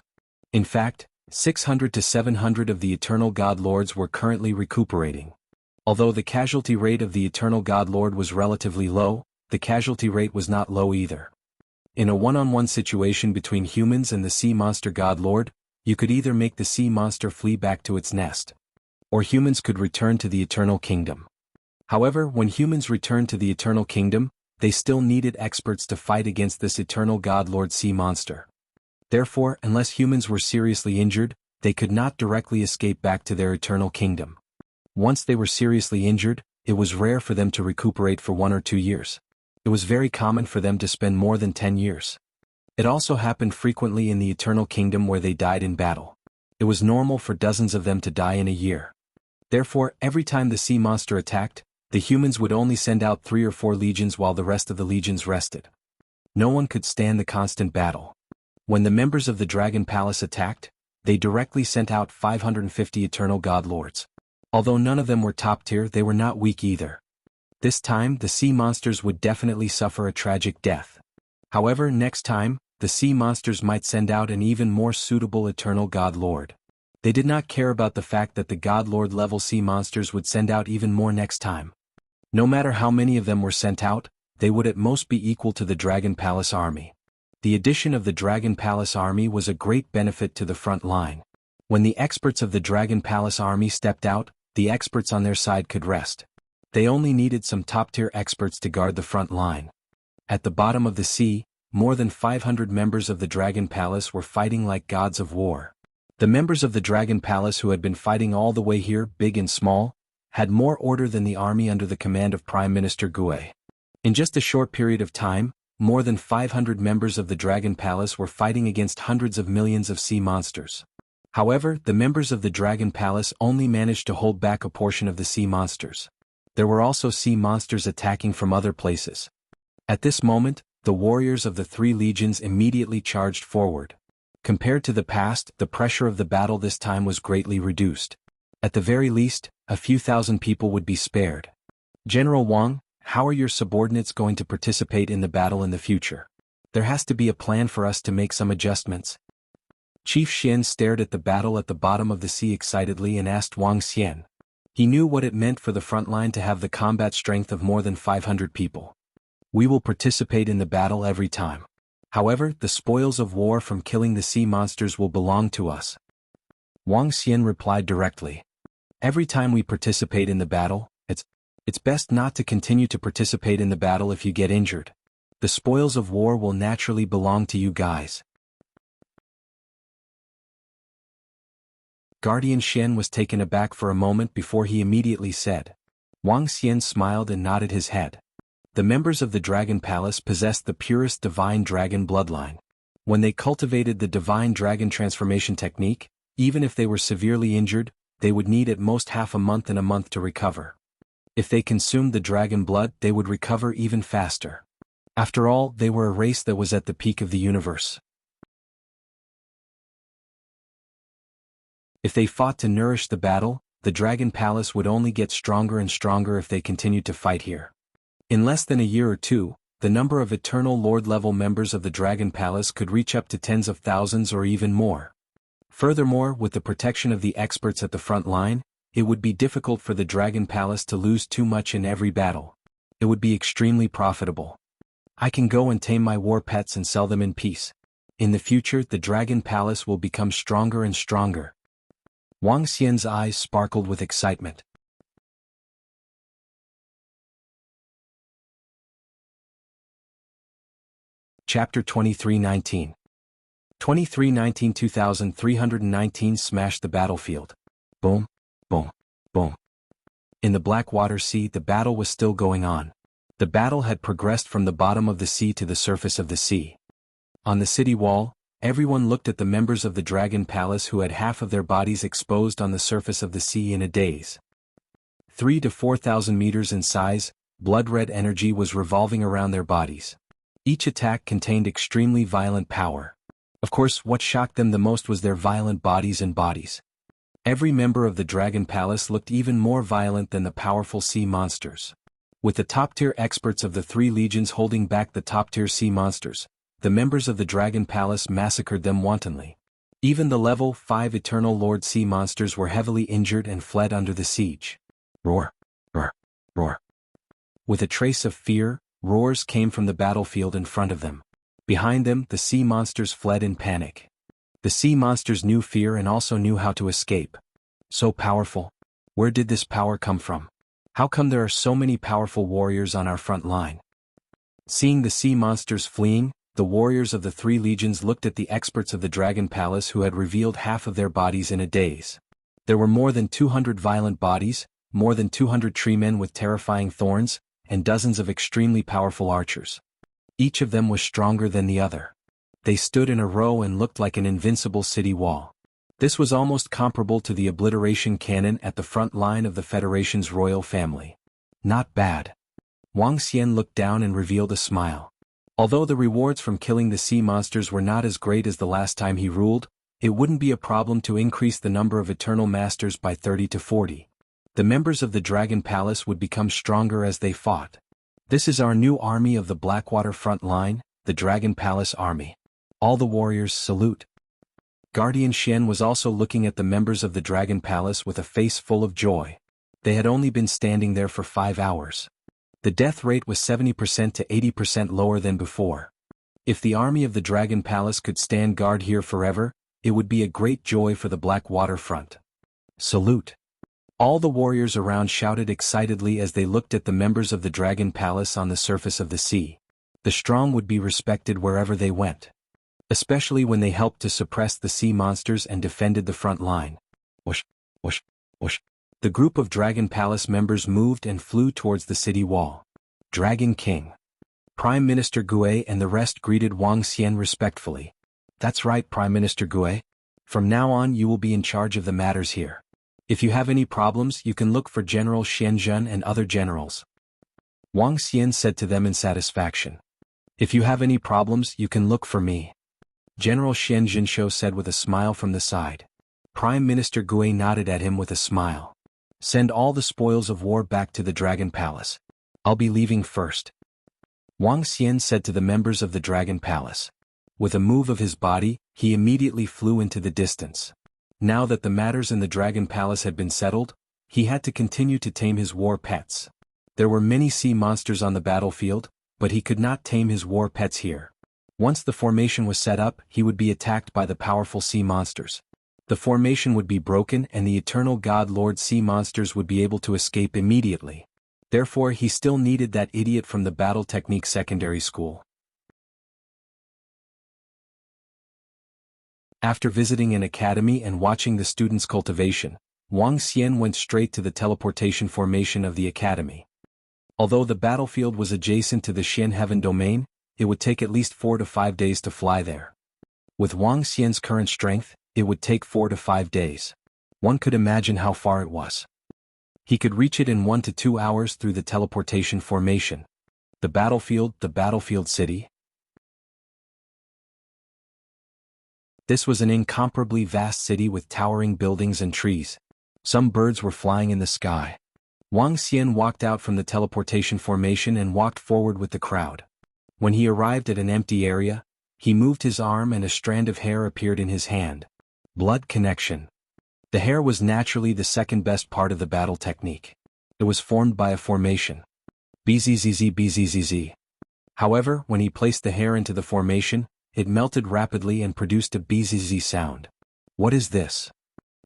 In fact, 600 to 700 of the Eternal God Lords were currently recuperating. Although the casualty rate of the Eternal God Lord was relatively low, the casualty rate was not low either. In a one-on-one situation between humans and the sea monster God Lord, you could either make the sea monster flee back to its nest, or humans could return to the Eternal Kingdom. However, when humans returned to the Eternal Kingdom, they still needed experts to fight against this Eternal God Lord sea monster. Therefore, unless humans were seriously injured, they could not directly escape back to their Eternal Kingdom. Once they were seriously injured, it was rare for them to recuperate for 1 or 2 years. It was very common for them to spend more than 10 years. It also happened frequently in the Eternal Kingdom where they died in battle. It was normal for dozens of them to die in a year. Therefore, every time the sea monster attacked, the humans would only send out 3 or 4 legions while the rest of the legions rested. No one could stand the constant battle. When the members of the Dragon Palace attacked, they directly sent out 550 Eternal God Lords. Although none of them were top tier, they were not weak either. This time, the sea monsters would definitely suffer a tragic death. However, next time, the sea monsters might send out an even more suitable Eternal God Lord. They did not care about the fact that the God Lord level sea monsters would send out even more next time. No matter how many of them were sent out, they would at most be equal to the Dragon Palace army. The addition of the Dragon Palace army was a great benefit to the front line. When the experts of the Dragon Palace army stepped out, the experts on their side could rest. They only needed some top-tier experts to guard the front line. At the bottom of the sea, more than 500 members of the Dragon Palace were fighting like gods of war. The members of the Dragon Palace who had been fighting all the way here, big and small, had more order than the army under the command of Prime Minister Gue. In just a short period of time, more than 500 members of the Dragon Palace were fighting against hundreds of millions of sea monsters. However, the members of the Dragon Palace only managed to hold back a portion of the sea monsters. There were also sea monsters attacking from other places. At this moment, the warriors of the three legions immediately charged forward. Compared to the past, the pressure of the battle this time was greatly reduced. At the very least, a few thousand people would be spared. General Wang, how are your subordinates going to participate in the battle in the future? There has to be a plan for us to make some adjustments. Chief Xian stared at the battle at the bottom of the sea excitedly and asked Wang Xian. He knew what it meant for the front line to have the combat strength of more than 500 people. We will participate in the battle every time. However, the spoils of war from killing the sea monsters will belong to us. Wang Xian replied directly. Every time we participate in the battle, it's best not to continue to participate in the battle if you get injured. The spoils of war will naturally belong to you guys. Guardian Shen was taken aback for a moment before he immediately said. Wang Xian smiled and nodded his head. The members of the Dragon Palace possessed the purest divine dragon bloodline. When they cultivated the divine dragon transformation technique, even if they were severely injured, they would need at most half a month and a month to recover. If they consumed the dragon blood, they would recover even faster. After all, they were a race that was at the peak of the universe. If they fought to nourish the battle, the Dragon Palace would only get stronger and stronger if they continued to fight here. In less than a year or two, the number of Eternal Lord-level members of the Dragon Palace could reach up to tens of thousands or even more. Furthermore, with the protection of the experts at the front line, it would be difficult for the Dragon Palace to lose too much in every battle. It would be extremely profitable. I can go and tame my war pets and sell them in peace. In the future, the Dragon Palace will become stronger and stronger. Wang Xian's eyes sparkled with excitement. Chapter 2319. 2319 Smash the battlefield. Boom, boom, boom. In the Blackwater Sea, the battle was still going on. The battle had progressed from the bottom of the sea to the surface of the sea. On the city wall, everyone looked at the members of the Dragon Palace who had half of their bodies exposed on the surface of the sea in a daze. 3,000 to 4,000 meters in size, blood-red energy was revolving around their bodies. Each attack contained extremely violent power. Of course, what shocked them the most was their violent bodies and bodies. Every member of the Dragon Palace looked even more violent than the powerful sea monsters. With the top-tier experts of the three legions holding back the top-tier sea monsters, the members of the Dragon Palace massacred them wantonly. Even the level 5 Eternal Lord sea monsters were heavily injured and fled under the siege. Roar, roar, roar. With a trace of fear, roars came from the battlefield in front of them. Behind them, the sea monsters fled in panic. The sea monsters knew fear and also knew how to escape. So powerful. Where did this power come from? How come there are so many powerful warriors on our front line? Seeing the sea monsters fleeing, the warriors of the three legions looked at the experts of the Dragon Palace who had revealed half of their bodies in a daze. There were more than 200 violent bodies, more than 200 tree men with terrifying thorns, and dozens of extremely powerful archers. Each of them was stronger than the other. They stood in a row and looked like an invincible city wall. This was almost comparable to the obliteration cannon at the front line of the Federation's royal family. Not bad. Wang Xian looked down and revealed a smile. Although the rewards from killing the sea monsters were not as great as the last time he ruled, it wouldn't be a problem to increase the number of Eternal Masters by 30 to 40. The members of the Dragon Palace would become stronger as they fought. This is our new army of the Blackwater front line, the Dragon Palace Army. All the warriors salute. Guardian Shen was also looking at the members of the Dragon Palace with a face full of joy. They had only been standing there for 5 hours. The death rate was 70% to 80% lower than before. If the army of the Dragon Palace could stand guard here forever, it would be a great joy for the Blackwater front. Salute. All the warriors around shouted excitedly as they looked at the members of the Dragon Palace on the surface of the sea. The strong would be respected wherever they went. especially when they helped to suppress the sea monsters and defended the front line. Whoosh, whoosh, whoosh. The group of Dragon Palace members moved and flew towards the city wall. Dragon King, Prime Minister Gue and the rest greeted Wang Xian respectfully. That's right, Prime Minister Gue. From now on you will be in charge of the matters here. If you have any problems you can look for General Xianzhen and other generals. Wang Xian said to them in satisfaction. If you have any problems you can look for me. General Xianzhen said with a smile from the side. Prime Minister Gue nodded at him with a smile. Send all the spoils of war back to the Dragon Palace. I'll be leaving first. Wang Xian said to the members of the Dragon Palace. With a move of his body, he immediately flew into the distance. Now that the matters in the Dragon Palace had been settled, he had to continue to tame his war pets. There were many sea monsters on the battlefield, but he could not tame his war pets here. Once the formation was set up, he would be attacked by the powerful sea monsters. The formation would be broken and the eternal God Lord sea monsters would be able to escape immediately. Therefore he still needed that idiot from the Battle Technique Secondary School. After visiting an academy and watching the students' cultivation, Wang Xian went straight to the teleportation formation of the academy. Although the battlefield was adjacent to the Xian Heaven domain, it would take at least 4 to 5 days to fly there. With Wang Xian's current strength, it would take 4 to 5 days. One could imagine how far it was. He could reach it in 1 to 2 hours through the teleportation formation. The battlefield city. This was an incomparably vast city with towering buildings and trees. Some birds were flying in the sky. Wang Xian walked out from the teleportation formation and walked forward with the crowd. When he arrived at an empty area, he moved his arm and a strand of hair appeared in his hand. Blood connection. The hair was naturally the second best part of the battle technique. It was formed by a formation. Bzzz. However, when he placed the hair into the formation, it melted rapidly and produced a bzzz sound. What is this?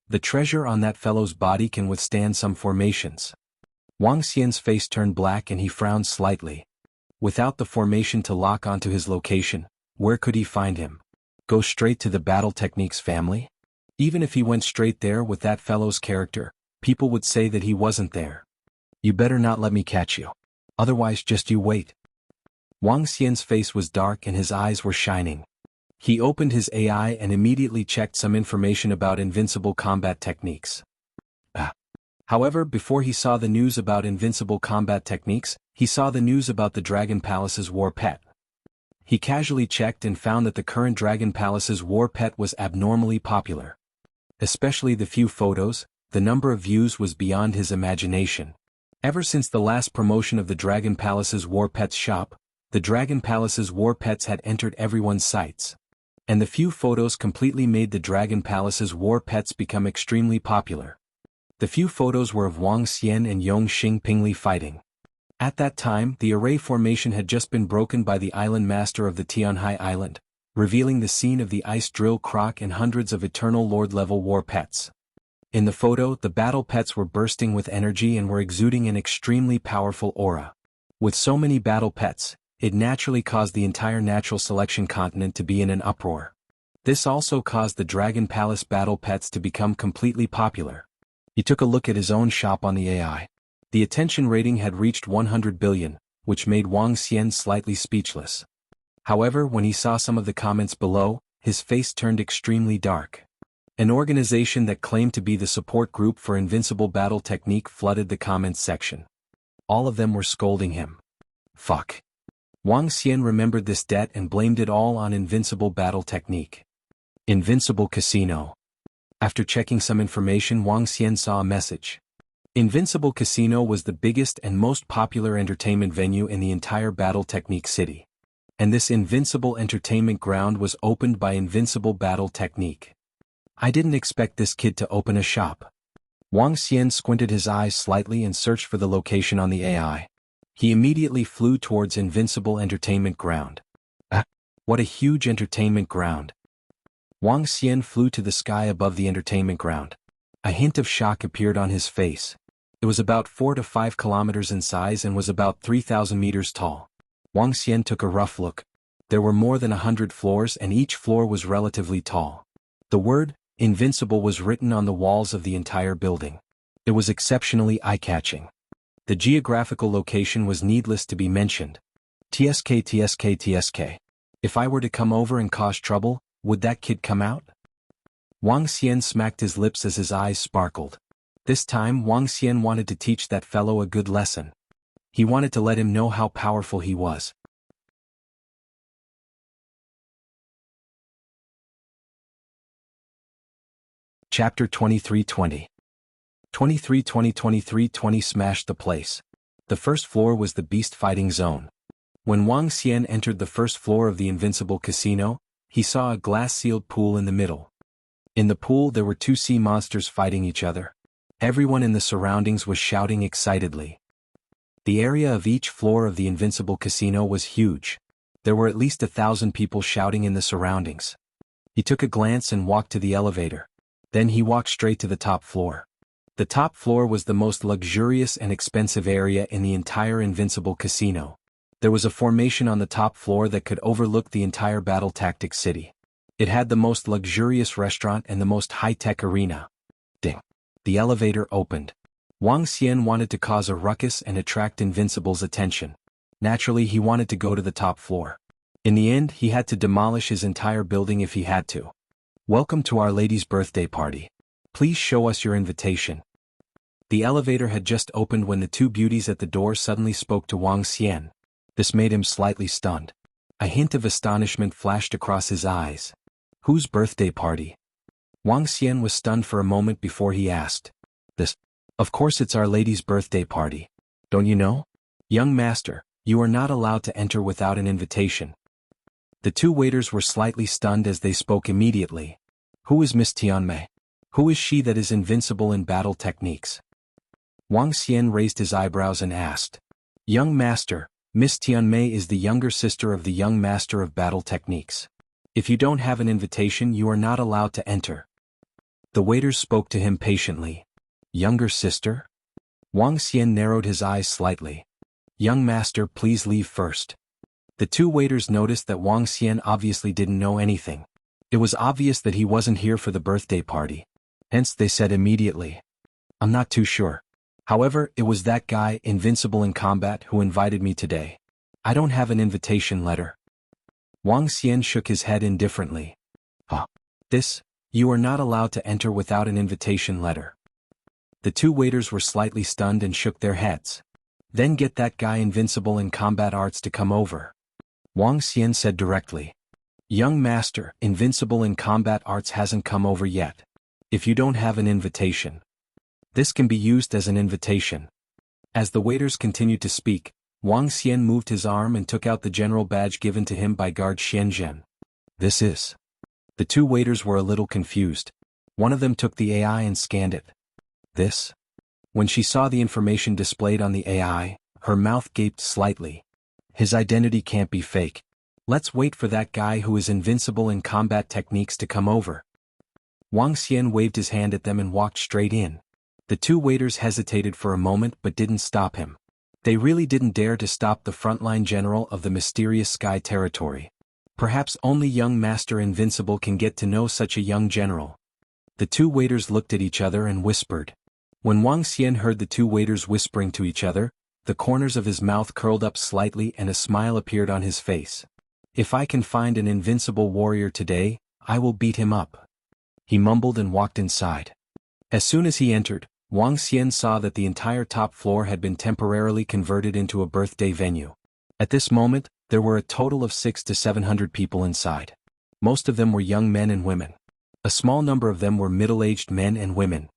The treasure on that fellow's body can withstand some formations. Wang Xian's face turned black and he frowned slightly. Without the formation to lock onto his location, where could he find him? Go straight to the Battle Techniques family? Even if he went straight there with that fellow's character, people would say that he wasn't there. You better not let me catch you. Otherwise just you wait. Wang Xian's face was dark and his eyes were shining. He opened his AI and immediately checked some information about invincible combat techniques. However, before he saw the news about invincible combat techniques, he saw the news about the Dragon Palace's war pet. He casually checked and found that the current Dragon Palace's war pet was abnormally popular. Especially the few photos, the number of views was beyond his imagination. Ever since the last promotion of the Dragon Palace's war pets shop, the Dragon Palace's war pets had entered everyone's sights. And the few photos completely made the Dragon Palace's war pets become extremely popular. The few photos were of Wang Xian and Yong Pingli fighting. At that time, the array formation had just been broken by the island master of the Tianhai Island, revealing the scene of the ice drill croc and hundreds of eternal lord-level war pets. In the photo, the battle pets were bursting with energy and were exuding an extremely powerful aura. With so many battle pets, it naturally caused the entire natural selection continent to be in an uproar. This also caused the Dragon Palace battle pets to become completely popular. He took a look at his own shop on the AI. The attention rating had reached 100 billion, which made Wang Xian slightly speechless. However, when he saw some of the comments below, his face turned extremely dark. An organization that claimed to be the support group for Invincible Battle Technique flooded the comments section. All of them were scolding him. Fuck. Wang Xian remembered this debt and blamed it all on Invincible Battle Technique. Invincible Casino. After checking some information, Wang Xian saw a message. Invincible Casino was the biggest and most popular entertainment venue in the entire Battle Technique city. And this Invincible Entertainment Ground was opened by Invincible Battle Technique. I didn't expect this kid to open a shop. Wang Xian squinted his eyes slightly and searched for the location on the AI. He immediately flew towards Invincible Entertainment Ground. What a huge entertainment ground. Wang Xian flew to the sky above the entertainment ground. A hint of shock appeared on his face. It was about 4 to 5 kilometers in size and was about 3,000 meters tall. Wang Xian took a rough look. There were more than 100 floors and each floor was relatively tall. The word, invincible, was written on the walls of the entire building. It was exceptionally eye-catching. The geographical location was needless to be mentioned. TSK TSK TSK. If I were to come over and cause trouble, would that kid come out? Wang Xian smacked his lips as his eyes sparkled. This time Wang Xian wanted to teach that fellow a good lesson. He wanted to let him know how powerful he was. Chapter 23:20. 23:20 smashed the place. The first floor was the beast fighting zone. When Wang Xian entered the first floor of the Invincible Casino, he saw a glass-sealed pool in the middle. In the pool there were two sea monsters fighting each other. Everyone in the surroundings was shouting excitedly. The area of each floor of the Invincible Casino was huge. There were at least 1,000 people shouting in the surroundings. He took a glance and walked to the elevator. Then he walked straight to the top floor. The top floor was the most luxurious and expensive area in the entire Invincible Casino. There was a formation on the top floor that could overlook the entire Battle Tactics City. It had the most luxurious restaurant and the most high-tech arena. Ding. The elevator opened. Wang Xian wanted to cause a ruckus and attract Invincible's attention. Naturally, he wanted to go to the top floor. In the end, he had to demolish his entire building if he had to. Welcome to Our Lady's birthday party. Please show us your invitation. The elevator had just opened when the two beauties at the door suddenly spoke to Wang Xian. This made him slightly stunned. A hint of astonishment flashed across his eyes. Whose birthday party? Wang Xian was stunned for a moment before he asked. This. Of course it's Our Lady's birthday party. Don't you know? Young master, you are not allowed to enter without an invitation. The two waiters were slightly stunned as they spoke immediately. Who is Miss Tianmei? Who is she that is invincible in battle techniques? Wang Xian raised his eyebrows and asked. Young master, Miss Tianmei is the younger sister of the young master of battle techniques. If you don't have an invitation, you are not allowed to enter. The waiters spoke to him patiently. Younger sister? Wang Xian narrowed his eyes slightly. Young master, please leave first. The two waiters noticed that Wang Xian obviously didn't know anything. It was obvious that he wasn't here for the birthday party. Hence they said immediately. I'm not too sure. However, it was that guy, invincible in combat, who invited me today. I don't have an invitation letter. Wang Xian shook his head indifferently. You are not allowed to enter without an invitation letter. The two waiters were slightly stunned and shook their heads. Then get that guy invincible in combat arts to come over. Wang Xian said directly. Young master, invincible in combat arts hasn't come over yet. If you don't have an invitation, this can be used as an invitation. As the waiters continued to speak, Wang Xian moved his arm and took out the general badge given to him by guard Xianzhen. This is. The two waiters were a little confused. One of them took the AI and scanned it. This? When she saw the information displayed on the AI, her mouth gaped slightly. His identity can't be fake. Let's wait for that guy who is invincible in combat techniques to come over. Wang Xian waved his hand at them and walked straight in. The two waiters hesitated for a moment but didn't stop him. They really didn't dare to stop the frontline general of the mysterious sky territory. Perhaps only young Master Invincible can get to know such a young general. The two waiters looked at each other and whispered. When Wang Xian heard the two waiters whispering to each other, the corners of his mouth curled up slightly and a smile appeared on his face. If I can find an invincible warrior today, I will beat him up. He mumbled and walked inside. As soon as he entered, Wang Xian saw that the entire top floor had been temporarily converted into a birthday venue. At this moment, there were a total of 600 to 700 people inside. Most of them were young men and women. A small number of them were middle-aged men and women.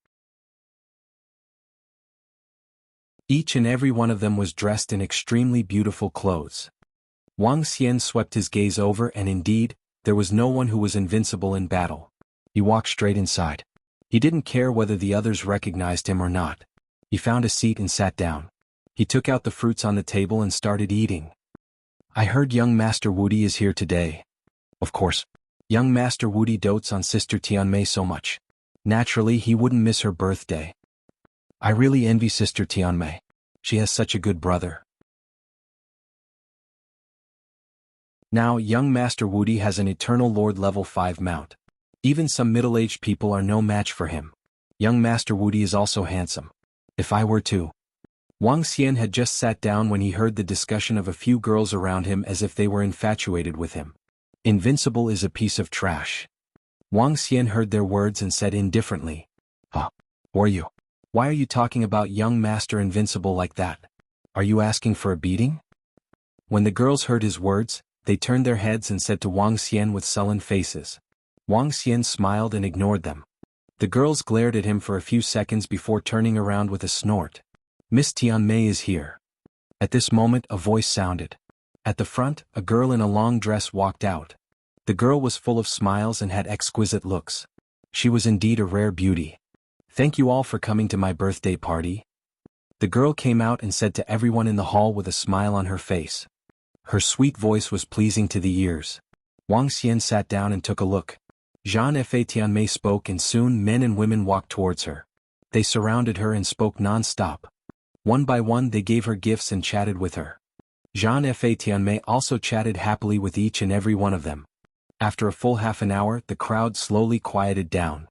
Each and every one of them was dressed in extremely beautiful clothes. Wang Xian swept his gaze over and indeed, there was no one who was invincible in battle. He walked straight inside. He didn't care whether the others recognized him or not. He found a seat and sat down. He took out the fruits on the table and started eating. I heard young Master Wudi is here today. Of course. Young Master Wudi dotes on Sister Tianmei so much. Naturally, he wouldn't miss her birthday. I really envy Sister Tianmei. She has such a good brother. Now young Master Wudi has an Eternal Lord level 5 mount. Even some middle-aged people are no match for him. Young Master Wudi is also handsome. If I were to. Wang Xian had just sat down when he heard the discussion of a few girls around him as if they were infatuated with him. Invincible is a piece of trash. Wang Xian heard their words and said indifferently. Were you? Why are you talking about young Master Invincible like that? Are you asking for a beating? When the girls heard his words, they turned their heads and said to Wang Xian with sullen faces. Wang Xian smiled and ignored them. The girls glared at him for a few seconds before turning around with a snort. Miss Tianmei is here. At this moment a voice sounded. At the front, a girl in a long dress walked out. The girl was full of smiles and had exquisite looks. She was indeed a rare beauty. Thank you all for coming to my birthday party. The girl came out and said to everyone in the hall with a smile on her face. Her sweet voice was pleasing to the ears. Wang Xian sat down and took a look. Jean Fa Tianmei spoke and soon men and women walked towards her. They surrounded her and spoke non-stop. One by one they gave her gifts and chatted with her. Jean Fa Tianmei also chatted happily with each and every one of them. After a full half an hour the crowd slowly quieted down.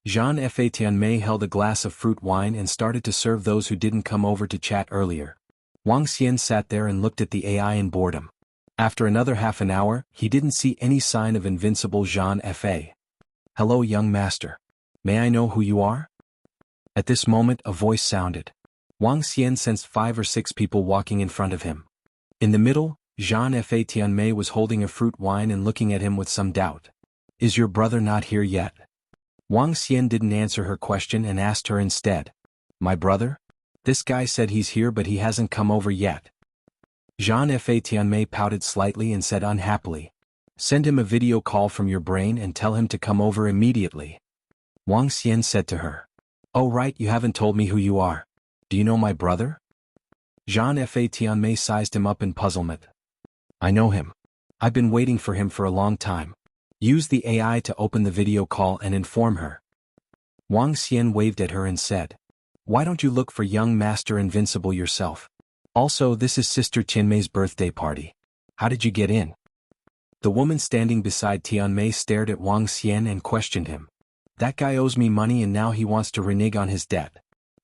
Jean Fa Tianmei held a glass of fruit wine and started to serve those who didn't come over to chat earlier. Wang Xian sat there and looked at the AI in boredom. After another half an hour, he didn't see any sign of invincible Jean Fa. Hello young master. May I know who you are? At this moment a voice sounded. Wang Xian sensed 5 or 6 people walking in front of him. In the middle, Jean Fa Tianmei was holding a fruit wine and looking at him with some doubt. Is your brother not here yet? Wang Xian didn't answer her question and asked her instead. My brother? This guy said he's here but he hasn't come over yet. Jean Fa Tianmei pouted slightly and said unhappily. Send him a video call from your brain and tell him to come over immediately. Wang Xian said to her. Oh right, you haven't told me who you are. Do you know my brother? Jean Fa Tianmei sized him up in puzzlement. I know him. I've been waiting for him for a long time. Use the AI to open the video call and inform her. Wang Xian waved at her and said. Why don't you look for young Master Invincible yourself? Also, this is Sister Tianmei's birthday party. How did you get in? The woman standing beside Tianmei stared at Wang Xian and questioned him. That guy owes me money and now he wants to renege on his debt.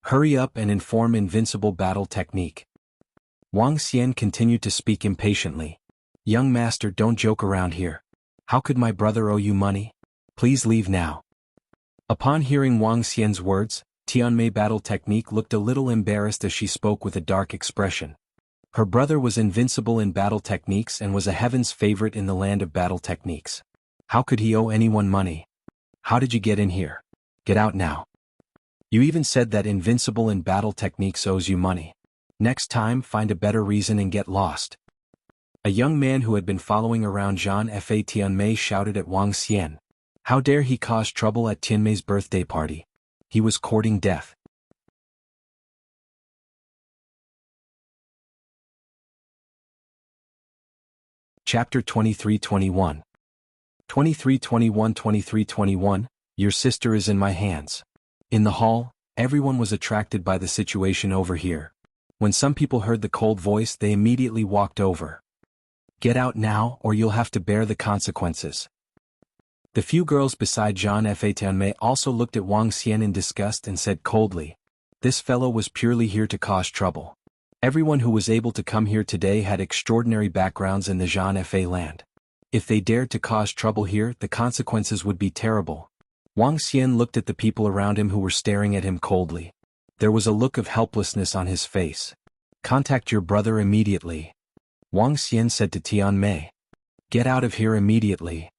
Hurry up and inform Invincible battle technique. Wang Xian continued to speak impatiently. Young master, don't joke around here. How could my brother owe you money? Please leave now. Upon hearing Wang Xian's words, Tianmei battle technique looked a little embarrassed as she spoke with a dark expression. Her brother was invincible in battle techniques and was a heaven's favorite in the land of battle techniques. How could he owe anyone money? How did you get in here? Get out now. You even said that invincible in battle techniques owes you money. Next time find a better reason and get lost. A young man who had been following around Jean Fa Tianmei shouted at Wang Xian. How dare he cause trouble at Tianmei's birthday party? He was courting death. Chapter 23-21. 23-21. Your sister is in my hands. In the hall, everyone was attracted by the situation over here. When some people heard the cold voice they immediately walked over. Get out now or you'll have to bear the consequences. The few girls beside Jean Fa Tianmei also looked at Wang Xian in disgust and said coldly. This fellow was purely here to cause trouble. Everyone who was able to come here today had extraordinary backgrounds in the Jean Fa land. If they dared to cause trouble here, the consequences would be terrible. Wang Xian looked at the people around him who were staring at him coldly. There was a look of helplessness on his face. Contact your brother immediately. Wang Xian said to Tianmei. Get out of here immediately.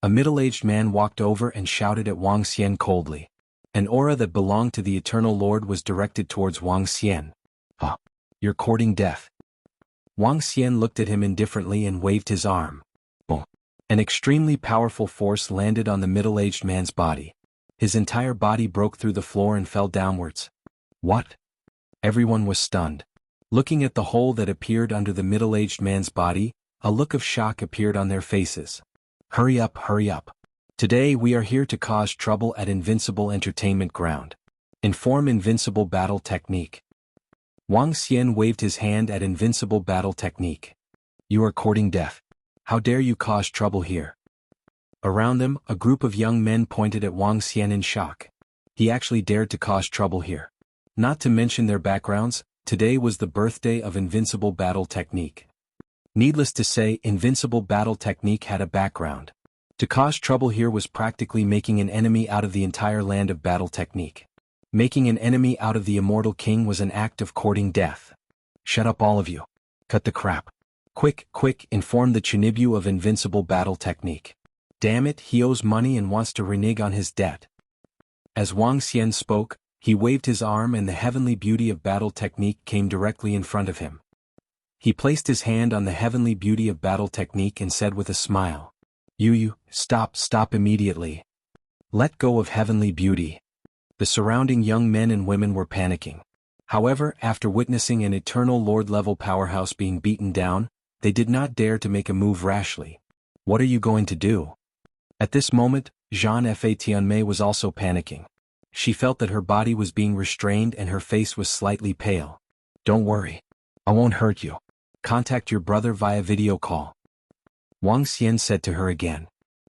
A middle-aged man walked over and shouted at Wang Xian coldly. An aura that belonged to the Eternal Lord was directed towards Wang Xian. You're courting death. Wang Xian looked at him indifferently and waved his arm. Boom. An extremely powerful force landed on the middle-aged man's body. His entire body broke through the floor and fell downwards. What? Everyone was stunned. Looking at the hole that appeared under the middle-aged man's body, a look of shock appeared on their faces. Hurry up, hurry up. Today we are here to cause trouble at Invincible Entertainment Ground. Inform Invincible Battle Technique. Wang Xian waved his hand at Invincible Battle Technique. You are courting death. How dare you cause trouble here? Around them, a group of young men pointed at Wang Xian in shock. He actually dared to cause trouble here. Not to mention their backgrounds, today was the birthday of Invincible Battle Technique. Needless to say, Invincible Battle Technique had a background. To cause trouble here was practically making an enemy out of the entire land of Battle Technique. Making an enemy out of the Immortal King was an act of courting death. Shut up all of you. Cut the crap. Quick, quick, inform the Chinibu of Invincible Battle Technique. Damn it, he owes money and wants to renege on his debt. As Wang Xian spoke, he waved his arm and the heavenly beauty of Battle Technique came directly in front of him. He placed his hand on the heavenly beauty of Battle Technique and said with a smile, You, stop immediately. Let go of heavenly beauty. The surrounding young men and women were panicking. However, after witnessing an eternal Lord-level powerhouse being beaten down, they did not dare to make a move rashly. What are you going to do? At this moment, Jean Fa Tianmei was also panicking. She felt that her body was being restrained and her face was slightly pale. Don't worry. I won't hurt you. Contact your brother via video call. Wang Xian said to her again.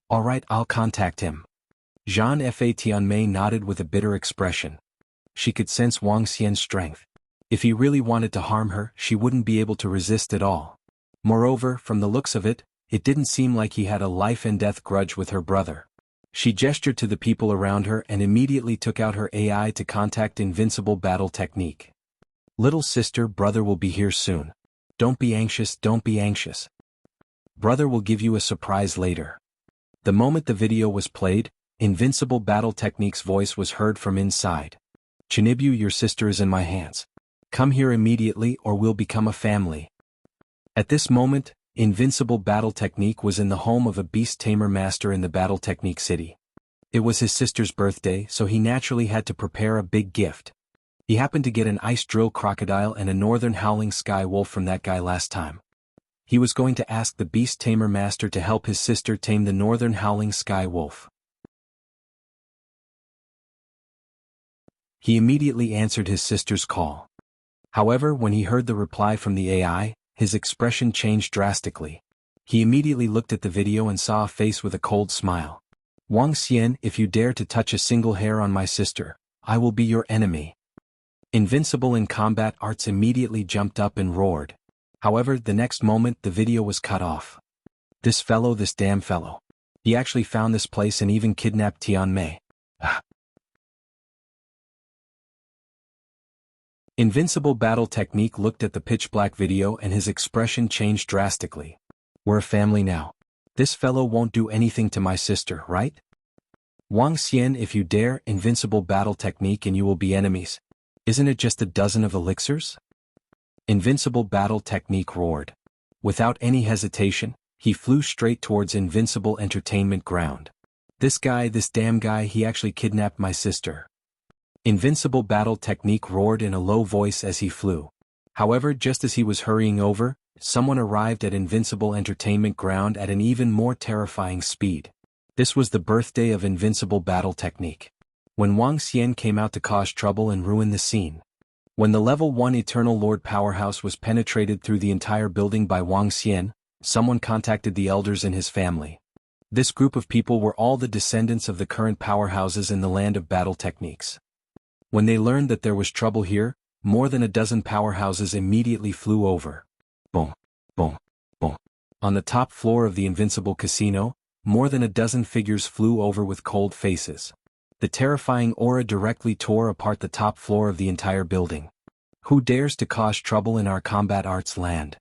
All right, I'll contact him. Jean Fa Tianmei nodded with a bitter expression. She could sense Wang Xian's strength. If he really wanted to harm her, she wouldn't be able to resist at all. Moreover, from the looks of it, it didn't seem like he had a life-and-death grudge with her brother. She gestured to the people around her and immediately took out her AI to contact Invincible Battle Technique. Little sister, brother will be here soon. Don't be anxious, don't be anxious. Brother will give you a surprise later. The moment the video was played, Invincible Battle Technique's voice was heard from inside. Chinibu, your sister is in my hands. Come here immediately or we'll become a family. At this moment, Invincible Battle Technique was in the home of a beast tamer master in the Battle Technique city. It was his sister's birthday, so he naturally had to prepare a big gift. He happened to get an ice drill crocodile and a northern howling sky wolf from that guy last time. He was going to ask the beast tamer master to help his sister tame the northern howling sky wolf. He immediately answered his sister's call. However, when he heard the reply from the AI, his expression changed drastically. He immediately looked at the video and saw a face with a cold smile. Wang Xian, if you dare to touch a single hair on my sister, I will be your enemy. Invincible in Combat Arts immediately jumped up and roared. However, the next moment the video was cut off. This damn fellow. He actually found this place and even kidnapped Tianmei. Invincible Battle Technique looked at the pitch-black video and his expression changed drastically. We're a family now. This fellow won't do anything to my sister, right? Wang Xian, if you dare, Invincible Battle Technique and you will be enemies. Isn't it just a dozen of elixirs? Invincible Battle Technique roared. Without any hesitation, he flew straight towards Invincible Entertainment Ground. This damn guy, he actually kidnapped my sister. Invincible Battle Technique roared in a low voice as he flew. However, just as he was hurrying over, someone arrived at Invincible Entertainment Ground at an even more terrifying speed. This was the birthday of Invincible Battle Technique. When Wang Xian came out to cause trouble and ruin the scene. When the Level 1 Eternal Lord Powerhouse was penetrated through the entire building by Wang Xian, someone contacted the elders in his family. This group of people were all the descendants of the current powerhouses in the land of Battle Techniques. When they learned that there was trouble here, more than a dozen powerhouses immediately flew over. Boom, boom, boom. On the top floor of the Invincible Casino, more than a dozen figures flew over with cold faces. The terrifying aura directly tore apart the top floor of the entire building. Who dares to cause trouble in our combat arts land?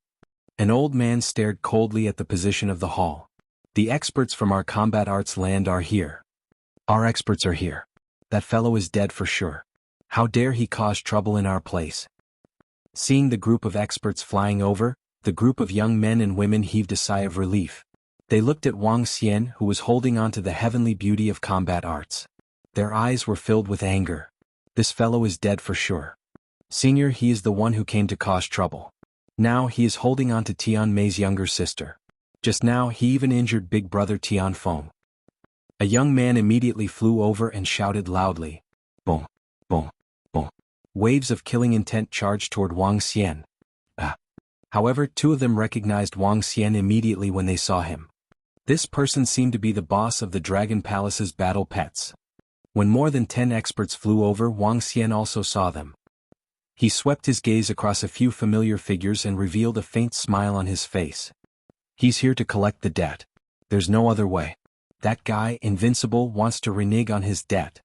An old man stared coldly at the position of the hall. The experts from our combat arts land are here. Our experts are here. That fellow is dead for sure. How dare he cause trouble in our place? Seeing the group of experts flying over, the group of young men and women heaved a sigh of relief. They looked at Wang Xian, who was holding on to the heavenly beauty of combat arts. Their eyes were filled with anger. This fellow is dead for sure. Senior, he is the one who came to cause trouble. Now he is holding on to Tianmei's younger sister. Just now he even injured big brother Tianfeng. A young man immediately flew over and shouted loudly. Boom, boom, boom. Waves of killing intent charged toward Wang Xian. However, two of them recognized Wang Xian immediately when they saw him. This person seemed to be the boss of the Dragon Palace's battle pets. When more than 10 experts flew over, Wang Xian also saw them. He swept his gaze across a few familiar figures and revealed a faint smile on his face. He's here to collect the debt. There's no other way. That guy, Invincible, wants to renege on his debt.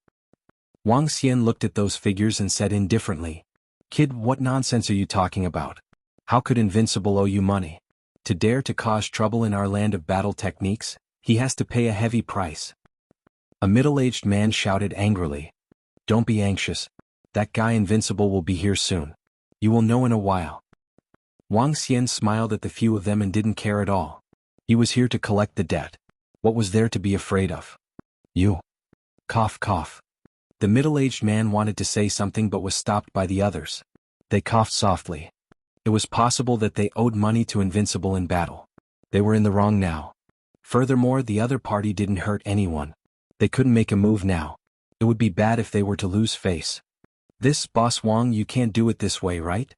Wang Xian looked at those figures and said indifferently, "Kid, what nonsense are you talking about? How could Invincible owe you money? To dare to cause trouble in our land of battle techniques, he has to pay a heavy price." A middle-aged man shouted angrily, "Don't be anxious. That guy Invincible will be here soon. You will know in a while." Wang Xian smiled at the few of them and didn't care at all. He was here to collect the debt. What was there to be afraid of? You. Cough, cough. The middle-aged man wanted to say something but was stopped by the others. They coughed softly. It was possible that they owed money to Invincible in battle. They were in the wrong now. Furthermore, the other party didn't hurt anyone. They couldn't make a move now. It would be bad if they were to lose face. "This, Boss Wang, you can't do it this way, right?"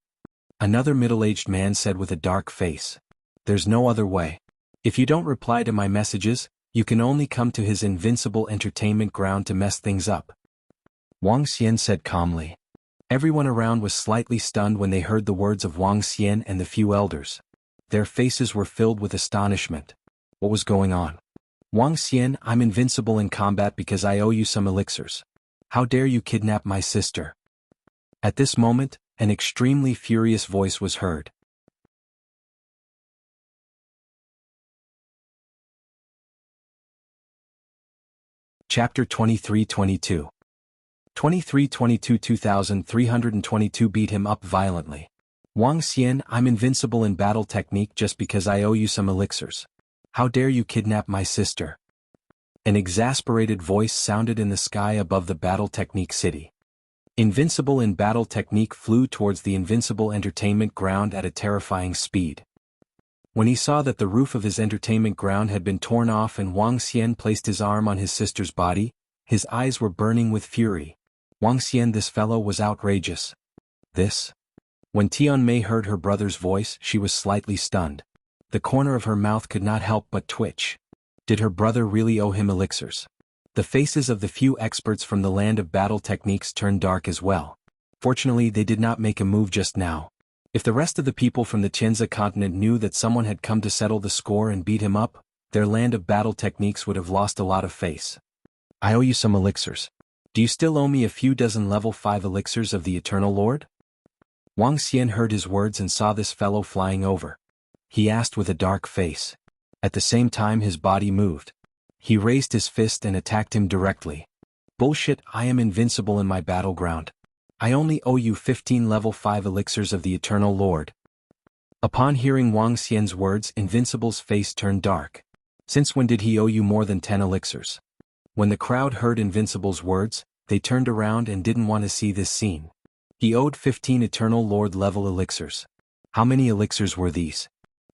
Another middle-aged man said with a dark face. "There's no other way. If you don't reply to my messages, you can only come to his Invincible entertainment ground to mess things up." Wang Xian said calmly. Everyone around was slightly stunned when they heard the words of Wang Xian and the few elders. Their faces were filled with astonishment. What was going on? "Wang Xian, I'm invincible in combat because I owe you some elixirs. How dare you kidnap my sister?" At this moment, an extremely furious voice was heard. Chapter 23-22. 2322 beat him up violently. "Wang Xian, I'm invincible in battle technique just because I owe you some elixirs. How dare you kidnap my sister?" An exasperated voice sounded in the sky above the battle technique city. Invincible in battle technique flew towards the Invincible entertainment ground at a terrifying speed. When he saw that the roof of his entertainment ground had been torn off and Wang Xian placed his arm on his sister's body, his eyes were burning with fury. "Wang Xian, this fellow was outrageous." "This?" When Tianmei heard her brother's voice, she was slightly stunned. The corner of her mouth could not help but twitch. Did her brother really owe him elixirs? The faces of the few experts from the land of battle techniques turned dark as well. Fortunately, they did not make a move just now. If the rest of the people from the Tianzi continent knew that someone had come to settle the score and beat him up, their land of battle techniques would have lost a lot of face. "I owe you some elixirs. Do you still owe me a few dozen level 5 elixirs of the Eternal Lord?" Wang Xian heard his words and saw this fellow flying over. He asked with a dark face. At the same time his body moved. He raised his fist and attacked him directly. "Bullshit, I am invincible in my battleground. I only owe you 15 level 5 elixirs of the Eternal Lord." Upon hearing Wang Xian's words, Invincible's face turned dark. Since when did he owe you more than 10 elixirs? When the crowd heard Invincible's words, they turned around and didn't want to see this scene. He owed 15 Eternal Lord level elixirs. How many elixirs were these?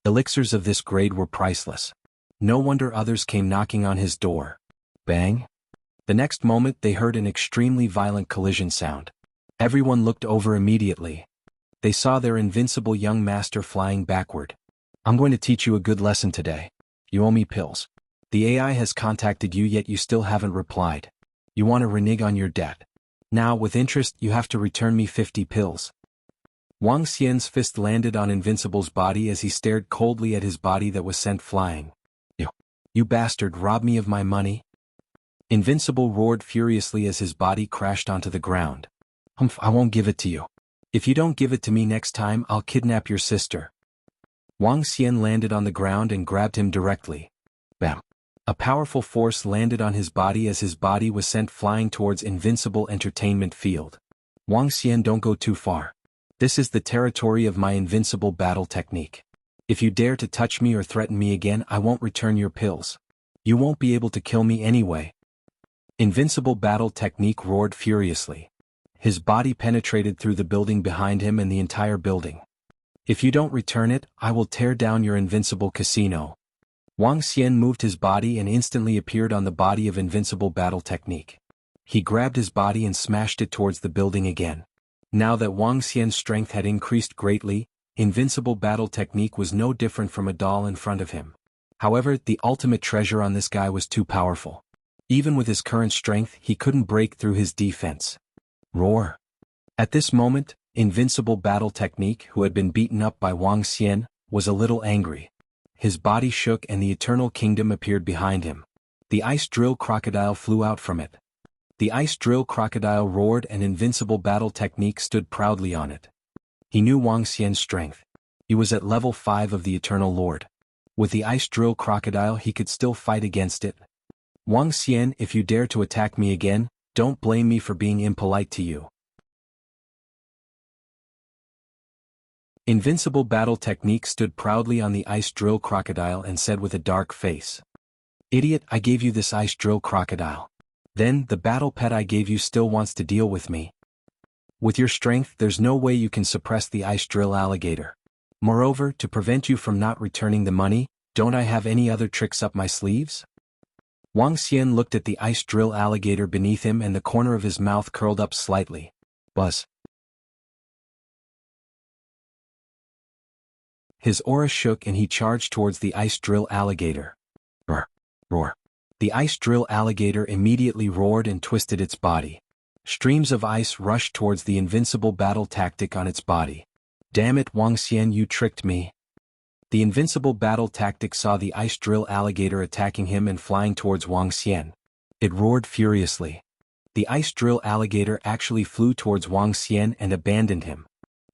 Elixirs of this grade were priceless. No wonder others came knocking on his door. Bang! The next moment they heard an extremely violent collision sound. Everyone looked over immediately. They saw their invincible young master flying backward. "I'm going to teach you a good lesson today. You owe me pills. The AI has contacted you yet you still haven't replied. You want to renege on your debt. Now with interest you have to return me 50 pills." Wang Xian's fist landed on Invincible's body as he stared coldly at his body that was sent flying. You bastard, rob me of my money?" Invincible roared furiously as his body crashed onto the ground. "Humph, I won't give it to you. If you don't give it to me next time I'll kidnap your sister." Wang Xian landed on the ground and grabbed him directly. Bam! A powerful force landed on his body as his body was sent flying towards Invincible entertainment field. "Wang Xian, don't go too far. This is the territory of my invincible battle technique. If you dare to touch me or threaten me again I won't return your pills. You won't be able to kill me anyway." Invincible battle technique roared furiously. His body penetrated through the building behind him and the entire building. "If you don't return it, I will tear down your invincible casino." Wang Xian moved his body and instantly appeared on the body of Invincible battle technique. He grabbed his body and smashed it towards the building again. Now that Wang Xian's strength had increased greatly, invincible battle technique was no different from a doll in front of him. However, the ultimate treasure on this guy was too powerful. Even with his current strength, he couldn't break through his defense. Roar. At this moment, invincible battle technique, who had been beaten up by Wang Xian, was a little angry. His body shook and the Eternal Kingdom appeared behind him. The ice drill crocodile flew out from it. The ice drill crocodile roared and invincible battle technique stood proudly on it. He knew Wang Xian's strength. He was at level 5 of the Eternal Lord. With the ice drill crocodile he could still fight against it. Wang Xian, if you dare to attack me again, don't blame me for being impolite to you. Invincible battle technique stood proudly on the ice drill crocodile and said with a dark face. Idiot, I gave you this ice drill crocodile. Then, the battle pet I gave you still wants to deal with me. With your strength there's no way you can suppress the ice drill alligator. Moreover, to prevent you from not returning the money, don't I have any other tricks up my sleeves? Wang Xian looked at the ice drill alligator beneath him and the corner of his mouth curled up slightly. Buzz. His aura shook and he charged towards the ice drill alligator. Roar. Roar. The ice drill alligator immediately roared and twisted its body. Streams of ice rushed towards the invincible battle tactic on its body. Damn it, Wang Xian, you tricked me. The invincible battle tactic saw the ice drill alligator attacking him and flying towards Wang Xian. It roared furiously. The ice drill alligator actually flew towards Wang Xian and abandoned him.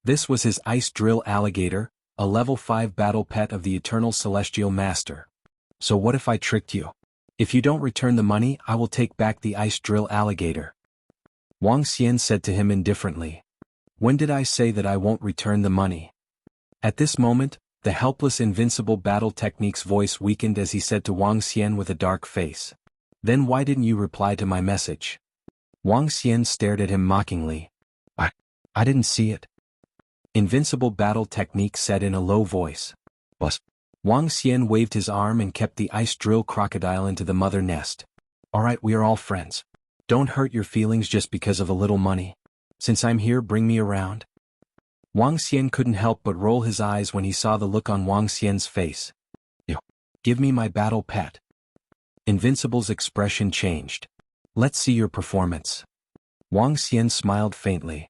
This was his ice drill alligator, a level 5 battle pet of the Eternal Celestial Master. So what if I tricked you? If you don't return the money, I will take back the ice drill alligator. Wang Xian said to him indifferently. When did I say that I won't return the money? At this moment, the helpless invincible battle technique's voice weakened as he said to Wang Xian with a dark face. Then why didn't you reply to my message? Wang Xian stared at him mockingly. I didn't see it. Invincible battle technique said in a low voice. Buzz. Wang Xian waved his arm and kept the ice drill crocodile into the mother nest. Alright, we are all friends. Don't hurt your feelings just because of a little money. Since I'm here, bring me around. Wang Xian couldn't help but roll his eyes when he saw the look on Wang Xian's face. Ew. Give me my battle pet. Invincible's expression changed. Let's see your performance. Wang Xian smiled faintly.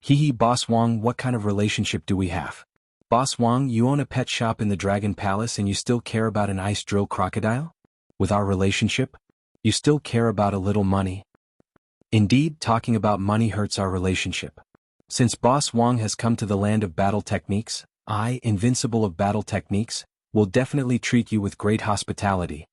Hee Boss Wang, what kind of relationship do we have? Boss Wang, you own a pet shop in the Dragon Palace and you still care about an ice drill crocodile? With our relationship? You still care about a little money? Indeed, talking about money hurts our relationship. Since Boss Wang has come to the land of battle techniques, I, Invincible of battle techniques, will definitely treat you with great hospitality.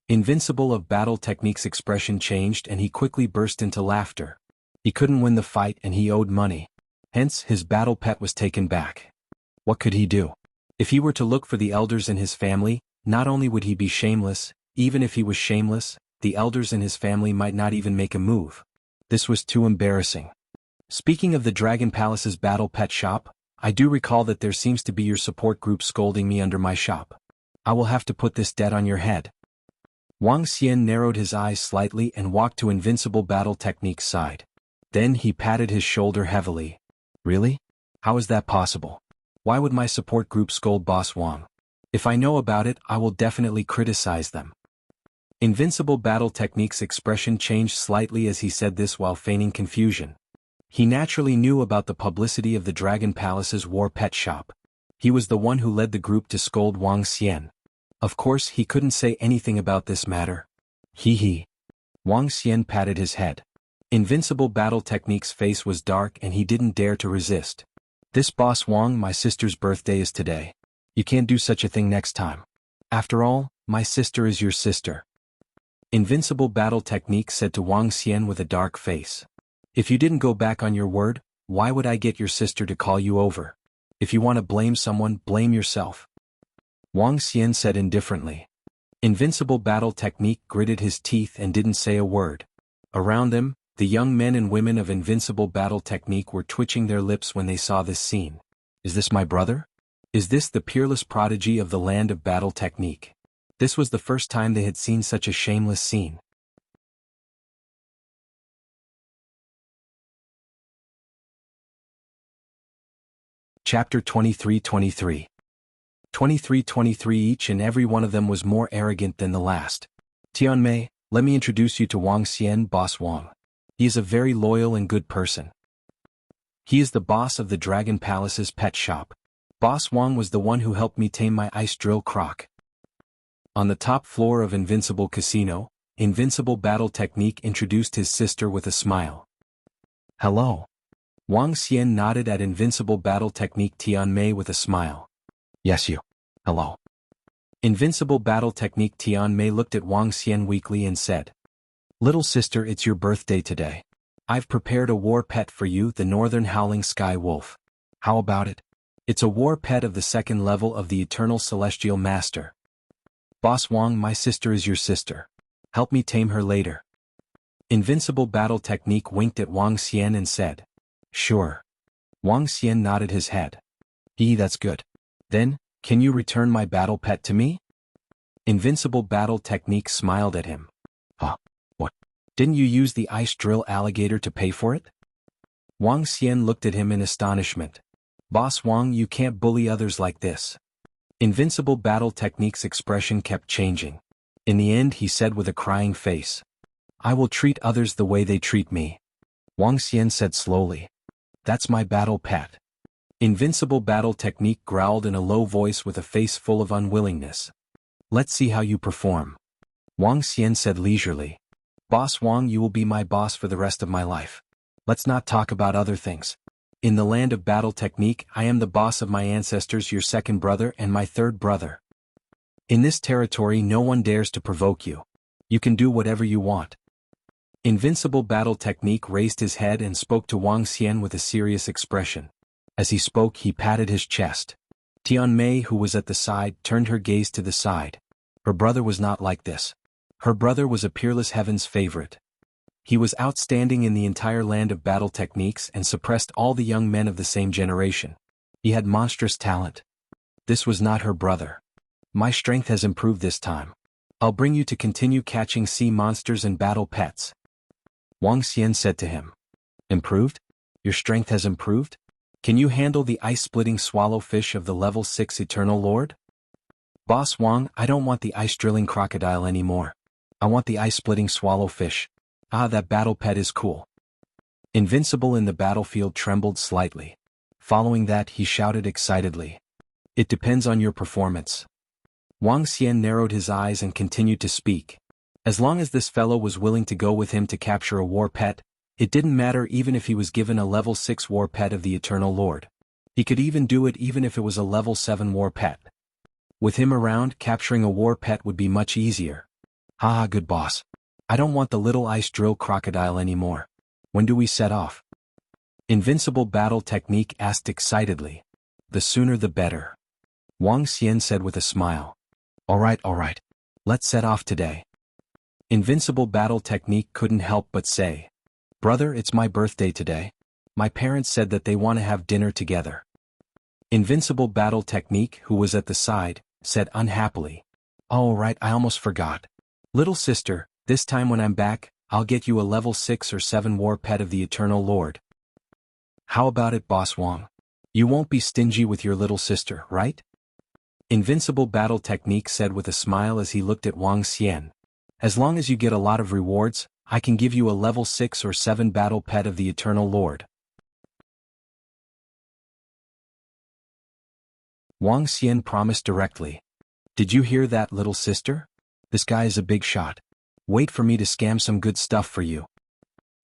Invincible of battle techniques' expression changed and he quickly burst into laughter. He couldn't win the fight and he owed money. Hence, his battle pet was taken back. What could he do? If he were to look for the elders in his family, not only would he be shameless, even if he was shameless, the elders in his family might not even make a move. This was too embarrassing. Speaking of the Dragon Palace's battle pet shop, I do recall that there seems to be your support group scolding me under my shop. I will have to put this debt on your head. Wang Xian narrowed his eyes slightly and walked to Invincible Battle Technique's side. Then he patted his shoulder heavily. Really? How is that possible? Why would my support group scold Boss Wang? If I know about it, I will definitely criticize them. Invincible Battle Technique's expression changed slightly as he said this while feigning confusion. He naturally knew about the publicity of the Dragon Palace's war pet shop. He was the one who led the group to scold Wang Xian. Of course, he couldn't say anything about this matter. Hee. Wang Xian patted his head. Invincible Battle Technique's face was dark and he didn't dare to resist. This Boss Wang, my sister's birthday is today. You can't do such a thing next time. After all, my sister is your sister. Invincible Battle Technique said to Wang Xian with a dark face. If you didn't go back on your word, why would I get your sister to call you over? If you want to blame someone, blame yourself. Wang Xian said indifferently. Invincible Battle Technique gritted his teeth and didn't say a word. Around them, the young men and women of Invincible Battle Technique were twitching their lips when they saw this scene. Is this my brother? Is this the peerless prodigy of the land of battle technique? This was the first time they had seen such a shameless scene. Chapter 23-23. 23-23. Each and every one of them was more arrogant than the last. Tianmei, let me introduce you to Wang Xian, Boss Wang. He is a very loyal and good person. He is the boss of the Dragon Palace's pet shop. Boss Wang was the one who helped me tame my ice drill croc. On the top floor of Invincible Casino, Invincible Battle Technique introduced his sister with a smile. Hello. Wang Xian nodded at Invincible Battle Technique Tianmei with a smile. Yes, you. Hello. Invincible Battle Technique Tianmei looked at Wang Xian weakly and said, Little sister, it's your birthday today. I've prepared a war pet for you, the Northern Howling Sky Wolf. How about it? It's a war pet of the second level of the Eternal Celestial Master. Boss Wang, my sister is your sister. Help me tame her later. Invincible Battle Technique winked at Wang Xian and said, Sure. Wang Xian nodded his head. That's good. Then, can you return my battle pet to me? Invincible Battle Technique smiled at him. Huh? What? Didn't you use the ice drill alligator to pay for it? Wang Xian looked at him in astonishment. Boss Wang, you can't bully others like this. Invincible Battle Technique's expression kept changing. In the end he said with a crying face, I will treat others the way they treat me. Wang Xian said slowly, That's my battle pet. Invincible Battle Technique growled in a low voice with a face full of unwillingness. Let's see how you perform. Wang Xian said leisurely, Boss Wang, you will be my boss for the rest of my life. Let's not talk about other things. In the land of Battle Technique, I am the boss of my ancestors, your second brother and my third brother. In this territory no one dares to provoke you. You can do whatever you want. Invincible Battle Technique raised his head and spoke to Wang Xian with a serious expression. As he spoke he patted his chest. Tianmei, who was at the side, turned her gaze to the side. Her brother was not like this. Her brother was a peerless heaven's favorite. He was outstanding in the entire land of battle techniques and suppressed all the young men of the same generation. He had monstrous talent. This was not her brother. My strength has improved this time. I'll bring you to continue catching sea monsters and battle pets. Wang Xian said to him. Improved? Your strength has improved? Can you handle the ice-splitting swallowfish of the level 6 Eternal Lord? Boss Wang, I don't want the ice-drilling crocodile anymore. I want the ice-splitting swallowfish. Ah, that battle pet is cool. Invincible in the battlefield trembled slightly. Following that he shouted excitedly. It depends on your performance. Wang Xian narrowed his eyes and continued to speak. As long as this fellow was willing to go with him to capture a war pet, it didn't matter even if he was given a level 6 war pet of the Eternal Lord. He could even do it even if it was a level 7 war pet. With him around, capturing a war pet would be much easier. Haha, good boss. I don't want the little ice drill crocodile anymore. When do we set off? Invincible Battle Technique asked excitedly. The sooner the better. Wang Xian said with a smile. All right. Let's set off today. Invincible Battle Technique couldn't help but say, Brother, it's my birthday today. My parents said that they want to have dinner together. Invincible Battle Technique, who was at the side, said unhappily, Oh right, I almost forgot. Little sister, this time when I'm back, I'll get you a level 6 or 7 war pet of the Eternal Lord. How about it, Boss Wang? You won't be stingy with your little sister, right? Invincible Battle Technique said with a smile as he looked at Wang Xian. As long as you get a lot of rewards, I can give you a level 6 or 7 battle pet of the Eternal Lord. Wang Xian promised directly. Did you hear that, little sister? This guy is a big shot. Wait for me to scam some good stuff for you.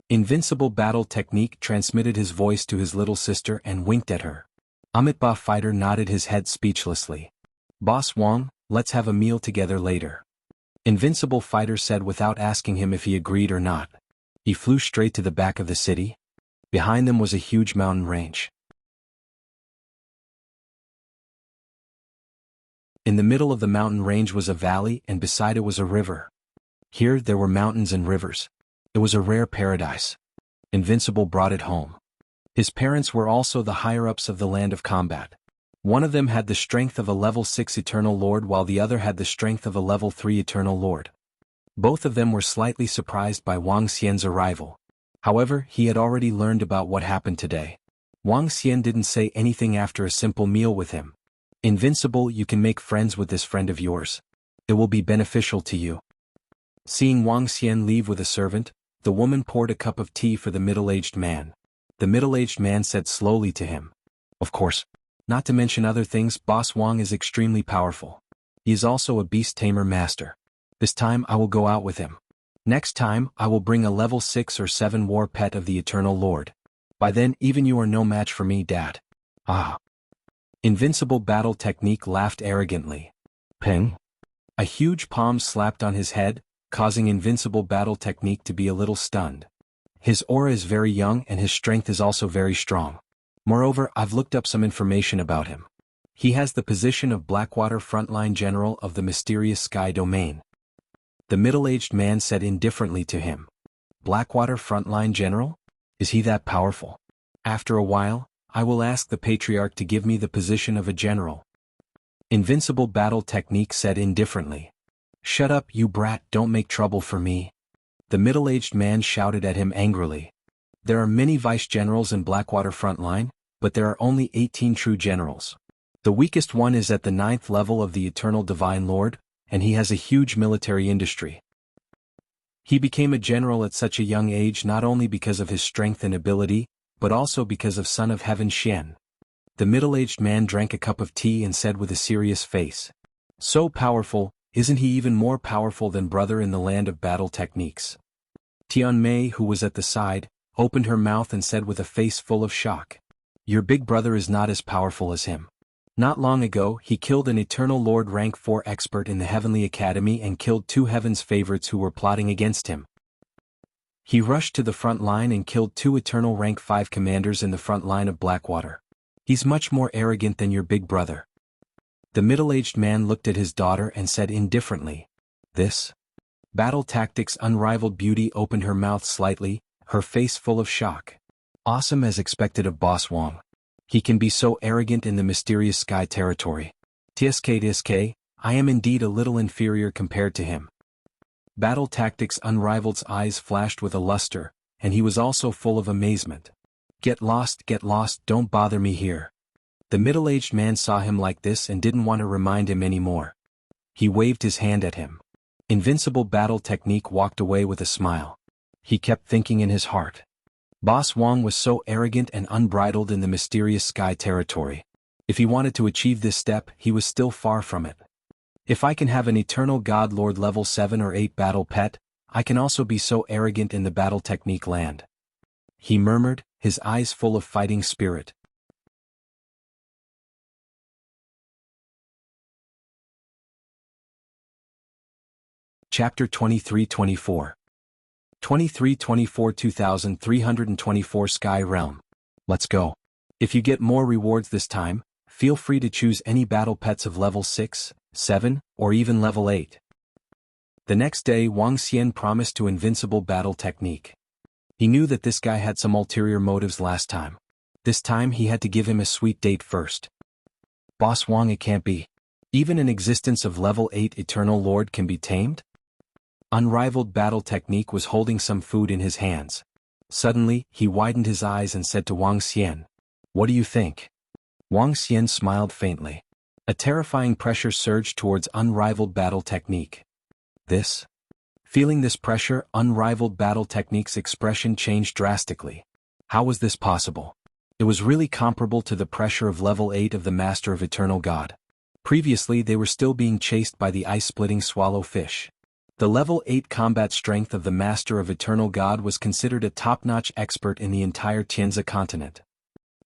Invincible Battle Technique transmitted his voice to his little sister and winked at her. Amitba Fighter nodded his head speechlessly. Boss Wang, let's have a meal together later. Invincible Fighter said without asking him if he agreed or not. He flew straight to the back of the city. Behind them was a huge mountain range. In the middle of the mountain range was a valley and beside it was a river. Here there were mountains and rivers. It was a rare paradise. Invincible brought it home. His parents were also the higher-ups of the land of combat. One of them had the strength of a level 6 Eternal Lord while the other had the strength of a level 3 Eternal Lord. Both of them were slightly surprised by Wang Xian's arrival. However, he had already learned about what happened today. Wang Xian didn't say anything after a simple meal with him. Invincible, you can make friends with this friend of yours. It will be beneficial to you. Seeing Wang Xian leave with a servant, the woman poured a cup of tea for the middle-aged man. The middle-aged man said slowly to him, "Of course. Not to mention other things, Boss Wang is extremely powerful. He is also a beast tamer master. This time I will go out with him. Next time I will bring a level 6 or 7 war pet of the Eternal Lord. By then even you are no match for me, Dad." Ah. Invincible Battle Technique laughed arrogantly. Ping. A huge palm slapped on his head, causing Invincible Battle Technique to be a little stunned. His aura is very young and his strength is also very strong. Moreover, I've looked up some information about him. He has the position of Blackwater Frontline General of the Mysterious Sky Domain. The middle-aged man said indifferently to him. Blackwater Frontline General? Is he that powerful? After a while, I will ask the Patriarch to give me the position of a general. Invincible Battle Technique said indifferently. Shut up, you brat, don't make trouble for me. The middle-aged man shouted at him angrily. There are many vice-generals in Blackwater Frontline, but there are only 18 true generals. The weakest one is at the 9th level of the Eternal Divine Lord, and he has a huge military industry. He became a general at such a young age not only because of his strength and ability, but also because of Son of Heaven Xian. The middle-aged man drank a cup of tea and said with a serious face. So powerful, isn't he even more powerful than brother in the land of battle techniques? Tian Mei, who was at the side, opened her mouth and said with a face full of shock. Your big brother is not as powerful as him. Not long ago he killed an Eternal Lord rank 4 expert in the Heavenly Academy and killed 2 Heaven's favorites who were plotting against him. He rushed to the front line and killed 2 Eternal rank 5 commanders in the front line of Blackwater. He's much more arrogant than your big brother. The middle-aged man looked at his daughter and said indifferently. This? Battle Tactics' unrivaled beauty opened her mouth slightly, her face full of shock. Awesome as expected of Boss Wang. He can be so arrogant in the mysterious sky territory. TSK, I am indeed a little inferior compared to him. Battle Tactics' unrivaled's eyes flashed with a luster, and he was also full of amazement. Get lost, don't bother me here. The middle-aged man saw him like this and didn't want to remind him anymore. He waved his hand at him. Invincible Battle Technique walked away with a smile. He kept thinking in his heart. Boss Wang was so arrogant and unbridled in the mysterious sky territory. If he wanted to achieve this step, he was still far from it. If I can have an Eternal God Lord level 7 or 8 battle pet, I can also be so arrogant in the battle technique land. He murmured, his eyes full of fighting spirit. Chapter 23-24 23-24 2324 Sky Realm. Let's go. If you get more rewards this time, feel free to choose any battle pets of level 6, 7, or even level 8. The next day Wang Xian promised to Invincible Battle Technique. He knew that this guy had some ulterior motives last time. This time he had to give him a sweet date first. Boss Wang, it can't be. Even an existence of level 8 Eternal Lord can be tamed? Unrivaled Battle Technique was holding some food in his hands. Suddenly, he widened his eyes and said to Wang Xian, "What do you think?" Wang Xian smiled faintly. A terrifying pressure surged towards Unrivaled Battle Technique. This? Feeling this pressure, Unrivaled Battle Technique's expression changed drastically. How was this possible? It was really comparable to the pressure of level 8 of the Master of Eternal God. Previously they were still being chased by the ice-splitting swallow fish. The level 8 combat strength of the Master of Eternal God was considered a top-notch expert in the entire Tianzi continent.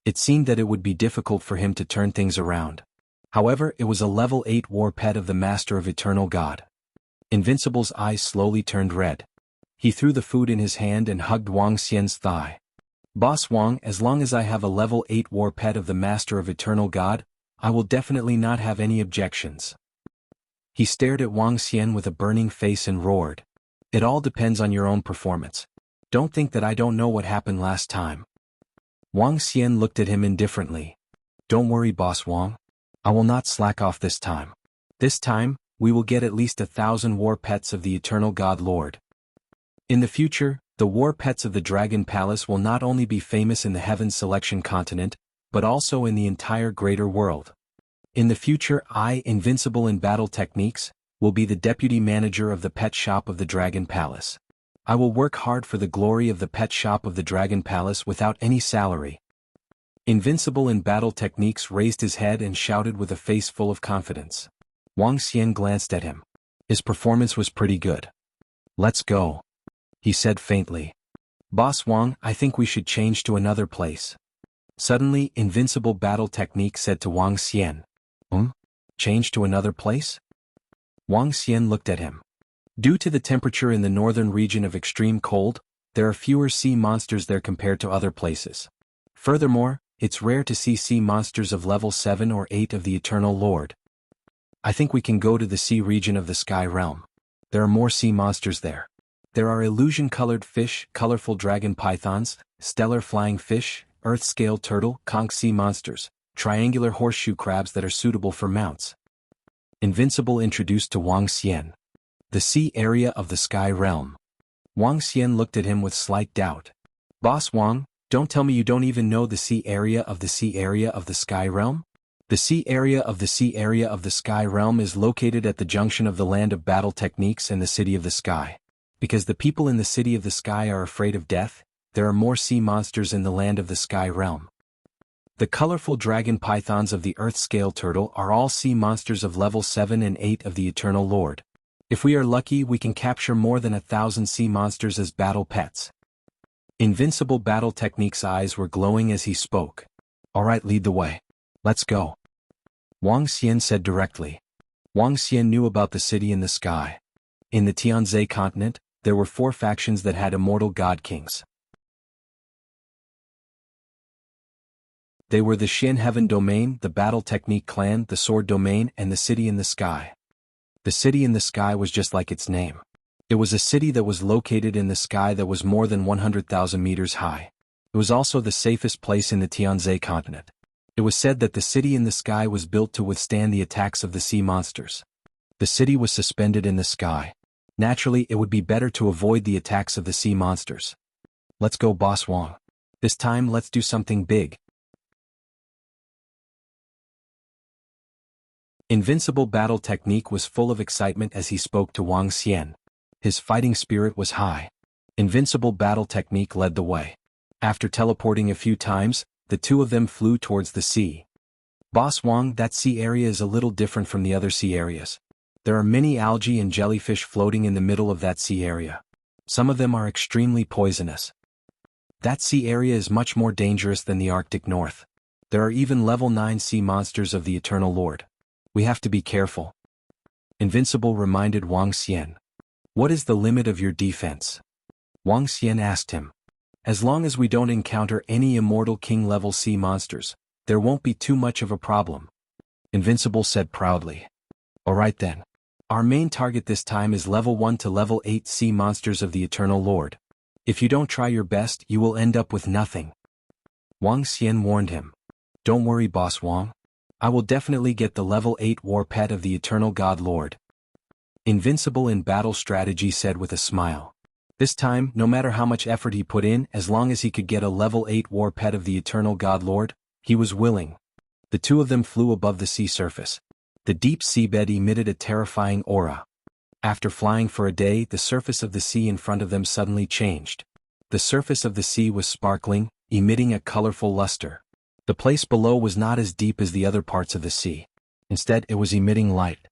It seemed that it would be difficult for him to turn things around. However, it was a level 8 war pet of the Master of Eternal God. Invincible's eyes slowly turned red. He threw the food in his hand and hugged Wang Xian's thigh. Boss Wang, as long as I have a level 8 war pet of the Master of Eternal God, I will definitely not have any objections. He stared at Wang Xian with a burning face and roared. It all depends on your own performance. Don't think that I don't know what happened last time. Wang Xian looked at him indifferently. Don't worry, Boss Wang. I will not slack off this time. This time, we will get at least 1,000 war pets of the Eternal God Lord. In the future, The war pets of the Dragon Palace will not only be famous in the Heaven Selection continent, but also in the entire greater world. In the future, I, invincible in battle techniques, will be the deputy manager of the pet shop of the Dragon Palace. I will work hard for the glory of the pet shop of the Dragon Palace without any salary. Invincible in battle techniques raised his head and shouted with a face full of confidence. Wang Xian glanced at him. His performance was pretty good. Let's go, he said faintly. Boss Wang, I think we should change to another place. Suddenly, Invincible Battle Technique said to Wang Xian. Change to another place? Wang Xian looked at him. Due to the temperature in the northern region of extreme cold, there are fewer sea monsters there compared to other places. Furthermore, it's rare to see sea monsters of level 7 or 8 of the Eternal Lord. I think we can go to the sea region of the Sky Realm. There are more sea monsters there. There are illusion-colored fish, colorful dragon pythons, stellar flying fish, earth-scale turtle, conch sea monsters, triangular horseshoe crabs that are suitable for mounts. Invincible introduced to Wang Xian. The sea area of the Sky Realm. Wang Xian looked at him with slight doubt. Boss Wang, don't tell me you don't even know the sea area of the sea area of the Sky Realm? The sea area of the sea area of the Sky Realm is located at the junction of the Land of Battle Techniques and the City of the Sky. Because the people in the City of the Sky are afraid of death, there are more sea monsters in the Land of the Sky Realm. The colorful dragon pythons of the Earth-scale turtle are all sea monsters of level 7 and 8 of the Eternal Lord. If we are lucky, we can capture more than 1,000 sea monsters as battle pets. Invincible Battle Technique's eyes were glowing as he spoke. Alright, lead the way. Let's go. Wang Xian said directly. Wang Xian knew about the city in the sky. In the Tianzhe continent, there were 4 factions that had immortal god kings. They were the Xian Heaven Domain, the Battle Technique Clan, the Sword Domain, and the City in the Sky. The City in the Sky was just like its name. It was a city that was located in the sky that was more than 100,000 meters high. It was also the safest place in the Tianzhe continent. It was said that the City in the Sky was built to withstand the attacks of the sea monsters. The city was suspended in the sky. Naturally, it would be better to avoid the attacks of the sea monsters. Let's go, Boss Wang. This time, let's do something big. Invincible Battle Technique was full of excitement as he spoke to Wang Xian. His fighting spirit was high. Invincible Battle Technique led the way. After teleporting a few times, the two of them flew towards the sea. Boss Wang, that sea area is a little different from the other sea areas. There are many algae and jellyfish floating in the middle of that sea area. Some of them are extremely poisonous. That sea area is much more dangerous than the Arctic North. There are even level 9 sea monsters of the Eternal Lord. We have to be careful. Invincible reminded Wang Xian. What is the limit of your defense? Wang Xian asked him. As long as we don't encounter any immortal king-level sea monsters, there won't be too much of a problem. Invincible said proudly. Alright then. Our main target this time is level 1 to level 8 sea monsters of the Eternal Lord. If you don't try your best, you will end up with nothing. Wang Xian warned him. Don't worry, Boss Wang. I will definitely get the level 8 war pet of the Eternal God Lord. Invincible in Battle Strategy said with a smile. This time, no matter how much effort he put in, as long as he could get a level 8 war pet of the Eternal God Lord, he was willing. The two of them flew above the sea surface. The deep seabed emitted a terrifying aura. After flying for a day, the surface of the sea in front of them suddenly changed. The surface of the sea was sparkling, emitting a colorful luster. The place below was not as deep as the other parts of the sea. Instead, it was emitting light.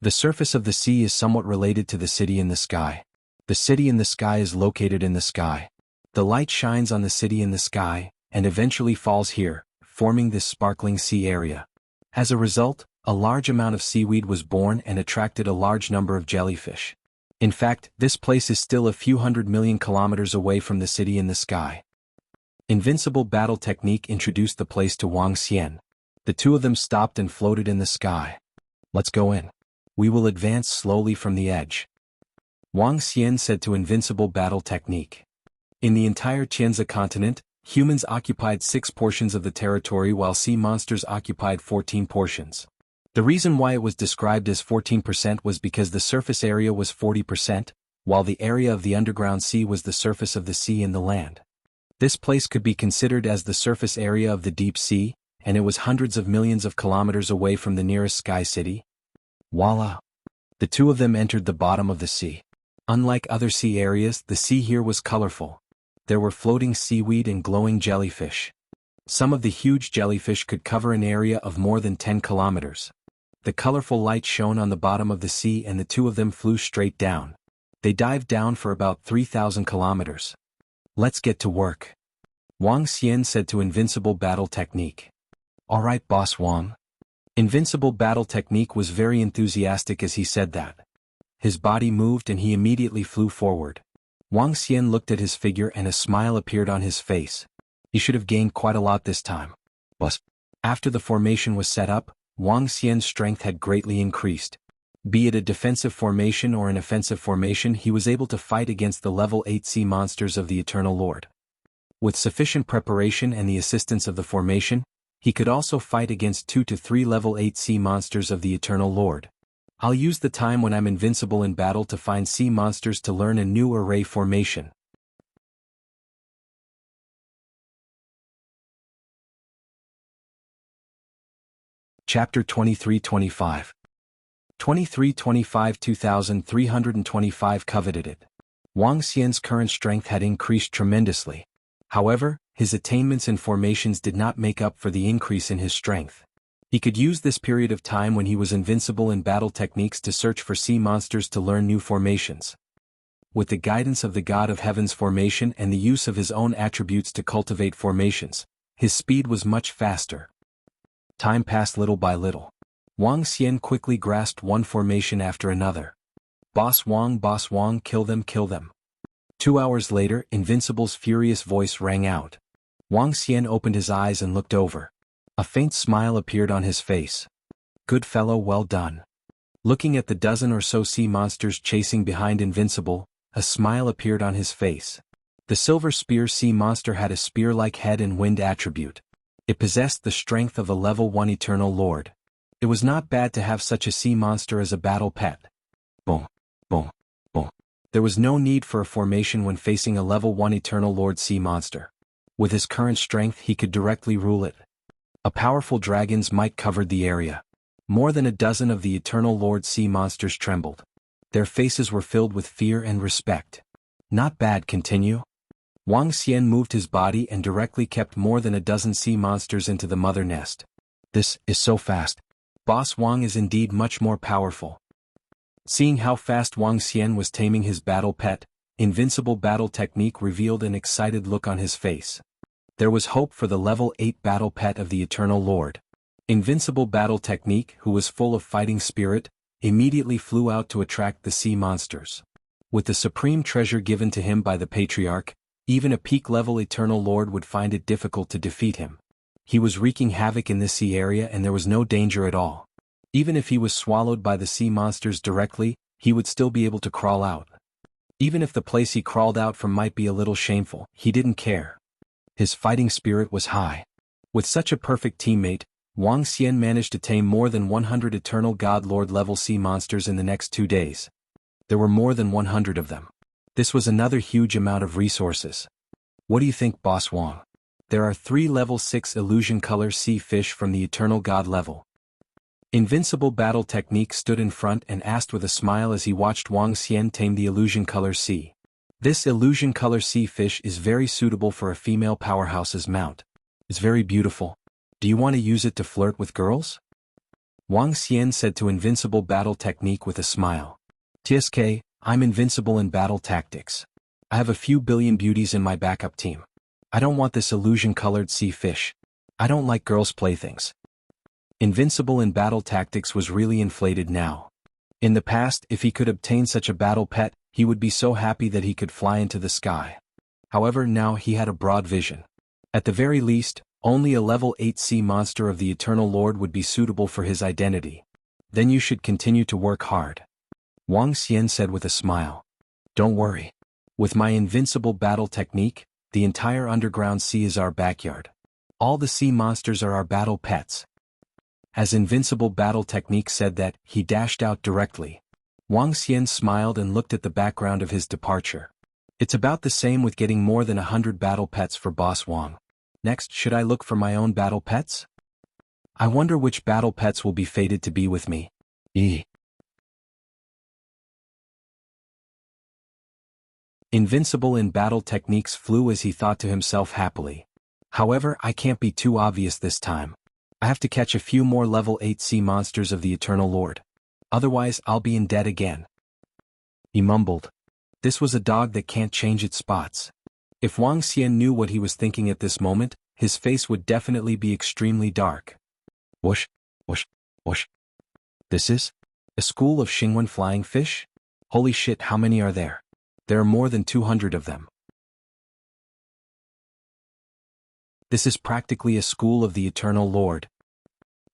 The surface of the sea is somewhat related to the city in the sky. The city in the sky is located in the sky. The light shines on the city in the sky, and eventually falls here, forming this sparkling sea area. As a result, a large amount of seaweed was born and attracted a large number of jellyfish. In fact, this place is still a few 100 million kilometers away from the city in the sky. Invincible Battle Technique introduced the place to Wang Xian. The two of them stopped and floated in the sky. Let's go in. We will advance slowly from the edge. Wang Xian said to Invincible Battle Technique. In the entire Tianzhe continent, humans occupied 6 portions of the territory while sea monsters occupied 14 portions. The reason why it was described as 14% was because the surface area was 40%, while the area of the underground sea was the surface of the sea and the land. This place could be considered as the surface area of the deep sea, and it was hundreds of millions of kilometers away from the nearest sky city. Voila! The two of them entered the bottom of the sea. Unlike other sea areas, the sea here was colorful. There were floating seaweed and glowing jellyfish. Some of the huge jellyfish could cover an area of more than 10 kilometers. The colorful light shone on the bottom of the sea and the two of them flew straight down. They dived down for about 3,000 kilometers. Let's get to work, Wang Xian said to Invincible Battle Technique. All right, Boss Wang. Invincible Battle Technique was very enthusiastic as he said that. His body moved and he immediately flew forward. Wang Xian looked at his figure and a smile appeared on his face. He should have gained quite a lot this time. But after the formation was set up, Wang Xian's strength had greatly increased. Be it a defensive formation or an offensive formation, he was able to fight against the level 8 sea monsters of the Eternal Lord. With sufficient preparation and the assistance of the formation, he could also fight against 2 to 3 level 8 sea monsters of the Eternal Lord. I'll use the time when I'm invincible in battle to find sea monsters to learn a new array formation. Chapter 23-25. 23-25 2325 coveted it. Wang Xian's current strength had increased tremendously. However, his attainments and formations did not make up for the increase in his strength. He could use this period of time when he was invincible in battle techniques to search for sea monsters to learn new formations. With the guidance of the God of Heaven's formation and the use of his own attributes to cultivate formations, his speed was much faster. Time passed little by little. Wang Xian quickly grasped one formation after another. Boss Wang, kill them, kill them. 2 hours later, Invincible's furious voice rang out. Wang Xian opened his eyes and looked over. A faint smile appeared on his face. Good fellow, well done. Looking at the dozen or so sea monsters chasing behind Invincible, a smile appeared on his face. The Silver Spear sea monster had a spear-like head and wind attribute. It possessed the strength of a level 1 Eternal Lord. It was not bad to have such a sea monster as a battle pet. Boom, boom, boom. There was no need for a formation when facing a level 1 Eternal Lord sea monster. With his current strength he could directly rule it. A powerful dragon's might covered the area. More than a dozen of the Eternal Lord sea monsters trembled. Their faces were filled with fear and respect. Not bad, continue. Wang Xian moved his body and directly kept more than a dozen sea monsters into the mother nest. This is so fast. Boss Wang is indeed much more powerful. Seeing how fast Wang Xian was taming his battle pet, Invincible Battle Technique revealed an excited look on his face. There was hope for the level 8 battle pet of the Eternal Lord. Invincible Battle Technique, who was full of fighting spirit, immediately flew out to attract the sea monsters. With the supreme treasure given to him by the Patriarch, even a peak-level Eternal Lord would find it difficult to defeat him. He was wreaking havoc in this sea area and there was no danger at all. Even if he was swallowed by the sea monsters directly, he would still be able to crawl out. Even if the place he crawled out from might be a little shameful, he didn't care. His fighting spirit was high. With such a perfect teammate, Wang Xian managed to tame more than 100 Eternal God Lord level sea monsters in the next 2 days. There were more than 100 of them. This was another huge amount of resources. What do you think, Boss Wang? There are 3 level 6 illusion color sea fish from the Eternal God level. Invincible Battle Technique stood in front and asked with a smile as he watched Wang Xian tame the illusion color sea. This illusion color sea fish is very suitable for a female powerhouse's mount. It's very beautiful. Do you want to use it to flirt with girls? Wang Xian said to Invincible Battle Technique with a smile. TSK, I'm invincible in battle tactics. I have a few billion beauties in my backup team. I don't want this illusion-colored sea fish. I don't like girls' playthings. Invincible in battle tactics was really inflated now. In the past, if he could obtain such a battle pet, he would be so happy that he could fly into the sky. However, now he had a broad vision. At the very least, only a level 8 sea monster of the Eternal Lord would be suitable for his identity. Then you should continue to work hard. Wang Xian said with a smile. Don't worry. With my invincible battle technique, the entire underground sea is our backyard. All the sea monsters are our battle pets. As Invincible Battle Technique said that, he dashed out directly. Wang Xian smiled and looked at the background of his departure. It's about the same with getting more than 100 battle pets for Boss Wang. Next, should I look for my own battle pets? I wonder which battle pets will be fated to be with me. Invincible in battle techniques flew as he thought to himself happily. However, I can't be too obvious this time. I have to catch a few more level 8 sea monsters of the Eternal Lord. Otherwise, I'll be in debt again. He mumbled. This was a dog that can't change its spots. If Wang Xian knew what he was thinking at this moment, his face would definitely be extremely dark. Whoosh, whoosh, whoosh. This is? A school of Xingwen flying fish? Holy shit, how many are there? There are more than 200 of them. This is practically a school of the Eternal Lord.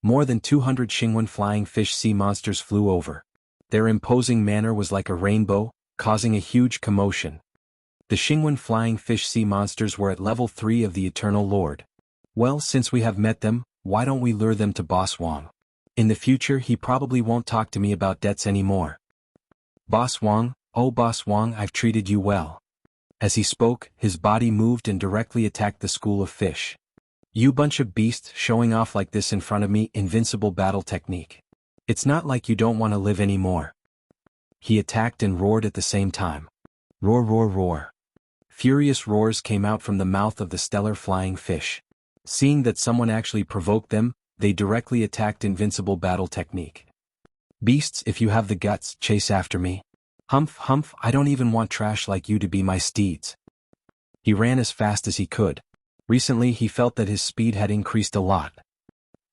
More than 200 Xingwen flying fish sea monsters flew over. Their imposing manner was like a rainbow, causing a huge commotion. The Xingwen flying fish sea monsters were at level 3 of the Eternal Lord. Well, since we have met them, why don't we lure them to Boss Wang? In the future he probably won't talk to me about debts anymore. Boss Wang, oh Boss Wang, I've treated you well. As he spoke, his body moved and directly attacked the school of fish. You bunch of beasts showing off like this in front of me, invincible battle technique. It's not like you don't want to live anymore. He attacked and roared at the same time. Roar, roar, roar. Furious roars came out from the mouth of the stellar flying fish. Seeing that someone actually provoked them, they directly attacked invincible battle technique. Beasts, if you have the guts, chase after me. Humph, humph, I don't even want trash like you to be my steeds. He ran as fast as he could. Recently he felt that his speed had increased a lot.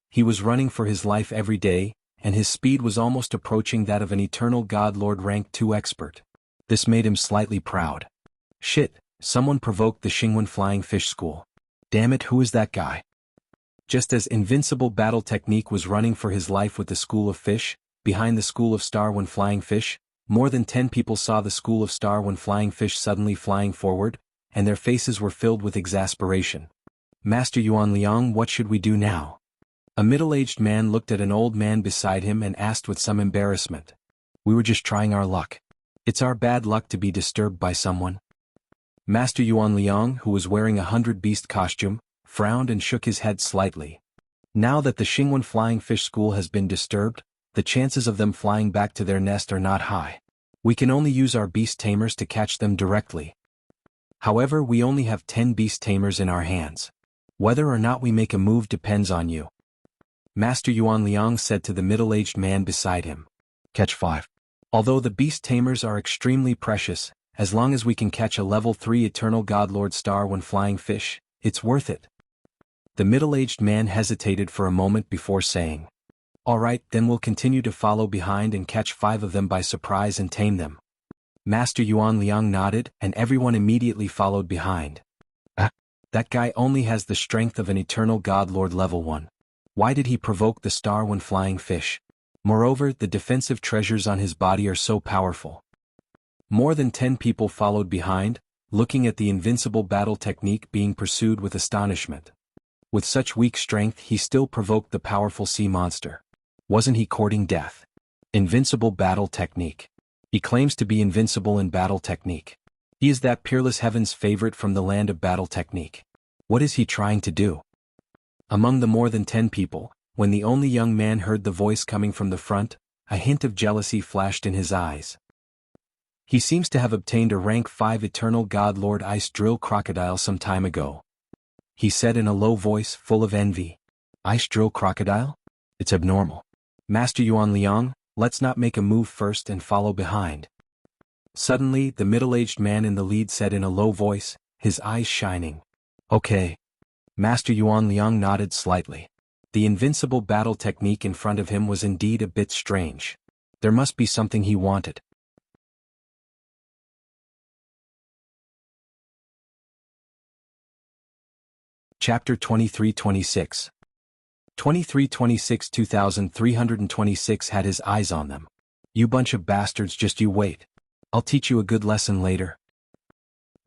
He was running for his life every day, and his speed was almost approaching that of an Eternal God Lord rank 2 expert. This made him slightly proud. Shit, someone provoked the Xingwen Flying Fish School. Damn it, who is that guy? Just as invincible battle technique was running for his life with the School of Fish, behind the School of Star when Flying Fish, more than 10 people saw the School of Star when Flying Fish suddenly flying forward, and their faces were filled with exasperation. Master Yuan Liang, what should we do now? A middle-aged man looked at an old man beside him and asked with some embarrassment. We were just trying our luck. It's our bad luck to be disturbed by someone. Master Yuan Liang, who was wearing a 100-beast costume, frowned and shook his head slightly. Now that the Xingwen Flying Fish School has been disturbed, the chances of them flying back to their nest are not high. We can only use our beast tamers to catch them directly. However, we only have 10 beast tamers in our hands. Whether or not we make a move depends on you. Master Yuan Liang said to the middle-aged man beside him. Catch 5. Although the beast tamers are extremely precious, as long as we can catch a level 3 Eternal God Lord Star when flying fish, it's worth it. The middle-aged man hesitated for a moment before saying. Alright, then we'll continue to follow behind and catch 5 of them by surprise and tame them. Master Yuan Liang nodded, and everyone immediately followed behind. That guy only has the strength of an Eternal God Lord level 1. Why did he provoke the star when flying fish? Moreover, the defensive treasures on his body are so powerful. More than 10 people followed behind, looking at the invincible battle technique being pursued with astonishment. With such weak strength he still provoked the powerful sea monster. Wasn't he courting death? Invincible battle technique. He claims to be invincible in battle technique. He is that peerless heaven's favorite from the land of battle technique. What is he trying to do? Among the more than 10 people, when the only young man heard the voice coming from the front, a hint of jealousy flashed in his eyes. He seems to have obtained a rank 5 Eternal God Lord Ice Drill Crocodile some time ago. He said in a low voice full of envy. Ice Drill Crocodile? It's abnormal. Master Yuan Liang, let's not make a move first and follow behind. Suddenly, the middle-aged man in the lead said in a low voice, his eyes shining. Okay. Master Yuan Liang nodded slightly. The invincible battle technique in front of him was indeed a bit strange. There must be something he wanted. Chapter 23-26 2326 2326 had his eyes on them. You bunch of bastards, just you wait. I'll teach you a good lesson later.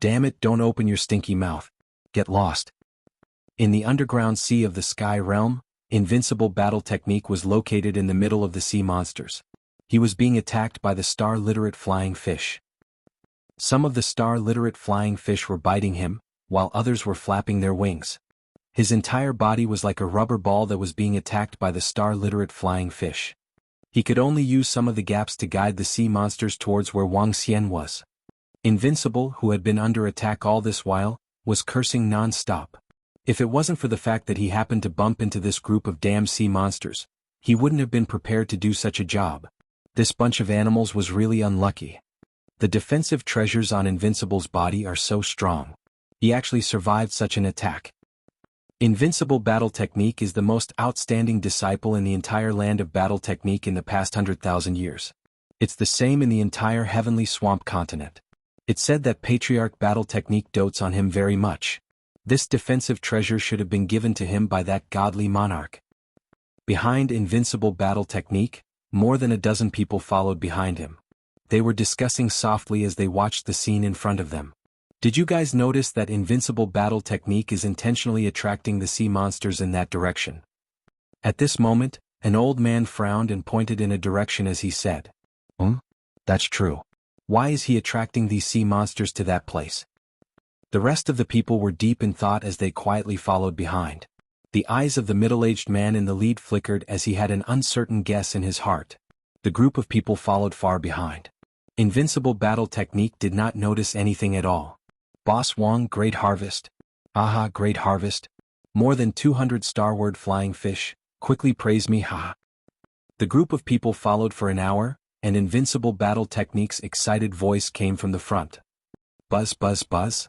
Damn it, don't open your stinky mouth. Get lost. In the underground sea of the Sky Realm, invincible battle technique was located in the middle of the sea monsters. He was being attacked by the star-literate flying fish. Some of the star-literate flying fish were biting him, while others were flapping their wings. His entire body was like a rubber ball that was being attacked by the star-literate flying fish. He could only use some of the gaps to guide the sea monsters towards where Wang Xian was. Invincible, who had been under attack all this while, was cursing non-stop. If it wasn't for the fact that he happened to bump into this group of damn sea monsters, he wouldn't have been prepared to do such a job. This bunch of animals was really unlucky. The defensive treasures on Invincible's body are so strong. He actually survived such an attack. Invincible battle technique is the most outstanding disciple in the entire land of battle technique in the past 100,000 years. It's the same in the entire heavenly swamp continent. It's said that Patriarch battle technique dotes on him very much. This defensive treasure should have been given to him by that godly monarch. Behind Invincible battle technique, more than a dozen people followed behind him. They were discussing softly as they watched the scene in front of them. Did you guys notice that Invincible battle technique is intentionally attracting the sea monsters in that direction? At this moment, an old man frowned and pointed in a direction as he said, That's true. Why is he attracting these sea monsters to that place? The rest of the people were deep in thought as they quietly followed behind. The eyes of the middle-aged man in the lead flickered as he had an uncertain guess in his heart. The group of people followed far behind. Invincible battle technique did not notice anything at all. Boss Wang, great harvest. Aha, great harvest. More than 200 starward flying fish, quickly praise me, ha. The group of people followed for an hour, and Invincible battle technique's excited voice came from the front. Buzz, buzz, buzz.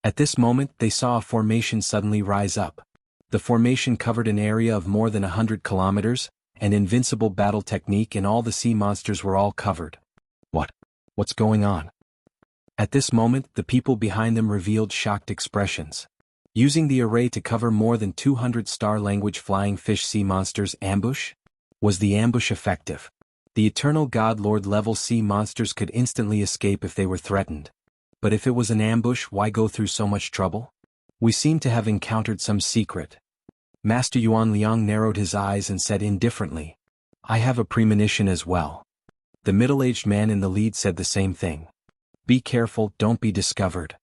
At this moment they saw a formation suddenly rise up. The formation covered an area of more than 100 kilometers, and Invincible battle technique and all the sea monsters were all covered. What's going on? At this moment the people behind them revealed shocked expressions. Using the array to cover more than 200 star-language flying fish sea monsters ambush? Was the ambush effective? The Eternal God Lord level sea monsters could instantly escape if they were threatened. But if it was an ambush, why go through so much trouble? We seem to have encountered some secret. Master Yuan Liang narrowed his eyes and said indifferently, I have a premonition as well. The middle-aged man in the lead said the same thing. Be careful, don't be discovered.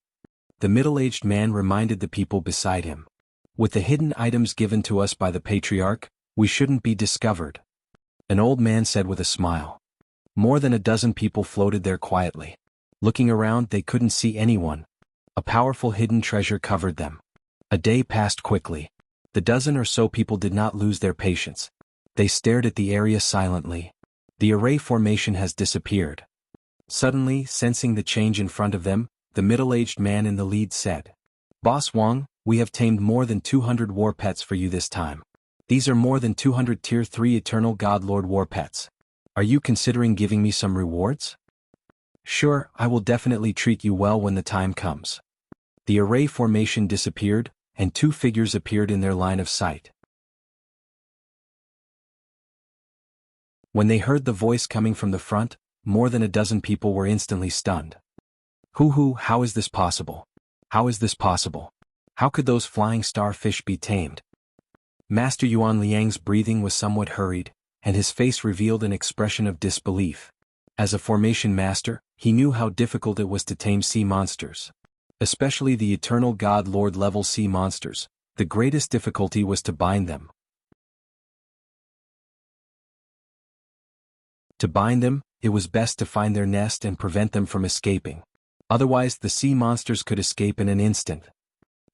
The middle-aged man reminded the people beside him. With the hidden items given to us by the Patriarch, we shouldn't be discovered. An old man said with a smile. More than a dozen people floated there quietly. Looking around they couldn't see anyone. A powerful hidden treasure covered them. A day passed quickly. The dozen or so people did not lose their patience. They stared at the area silently. The array formation has disappeared. Suddenly, sensing the change in front of them, the middle-aged man in the lead said, Boss Wang, we have tamed more than 200 war pets for you this time. These are more than 200 Tier 3 Eternal God Lord war pets. Are you considering giving me some rewards? Sure, I will definitely treat you well when the time comes. The array formation disappeared, and two figures appeared in their line of sight. When they heard the voice coming from the front, more than a dozen people were instantly stunned. How is this possible? How is this possible? How could those flying starfish be tamed? Master Yuan Liang's breathing was somewhat hurried, and his face revealed an expression of disbelief. As a formation master, he knew how difficult it was to tame sea monsters. Especially the Eternal God Lord level sea monsters, the greatest difficulty was to bind them. To bind them, it was best to find their nest and prevent them from escaping. Otherwise the sea monsters could escape in an instant.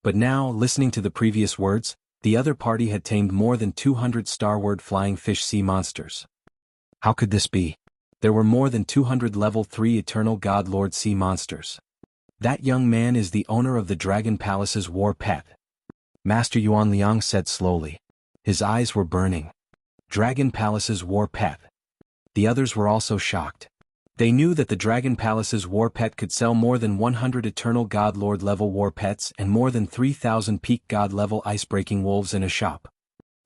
But now, listening to the previous words, the other party had tamed more than 200 starward flying fish sea monsters. How could this be? There were more than 200 level 3 Eternal God Lord sea monsters. That young man is the owner of the Dragon Palace's war pet. Master Yuan Liang said slowly. His eyes were burning. Dragon Palace's war pet. The others were also shocked. They knew that the Dragon Palace's war pet could sell more than 100 Eternal God Lord level war pets and more than 3,000 Peak God level ice-breaking wolves in a shop.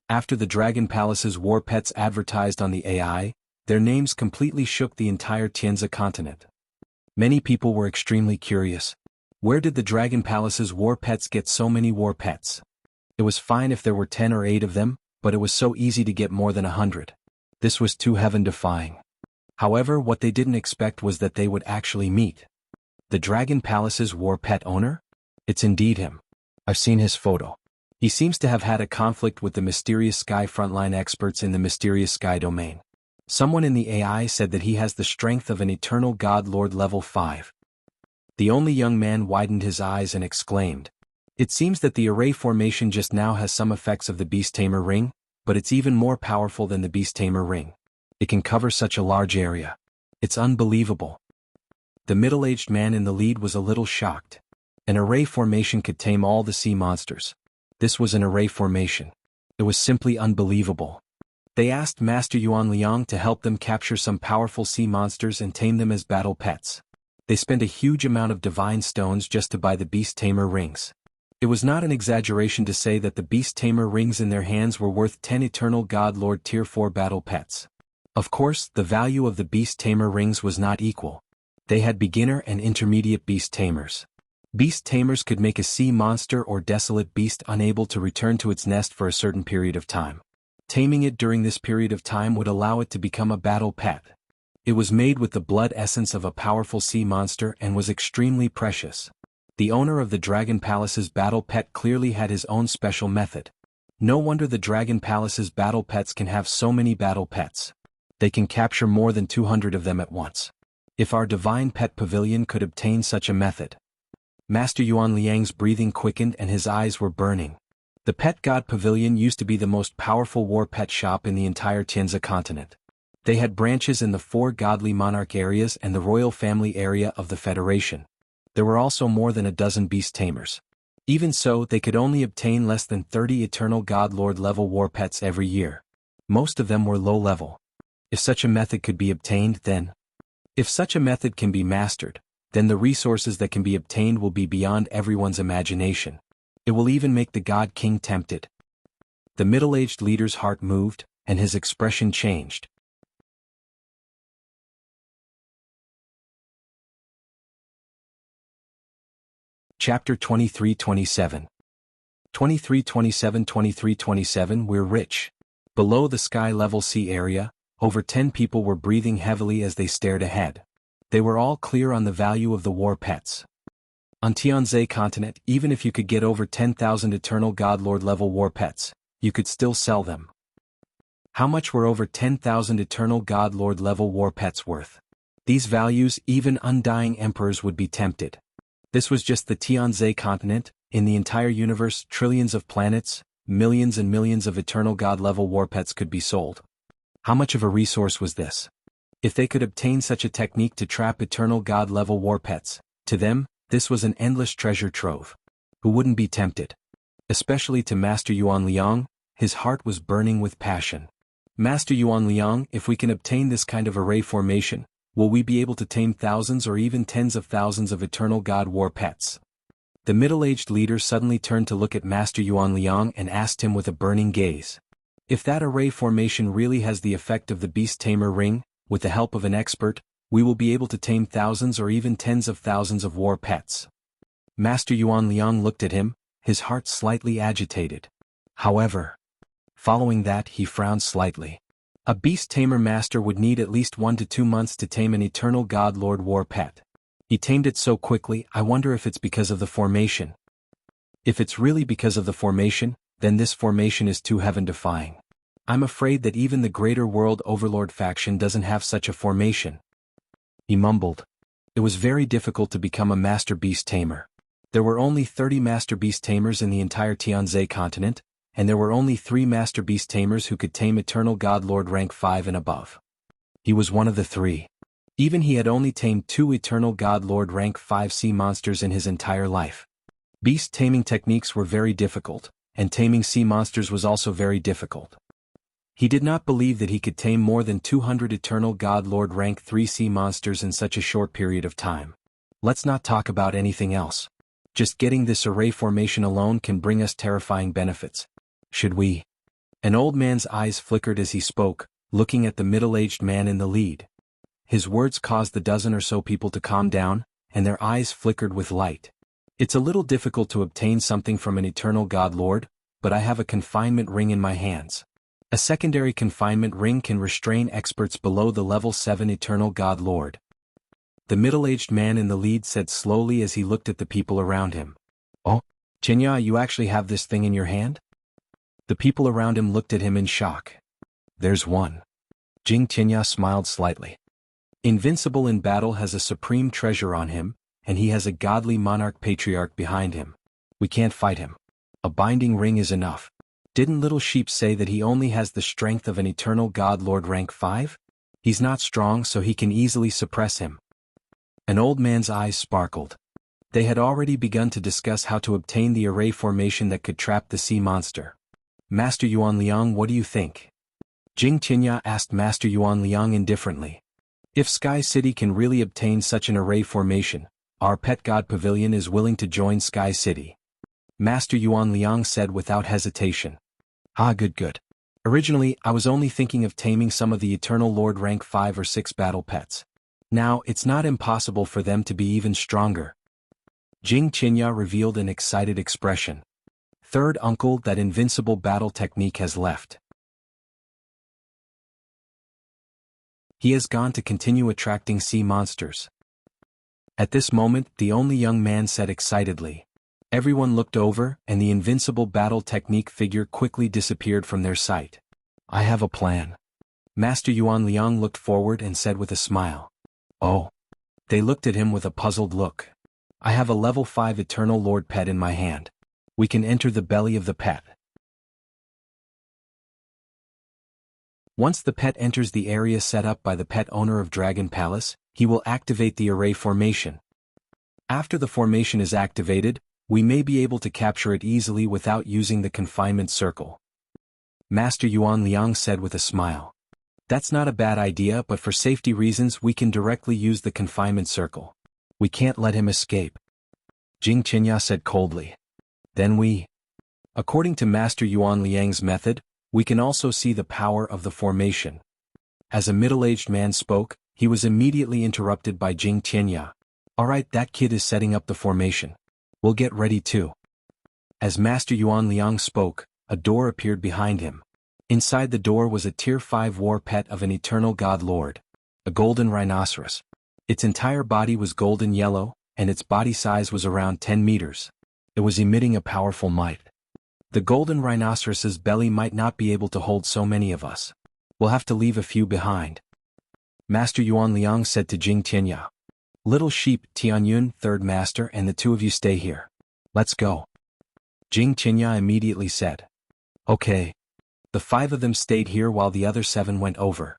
After the Dragon Palace's war pets advertised on the AI, their names completely shook the entire Tianzi continent. Many people were extremely curious. Where did the Dragon Palace's war pets get so many war pets? It was fine if there were 10 or 8 of them, but it was so easy to get more than 100. This was too heaven-defying. However, what they didn't expect was that they would actually meet the Dragon Palace's war pet owner? It's indeed him. I've seen his photo. He seems to have had a conflict with the Mysterious Sky frontline experts in the Mysterious Sky domain. Someone in the AI said that he has the strength of an Eternal God Lord level 5. The only young man widened his eyes and exclaimed. It seems that the array formation just now has some effects of the Beast Tamer ring, but it's even more powerful than the Beast Tamer ring. It can cover such a large area. It's unbelievable. The middle-aged man in the lead was a little shocked. An array formation could tame all the sea monsters. This was an array formation. It was simply unbelievable. They asked Master Yuan Liang to help them capture some powerful sea monsters and tame them as battle pets. They spent a huge amount of divine stones just to buy the Beast Tamer rings. It was not an exaggeration to say that the Beast Tamer rings in their hands were worth 10 Eternal God Lord Tier 4 battle pets. Of course, the value of the Beast Tamer rings was not equal. They had beginner and intermediate Beast Tamers. Beast Tamers could make a sea monster or desolate beast unable to return to its nest for a certain period of time. Taming it during this period of time would allow it to become a battle pet. It was made with the blood essence of a powerful sea monster and was extremely precious. The owner of the Dragon Palace's battle pet clearly had his own special method. No wonder the Dragon Palace's battle pets can have so many battle pets. They can capture more than 200 of them at once. If our divine pet pavilion could obtain such a method. Master Yuan Liang's breathing quickened and his eyes were burning. The Pet God Pavilion used to be the most powerful war pet shop in the entire Tianzi continent. They had branches in the 4 godly monarch areas and the royal family area of the Federation. There were also more than a dozen beast tamers. Even so, they could only obtain less than 30 Eternal God Lord level war pets every year. Most of them were low level. If such a method could be obtained, then if such a method can be mastered, then the resources that can be obtained will be beyond everyone's imagination. It will even make the God King tempted. The middle-aged leader's heart moved, and his expression changed. Chapter 23-27. 23-27. We're rich. Below the sky-level sea area, over 10 people were breathing heavily as they stared ahead. They were all clear on the value of the war pets. On Tianzi continent, even if you could get over 10,000 Eternal God Lord level war pets, you could still sell them. How much were over 10,000 Eternal God Lord level war pets worth? These values even undying emperors would be tempted. This was just the Tianzi continent. In the entire universe, trillions of planets, millions and millions of Eternal God level war pets could be sold. How much of a resource was this? If they could obtain such a technique to trap Eternal God level war pets, to them, this was an endless treasure trove. Who wouldn't be tempted? Especially to Master Yuan Liang, his heart was burning with passion. Master Yuan Liang, if we can obtain this kind of array formation, will we be able to tame thousands or even tens of thousands of Eternal God war pets? The middle-aged leader suddenly turned to look at Master Yuan Liang and asked him with a burning gaze. If that array formation really has the effect of the Beast Tamer ring, with the help of an expert, we will be able to tame thousands or even tens of thousands of war pets. Master Yuan Liang looked at him, his heart slightly agitated. However, following that he frowned slightly. A Beast Tamer master would need at least 1 to 2 months to tame an Eternal God Lord war pet. He tamed it so quickly, I wonder if it's because of the formation. If it's really because of the formation, then this formation is too heaven-defying. I'm afraid that even the Greater World Overlord faction doesn't have such a formation. He mumbled. It was very difficult to become a Master Beast Tamer. There were only 30 Master Beast Tamers in the entire Tianzi continent, and there were only 3 Master Beast Tamers who could tame Eternal God Lord rank 5 and above. He was one of the 3. Even he had only tamed 2 Eternal God Lord rank 5 sea monsters in his entire life. Beast taming techniques were very difficult, and taming sea monsters was also very difficult. He did not believe that he could tame more than 200 Eternal God Lord rank 3 sea monsters in such a short period of time. Let's not talk about anything else. Just getting this array formation alone can bring us terrifying benefits. Should we? An old man's eyes flickered as he spoke, looking at the middle-aged man in the lead. His words caused the dozen or so people to calm down, and their eyes flickered with light. It's a little difficult to obtain something from an Eternal God Lord, but I have a confinement ring in my hands. A secondary confinement ring can restrain experts below the level 7 Eternal God Lord. The middle-aged man in the lead said slowly as he looked at the people around him. Oh, Jinya, you actually have this thing in your hand? The people around him looked at him in shock. There's one. Jing Jinya smiled slightly. Invincible in battle has a supreme treasure on him, and he has a godly monarch patriarch behind him. We can't fight him. A binding ring is enough. Didn't Little Sheep say that he only has the strength of an Eternal God Lord rank 5? He's not strong, so he can easily suppress him. An old man's eyes sparkled. They had already begun to discuss how to obtain the array formation that could trap the sea monster. Master Yuan Liang, what do you think? Jing Qinya asked Master Yuan Liang indifferently. If Sky City can really obtain such an array formation, our pet god pavilion is willing to join Sky City. Master Yuan Liang said without hesitation. Ah, good. Originally, I was only thinking of taming some of the Eternal Lord rank 5 or 6 battle pets. Now, it's not impossible for them to be even stronger. Jing Qinya revealed an excited expression. Third uncle, that invincible battle technique has left. He has gone to continue attracting sea monsters. At this moment, the only young man said excitedly. Everyone looked over, and the invincible battle technique figure quickly disappeared from their sight. I have a plan. Master Yuan Liang looked forward and said with a smile. Oh. They looked at him with a puzzled look. I have a level 5 Eternal Lord pet in my hand. We can enter the belly of the pet. Once the pet enters the area set up by the pet owner of Dragon Palace, he will activate the array formation. After the formation is activated, we may be able to capture it easily without using the confinement circle. Master Yuan Liang said with a smile. That's not a bad idea, but for safety reasons we can directly use the confinement circle. We can't let him escape. Jing Qinya said coldly. Then we. According to Master Yuan Liang's method, we can also see the power of the formation. As a middle-aged man spoke, he was immediately interrupted by Jing Qinya. Alright, that kid is setting up the formation. We'll get ready too. As Master Yuan Liang spoke, a door appeared behind him. Inside the door was a Tier 5 war pet of an Eternal God Lord. A golden rhinoceros. Its entire body was golden yellow, and its body size was around 10 meters. It was emitting a powerful might. The golden rhinoceros's belly might not be able to hold so many of us. We'll have to leave a few behind. Master Yuan Liang said to Jing Tianya. Little Sheep, Tianyun, Third Master, and the two of you stay here. Let's go. Jing Tianya immediately said. Okay. The 5 of them stayed here while the other 7 went over.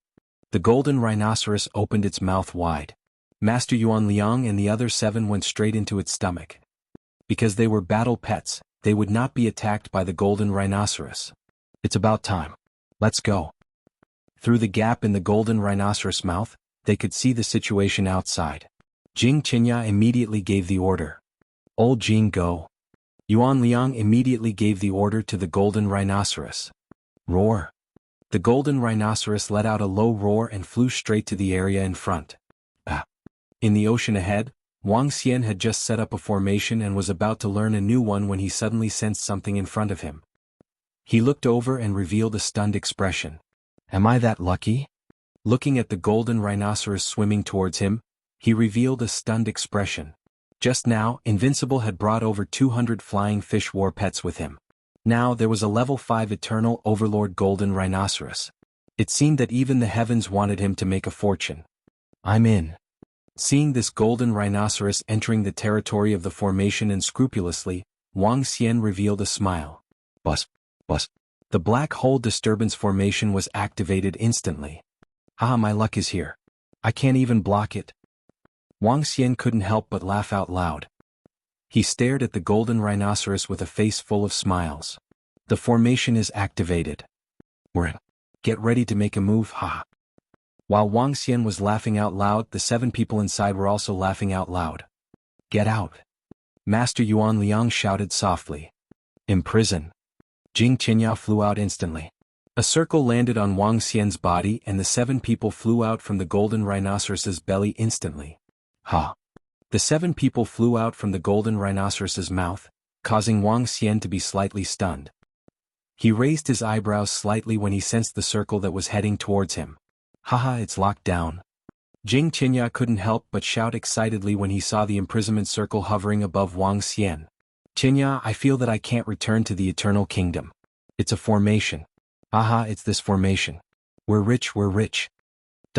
The golden rhinoceros opened its mouth wide. Master Yuan Liang and the other 7 went straight into its stomach. Because they were battle pets, they would not be attacked by the golden rhinoceros. It's about time. Let's go. Through the gap in the golden rhinoceros mouth, they could see the situation outside. Jing Qinya immediately gave the order. Old Jing, go. Yuan Liang immediately gave the order to the golden rhinoceros. Roar. The golden rhinoceros let out a low roar and flew straight to the area in front. In the ocean ahead, Wang Xian had just set up a formation and was about to learn a new one when he suddenly sensed something in front of him. He looked over and revealed a stunned expression. Am I that lucky? Looking at the golden rhinoceros swimming towards him, he revealed a stunned expression. Just now, Invincible had brought over 200 flying fish war pets with him. Now there was a level 5 Eternal Overlord golden rhinoceros. It seemed that even the heavens wanted him to make a fortune. I'm in. Seeing this golden rhinoceros entering the territory of the formation unscrupulously, Wang Xian revealed a smile. Bus. The black hole disturbance formation was activated instantly. Ah, my luck is here. I can't even block it. Wang Xian couldn't help but laugh out loud. He stared at the golden rhinoceros with a face full of smiles. The formation is activated. We're in. Get ready to make a move, ha. While Wang Xian was laughing out loud, the 7 people inside were also laughing out loud. Get out. Master Yuan Liang shouted softly. Imprison. Jing Qinya flew out instantly. A circle landed on Wang Xian's body and the 7 people flew out from the golden rhinoceros's belly instantly. Ha. The 7 people flew out from the golden rhinoceros's mouth, causing Wang Xian to be slightly stunned. He raised his eyebrows slightly when he sensed the circle that was heading towards him. Haha, it's locked down. Jing Qinya couldn't help but shout excitedly when he saw the imprisonment circle hovering above Wang Xian. Qinya, I feel that I can't return to the Eternal Kingdom. It's a formation. Aha, it's this formation. We're rich, we're rich.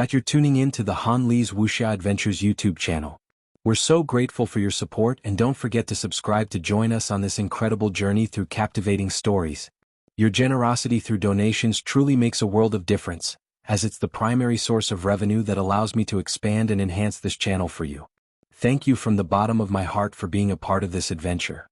You're tuning in to the Han Li's Wuxia Adventures YouTube channel. We're so grateful for your support, and don't forget to subscribe to join us on this incredible journey through captivating stories. Your generosity through donations truly makes a world of difference, as it's the primary source of revenue that allows me to expand and enhance this channel for you. Thank you from the bottom of my heart for being a part of this adventure.